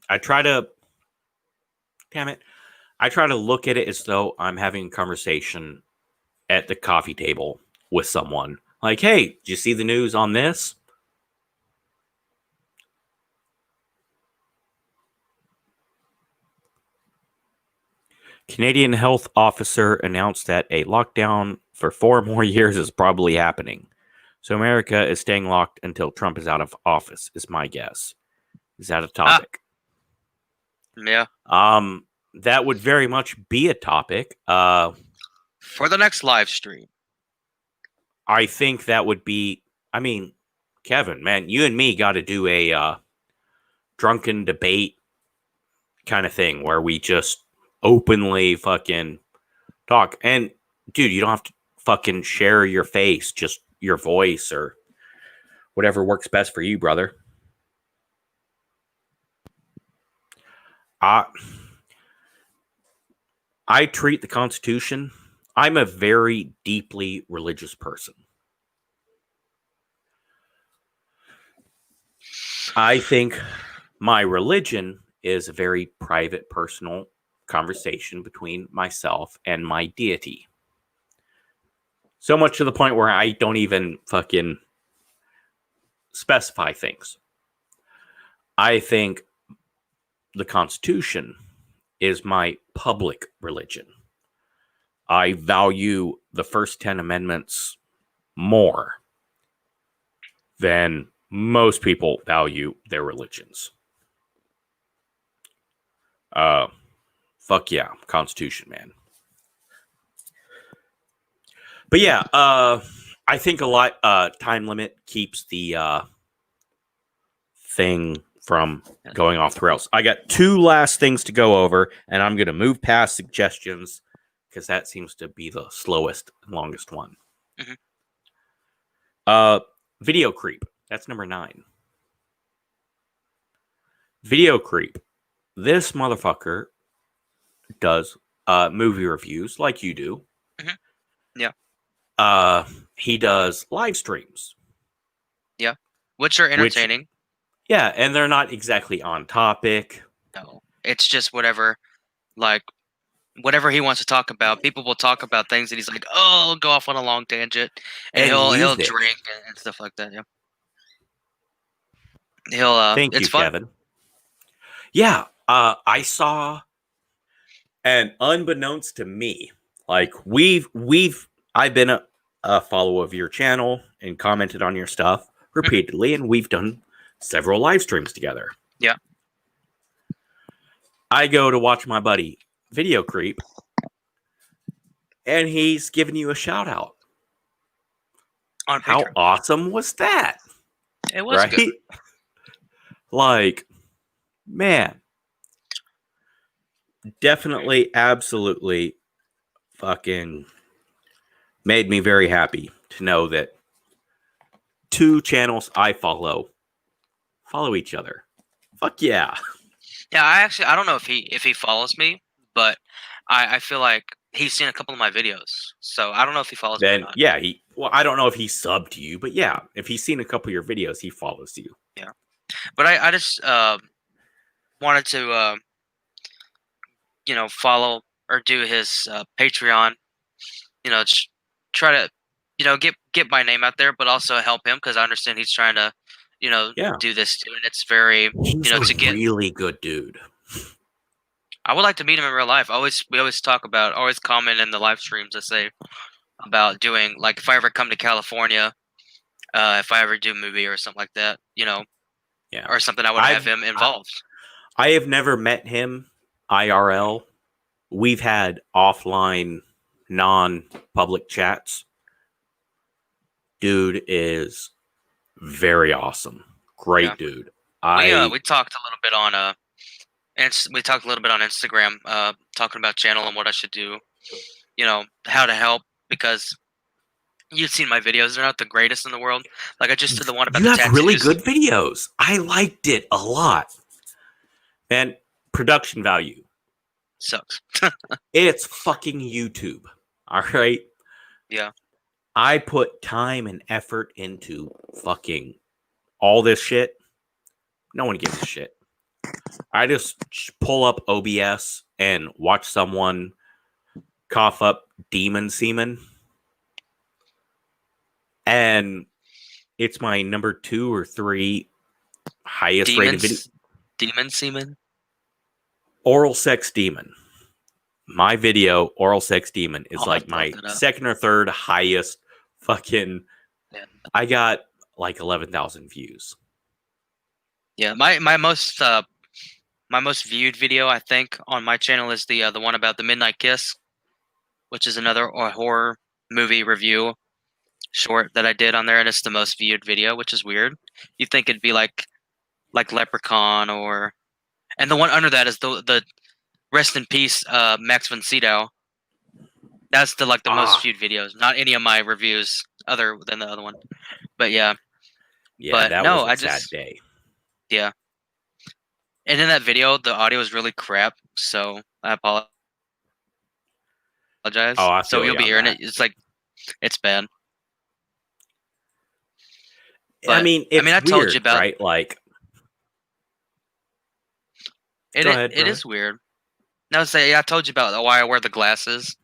I try to, damn it, I try to look at it as though I'm having a conversation at the coffee table with someone. Like, hey, did you see the news on this? Canadian health officer announced that a lockdown for 4 more years is probably happening. So America is staying locked until Trump is out of office, is my guess. Is that a topic? Yeah. That would very much be a topic. For the next live stream. I think that would be, I mean, Kevin, man, you and me got to do a drunken debate kind of thing where we just openly fucking talk. And dude, you don't have to fucking share your face, just your voice or whatever works best for you, brother. I treat the Constitution. I'm a very deeply religious person. I think my religion is a very private, personal conversation between myself and my deity. So much to the point where I don't even fucking specify things. I think the Constitution is my public religion. I value the first 10 amendments more than most people value their religions. Fuck yeah, Constitution, man. But yeah, I think a lot time limit keeps the thing from going off the rails. I got 2 last things to go over, and I'm going to move past suggestions because that seems to be the slowest and longest one. Mm-hmm. Video creep. That's number 9. Video creep. This motherfucker does movie reviews like you do. Mm-hmm. Yeah. He does live streams. Yeah. Which are entertaining. Yeah, and they're not exactly on topic. No. It's just whatever he wants to talk about. People will talk about things and he's like, oh, he'll go off on a long tangent. And he'll drink and stuff like that, yeah. Thank it's you, fun. Kevin. Yeah, I saw, and unbeknownst to me, like I've been a follower of your channel and commented on your stuff repeatedly, and we've done several live streams together. Yeah. I go to watch my buddy Video Creep, and he's giving you a shout out. How awesome was that? It was right? Good. Like, man, definitely, absolutely fucking made me very happy to know that 2 channels I follow each other. Fuck yeah. Yeah, I don't know if he follows me, but I feel like he's seen a couple of my videos. So I don't know if he follows me or not. Yeah, I don't know if he subbed to you, but yeah, if he's seen a couple of your videos, he follows you. Yeah. But I just wanted to follow or do his Patreon. try to, get my name out there, but also help him because I understand he's trying to, Yeah. do this too, and it's very, He's a to get. really good dude. I would like to meet him in real life. We always talk about, always comment in the live streams. I say about doing like if I ever come to California, if I ever do a movie or something like that, Yeah. or something, I would have I've him involved. I have never met him IRL. We've had offline non-public chats. Dude is very awesome. Yeah, Great dude. I we talked a little bit on and we talked a little bit on Instagram, talking about channel and what I should do, how to help because you've seen my videos; they're not the greatest in the world. Like I just did the one about You the have really tattoos. good videos. I liked it a lot. And production value. Sucks. It's fucking YouTube. All right. Yeah, I put time and effort into fucking all this shit. No one gives a shit. I just pull up OBS and watch someone cough up demon semen. And it's my number 2 or 3 highest rated video. demon semen. Oral sex demon. My video, Oral Sex Demon, is I'll have like to look my that up. second or third highest fucking. Yeah. I got like 11,000 views. Yeah, my most viewed video I think on my channel is the one about the Midnight Kiss, which is another horror movie review short that I did on there, and it's the most viewed video, which is weird. You think it'd be like Leprechaun or, and the one under that is the Rest in Peace Max von Sydow. That's the most viewed videos. Not any of my reviews other than the other one, but yeah. Yeah, But that no, was a I sad just day. yeah. And in that video, the audio is really crap, so I apologize. Oh, I So feel you'll you be on hearing that. it. It's like it's bad. I But mean, I mean, it's I told you weird, about right? Like, it. go ahead. It is weird. No, say yeah, I told you about why I wear the glasses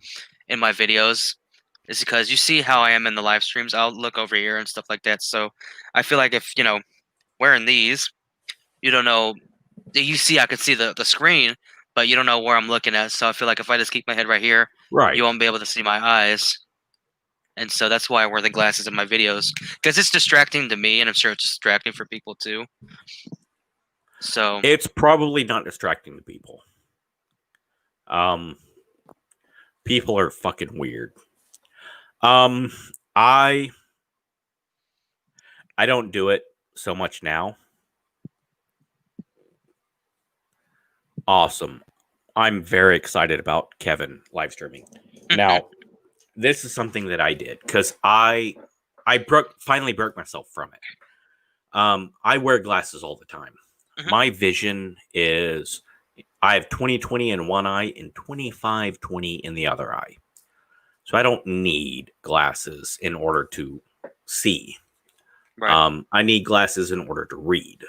in my videos. Is because you see how I am in the live streams. I'll look over here and stuff like that. So I feel like if wearing these, you don't know. You see, I can see the screen, but you don't know where I'm looking at. So I feel like if I just keep my head right here, Right. you won't be able to see my eyes. And so that's why I wear the glasses in my videos because it's distracting to me, and I'm sure it's distracting for people too. So It's probably not distracting to people. People are fucking weird. I don't do it so much now. Awesome. I'm very excited about Kevin live streaming. Now, this is something that I did because I finally broke myself from it. I wear glasses all the time. Mhm. My vision is I have 20/20 in one eye and 25/20 in the other eye. So I don't need glasses in order to see. Right. I need glasses in order to read.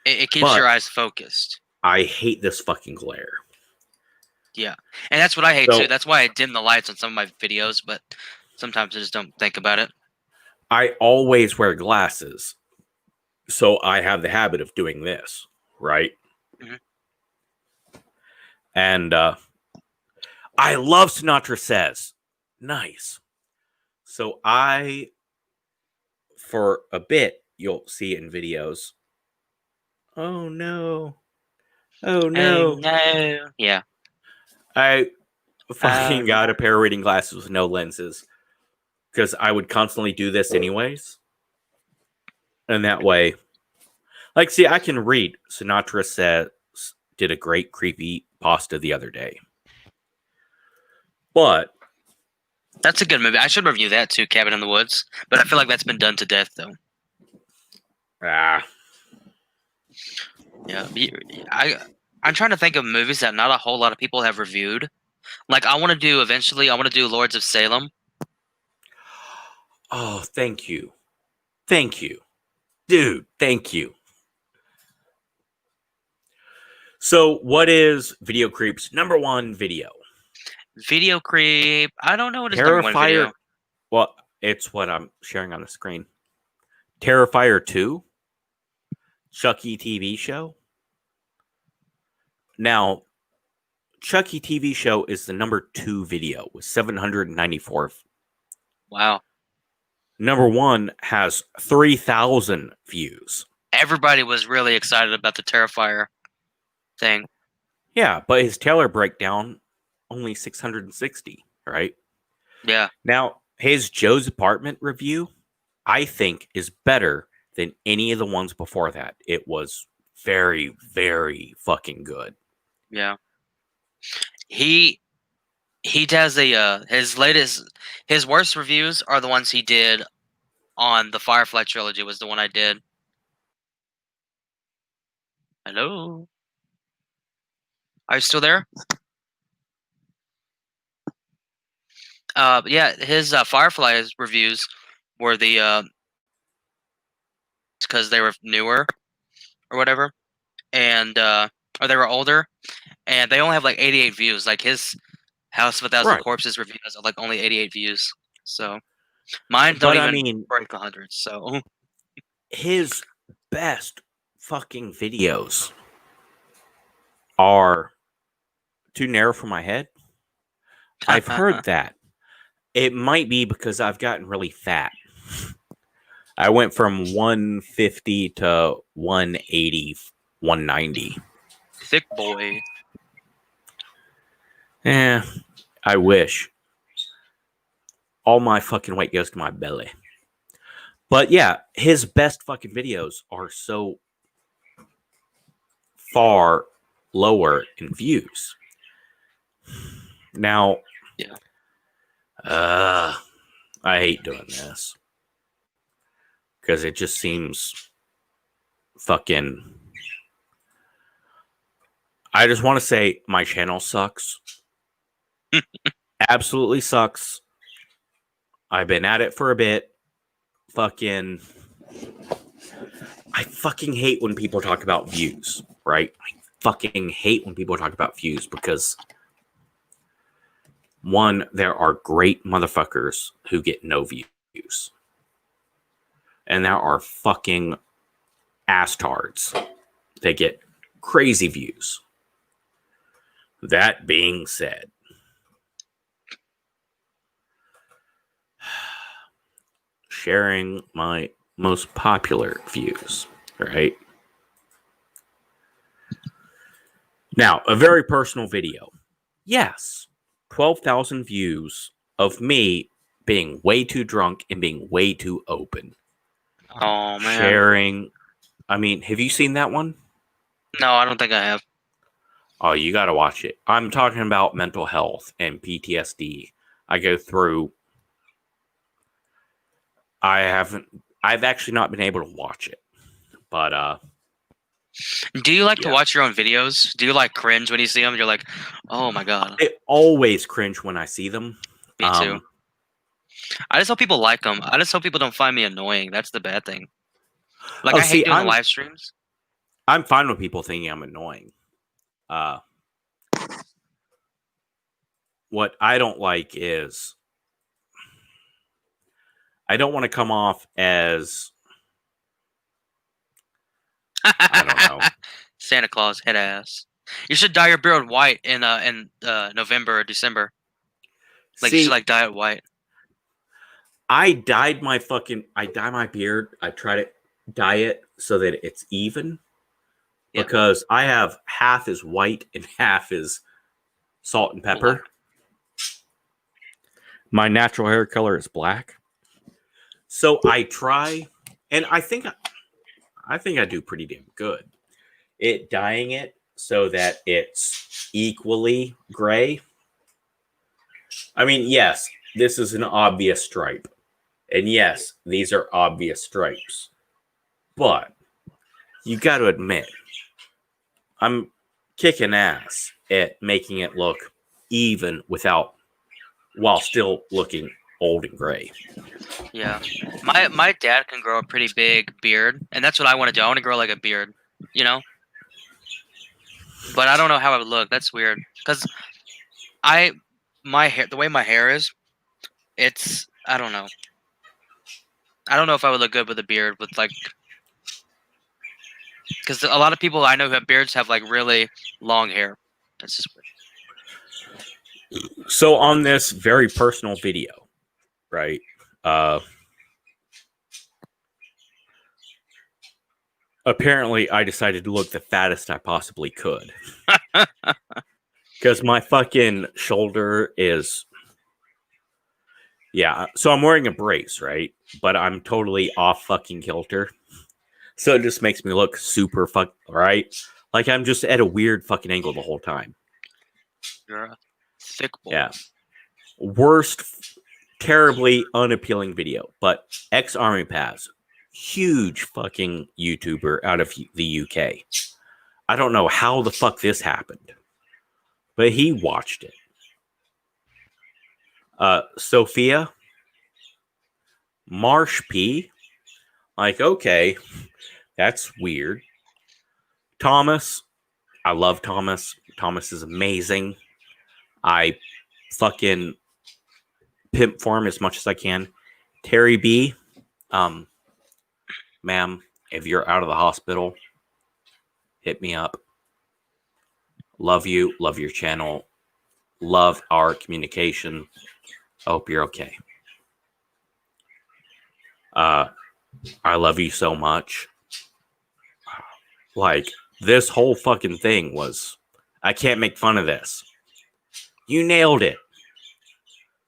It keeps But your eyes focused. I hate this fucking glare. Yeah, and that's what I hate So too. That's why I dim the lights on some of my videos, but sometimes I just don't think about it. I always wear glasses. So I have the habit of doing this, right? Mhm. And I love Sinatra Says. Nice. So for a bit, you'll see it in videos. Oh no. Oh Oh no. no! Yeah. I Oh fucking no! got a pair of reading glasses with no lenses because I would constantly do this anyways. And that way, like, see, I can read. Sinatra Says did a great creepy pasta the other day. But That's a good movie. I should review that too, Cabin in the Woods. But I feel like that's been done to death, though. ah, Yeah, I'm trying to think of movies that not a whole lot of people have reviewed. Like I want to do eventually. I want to do Lords of Salem. oh, thank you. Thank you. Dude, thank you. So, what is Video Creep's number one video? Video creep. I don't know what his number one Terrifier. video. Well, it's what I'm sharing on the screen. Terrifier 2, Chucky TV show. Now, Chucky TV show is the number 2 video with 794. Wow. Number 1 has 3,000 views. Everybody was really excited about the Terrifier thing. Yeah, but his Taylor breakdown only 660, right? Yeah. Now, his Joe's Apartment review, I think, is better than any of the ones before that. It was very, very fucking good. Yeah. He does his worst reviews are the ones he did on the Firefly trilogy. Was the one I did. Hello. Are you still there? Yeah, his Firefly reviews were the because they were newer or whatever, and or they were older, and they only have like 88 views. Like his House of a Thousand Right. Corpses review has like only 88 views. So mine don't But I even mean, break 100. So his best fucking videos are too narrow for my head. I've heard that. It might be because I've gotten really fat. I went from 150 to 180, 190. thick boy. I wish. All my fucking weight goes to my belly. But yeah, his best fucking videos are so far lower in views. Now, Yeah. I hate doing this because it just seems fucking. I just want to say my channel sucks. Absolutely sucks. I've been at it for a bit. I fucking hate when people talk about views, right? I fucking hate when people talk about views because, one, there are great motherfuckers who get no views. And there are fucking asstards that get crazy views. That being said, sharing my most popular views, right? Now, a very personal video. Yes, 12,000 views of me being way too drunk and being way too open. Oh man. Sharing. I mean, have you seen that one? No, I don't think I have. Oh, you got to watch it. I'm talking about mental health and PTSD. I go through. I've actually not been able to watch it. But Do you like to yeah. watch your own videos? Do you like cringe when you see them? You're like, oh my god. I always cringe when I see them. Me too. I just hope people like them. I just hope people don't find me annoying. That's the bad thing. Like I hate doing the live streams. I'm fine with people thinking I'm annoying. What I don't like is I don't want to come off as I don't know. Santa Claus head ass. You should dye your beard white in November or December. Like you should like dye it white. I dye my beard. I try to dye it so that it's even. Yep. Because I have half is white and half is salt and pepper. Black. My natural hair color is black. So I try, and I think I do pretty damn good at dyeing it so that it's equally gray. I mean, yes, this is an obvious stripe. And yes, these are obvious stripes. But you got to admit, I'm kicking ass at making it look even while still looking old and gray. Yeah. My dad can grow a pretty big beard, and that's what I want to do. I want to grow like a beard, you know? But I don't know how it would look. That's weird. Because my hair, the way my hair is, it's I don't know. I don't know if I would look good with a beard with like, because a lot of people I know who have beards have like really long hair. That's just weird. So on this very personal video, right? Apparently I decided to look the fattest I possibly could. Because my fucking shoulder is... Yeah, so I'm wearing a brace, right? But I'm totally off fucking kilter. So it just makes me look super right? Like I'm just at a weird fucking angle the whole time. You're a thick boy. Yeah. Worst, terribly unappealing video. But ex-Army Pass, huge fucking YouTuber out of the UK. I don't know how the fuck this happened, but he watched it. Sophia, Marsh P, like, okay, that's weird. Thomas, I love Thomas. Thomas is amazing. I fucking pimp for him as much as I can. Terry B, ma'am, if you're out of the hospital, hit me up. Love you. Love your channel. Love our communication. Hope you're okay. I love you so much. Like, this whole fucking thing was... I can't make fun of this. You nailed it.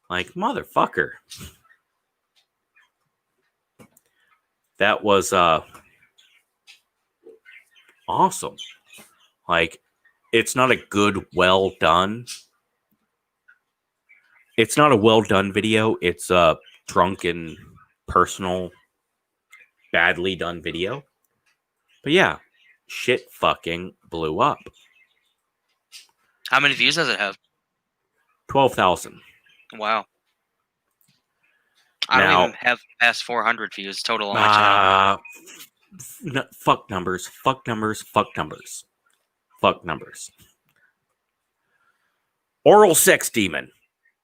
Like, motherfucker. That was awesome. Like, it's not a good, well done. It's not a well done video. It's a drunken, personal, badly done video. But yeah, shit fucking blew up. How many views does it have? 12,000. Wow. I don't even have past 400 views total on my channel. Fuck numbers. Fuck numbers. Fuck numbers. Fuck numbers. Oral Sex Demon.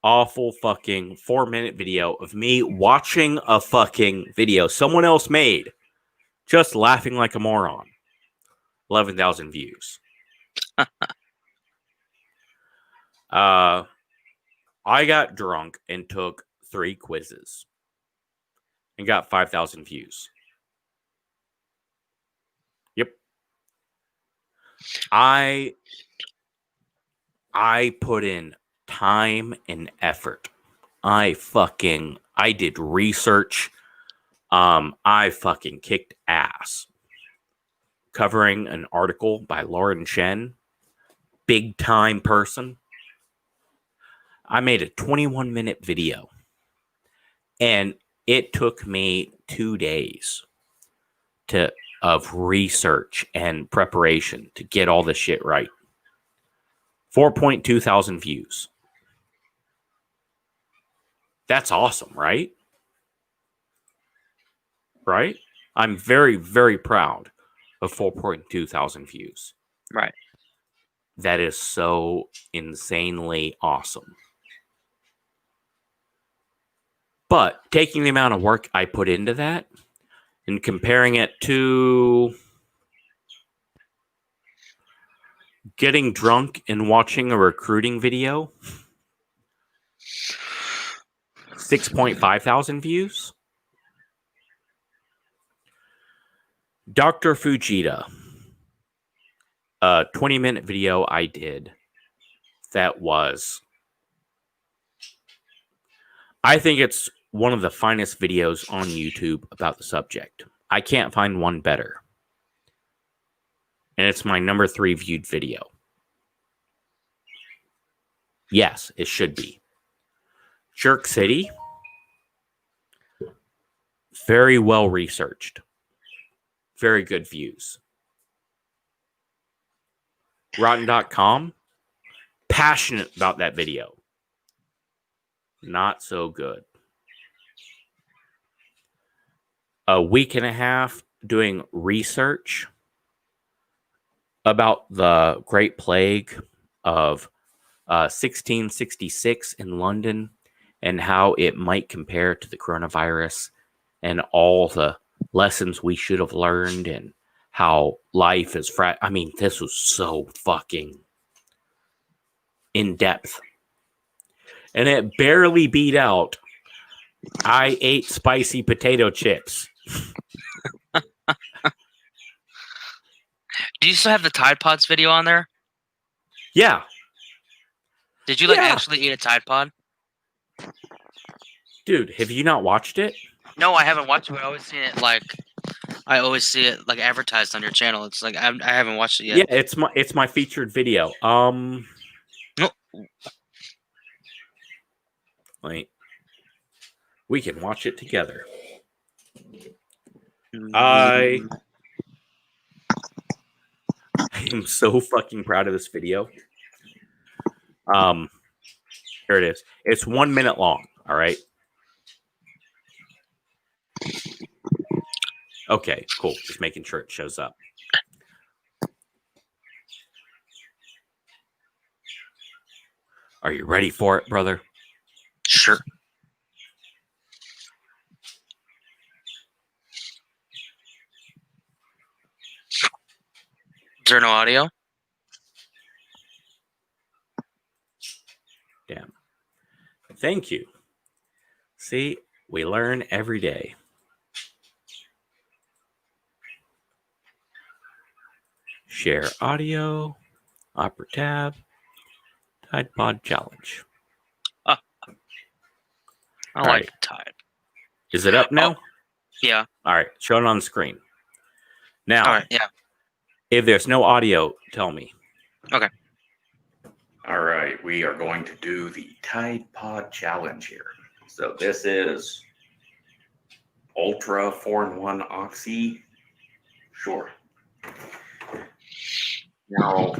Awful fucking 4-minute video of me watching a fucking video someone else made, just laughing like a moron. 11,000 views. I got drunk and took 3 quizzes and got 5,000 views. Yep. I put in time and effort. I did research. I fucking kicked ass. Covering an article by Lauren Chen, big time person. I made a 21-minute video, and it took me 2 days of research and preparation to get all this shit right. 4.2 thousand views. That's awesome, right? Right? I'm very, very proud of 4.2 thousand views. Right. That is so insanely awesome. But taking the amount of work I put into that and comparing it to getting drunk and watching a recruiting video, 6.5 thousand views. Dr. Fujita, a 20-minute video I did that was... I think it's one of the finest videos on YouTube about the subject. I can't find one better. And it's my number 3 viewed video. Yes, it should be. Jerk City. Very well researched. Very good views. Rotten.com. Passionate about that video. Not so good. A week and a half doing research about the Great Plague of 1666 in London, and how it might compare to the coronavirus and all the lessons we should have learned and how life is I mean, this was so fucking in depth. And it barely beat out I ate spicy potato chips. Do you still have the Tide Pods video on there? Yeah. Did you actually eat a Tide Pod? Dude, have you not watched it? No, I haven't watched it. But I always see it like advertised on your channel. It's like I haven't watched it yet. Yeah, it's my featured video. No. Wait. We can watch it together. I am so fucking proud of this video. Here it is. It's 1 minute long. All right. Okay, cool. Just making sure it shows up. Are you ready for it, brother? Sure. Is there no audio? Damn. Thank you. See, we learn every day. Share audio, Opera tab, Tide Pod challenge. I like Tide. Is it up now? Oh, yeah. All right, show it on the screen. Now, all right, yeah. If there's no audio, tell me. Okay. All right, we are going to do the Tide Pod challenge here. So this is Ultra 4-in-1 Oxy. Sure. Now,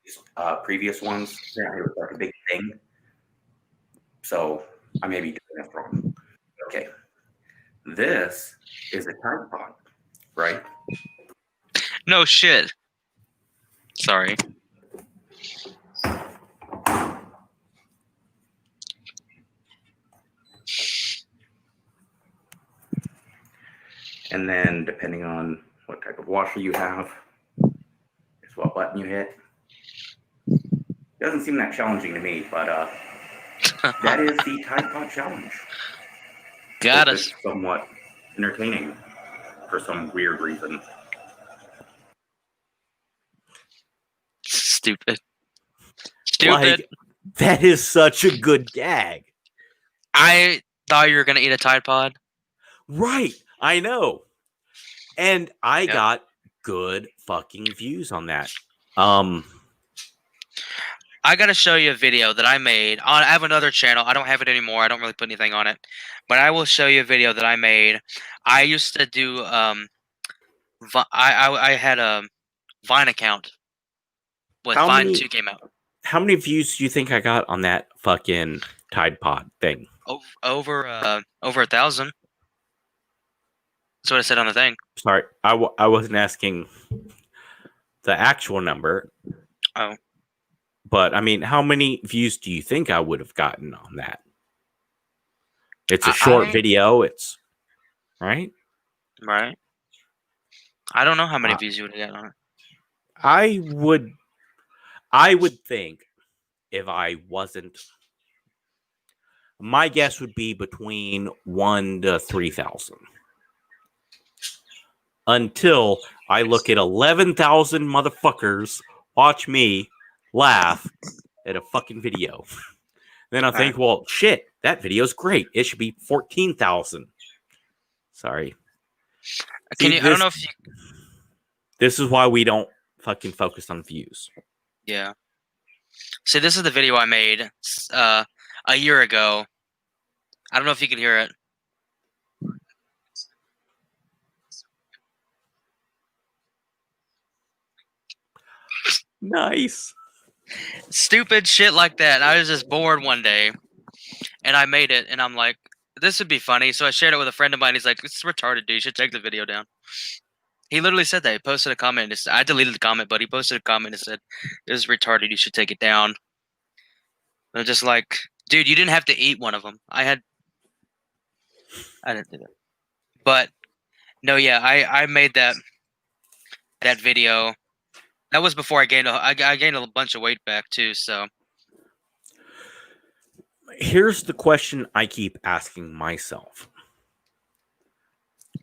these previous ones, apparently it was like a big thing. So I may be doing it wrong. Okay. This is a Tide Pod, right? No shit. Sorry. And then depending on what type of washer you have, is what button you hit. Doesn't seem that challenging to me, but that is the Tide Pod challenge. Got us. It's somewhat entertaining for some weird reason. Stupid. Like, that is such a good gag. I thought you were gonna eat a Tide Pod. Right. I know. And I got good fucking views on that. I gotta show you a video that I made. I have another channel. I don't have it anymore. I don't really put anything on it. But I will show you a video that I made. I used to do I had a Vine account when Vine 2 came out. How many views do you think I got on that fucking Tide Pod thing? Over 1,000. That's what I said on the thing. Sorry, I wasn't asking the actual number. Oh. But, I mean, how many views do you think I would have gotten on that? It's a short video. It's... Right? Right. I don't know how many views you would have gotten on it. I would think if I wasn't... My guess would be between 1,000 to 3,000. Until I look at 11,000 motherfuckers watch me laugh at a fucking video. Then I'll think, well, shit, that video's great. It should be 14,000. Sorry. I don't know if you... This is why we don't fucking focus on views. Yeah. See, this is the video I made a year ago. I don't know if you can hear it. Nice. Stupid shit like that. I was just bored one day, and I made it, and I'm like, this would be funny. So I shared it with a friend of mine. He's like, this is retarded, dude. You should take the video down. He literally said that. He posted a comment. I deleted the comment, but he posted a comment and said, this is retarded. You should take it down. They're just like, dude, you didn't have to eat one of them. I didn't do that. But no, yeah, I made that video. That was before I gained a bunch of weight back too. So Here's the question I keep asking myself.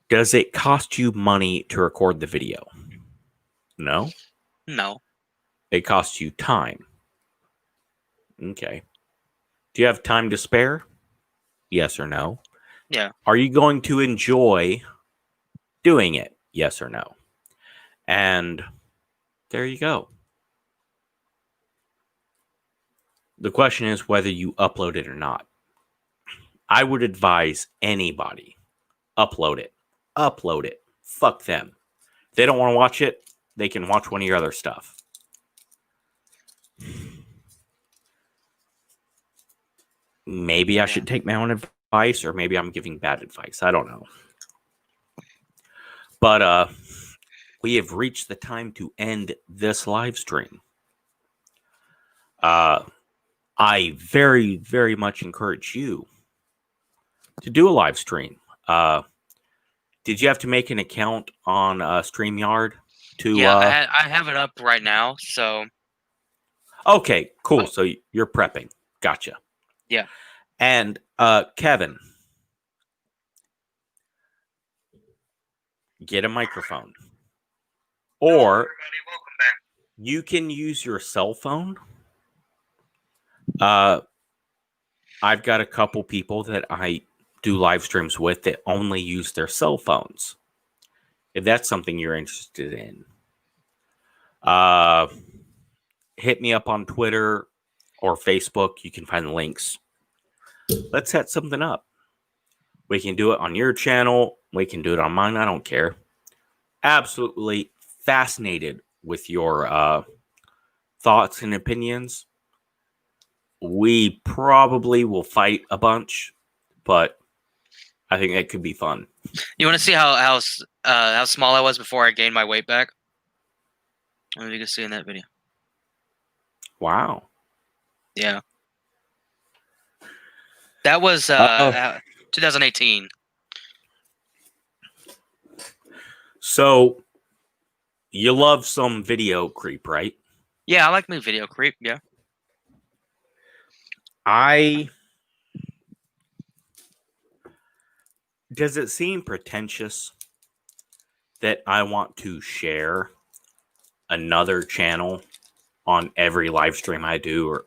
Does it cost you money to record the video? No. no, It costs you time. Okay. Do you have time to spare? Yes or no? yeah, Are you going to enjoy doing it? Yes or no? And there you go. The question is whether you upload it or not. I would advise anybody upload it. Upload it. Fuck them. If they don't want to watch it, they can watch one of your other stuff. Maybe I should take my own advice, or maybe I'm giving bad advice. I don't know. But we have reached the time to end this live stream. I very, very much encourage you to do a live stream. Did you have to make an account on StreamYard to? yeah. I have it up right now. So Okay, cool. So you're prepping. Gotcha. yeah. And Kevin, get a microphone, or you can use your cell phone. I've got a couple people that I do live streams with that only use their cell phones. If that's something you're interested in, hit me up on Twitter or Facebook. You can find the links. Let's set something up. We can do it on your channel. We can do it on mine. I don't care. Absolutely fascinated with your thoughts and opinions. We probably will fight a bunch, but I think it could be fun. You want to see how small I was before I gained my weight back? I mean, you can see in that video. Wow. Yeah. That was 2018. So you love some video creep, right? Yeah, I like my video creep. Yeah. Does it seem pretentious that I want to share another channel on every live stream I do? Or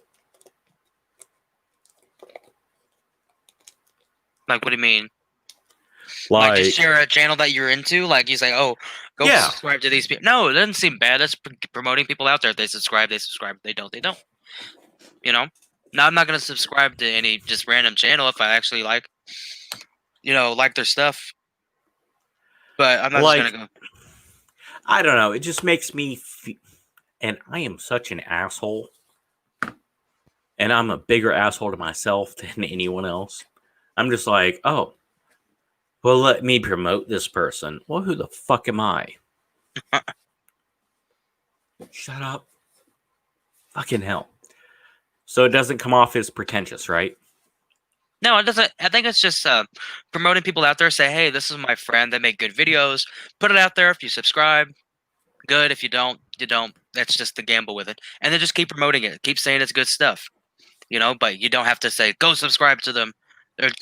Like, what do you mean? like just share a channel that you're into? Like, you say, oh, go subscribe to these people. No, it doesn't seem bad. That's promoting people out there. If they subscribe, they subscribe. If they don't, they don't. You know? Now, I'm not going to subscribe to any just random channel if I actually like their stuff. But I'm not just going to go. I don't know. It just makes me and I am such an asshole. And I'm a bigger asshole to myself than anyone else. I'm just like, oh, well, let me promote this person. Well, who the fuck am I? Shut up. Fucking hell. So it doesn't come off as pretentious, right? No, it doesn't. I think it's just promoting people out there. Say, hey, this is my friend. They make good videos. Put it out there. If you subscribe, good. If you don't, you don't. That's just the gamble with it. And then just keep promoting it. Keep saying it's good stuff. But you don't have to say, go subscribe to them.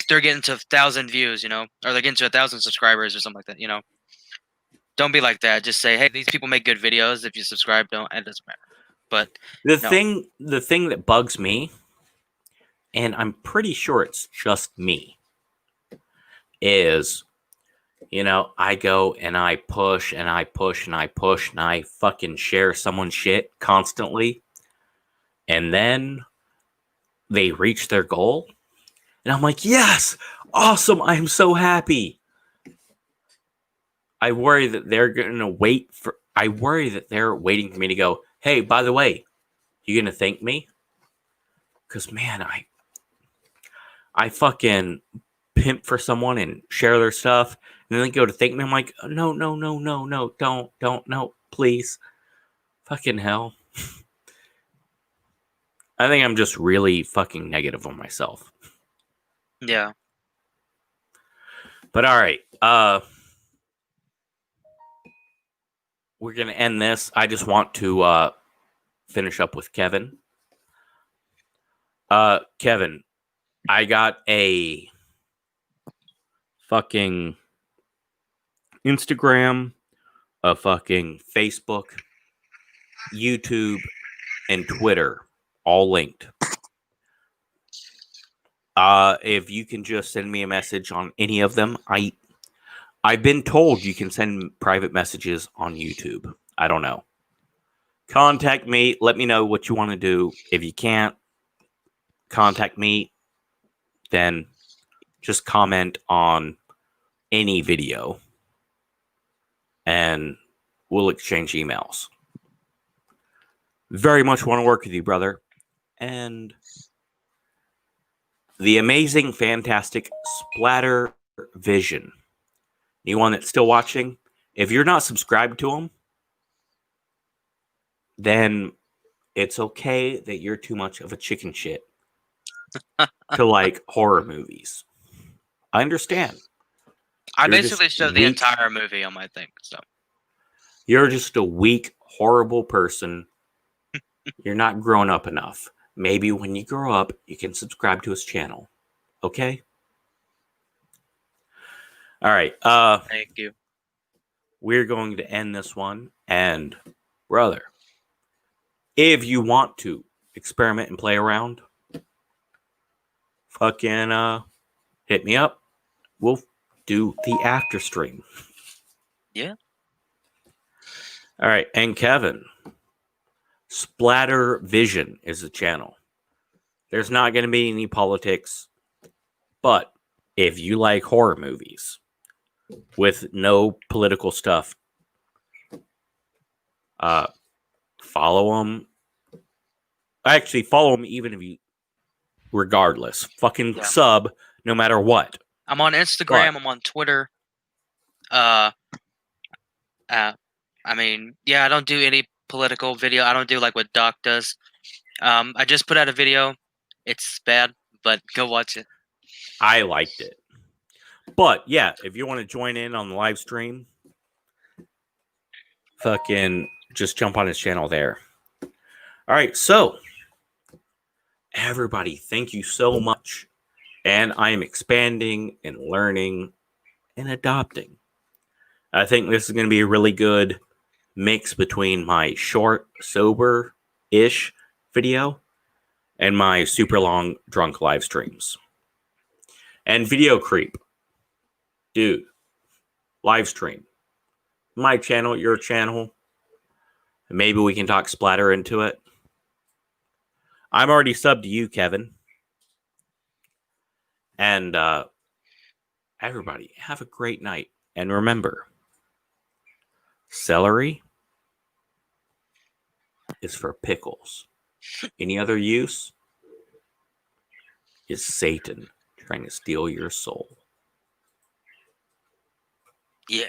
They're getting to 1,000 views, or they're getting to 1,000 subscribers or something like that, Don't be like that. Just say, hey, these people make good videos. If you subscribe, don't. It doesn't matter. But the thing that bugs me, and I'm pretty sure it's just me, is, I go and I push and I push and I push and I fucking share someone's shit constantly. And then they reach their goal. And I'm like, yes, awesome. I'm so happy. I worry that they're going to I worry that they're waiting for me to go, hey, by the way, you going to thank me? Because, man, I fucking pimp for someone and share their stuff. And then they go to thank me. I'm like, no, don't, no, please. Fucking hell. I think I'm just really fucking negative on myself. Yeah. But all right. We're gonna end this. I just want to finish up with Kevin. Kevin, I got a fucking Instagram, a fucking Facebook, YouTube, and Twitter, all linked. If you can just send me a message on any of them, I've been told you can send private messages on YouTube. I don't know. Contact me. Let me know what you want to do. If you can't contact me, then just comment on any video and we'll exchange emails. Very much want to work with you, brother. And the amazing, fantastic Splatter Vision. Anyone that's still watching, if you're not subscribed to him, then it's okay that you're too much of a chicken shit to like horror movies. I understand. I You're just basically showed the weak. entire movie on my thing. So You're just a weak, horrible person. You're not grown up enough. Maybe when you grow up, you can subscribe to his channel. Okay? All right. thank you. We're going to end this one. And, brother, if you want to experiment and play around, fucking hit me up. We'll do the after stream. Yeah. All right. And Kevin, Splatter Vision is the channel. There's not going to be any politics, but if you like horror movies with no political stuff, follow them. Actually, follow them even if you, regardless. Fucking sub no matter what. I'm on Instagram. I'm on Twitter. I mean, yeah, I don't do any political video. I don't do like what Doc does. I just put out a video. It's bad, but go watch it. I liked it. But yeah, if you want to join in on the live stream, fucking just jump on his channel there. All right, so everybody, thank you so much. And I am expanding and learning and adopting. I think this is going to be a really good mix between my short, sober-ish video and my super long drunk live streams. And video creep. Dude, live stream. My channel, your channel. Maybe we can talk Splatter into it. I'm already subbed to you, Kevin. And everybody, have a great night. And remember, celery is for pickles. Any other use is Satan trying to steal your soul. Yeah.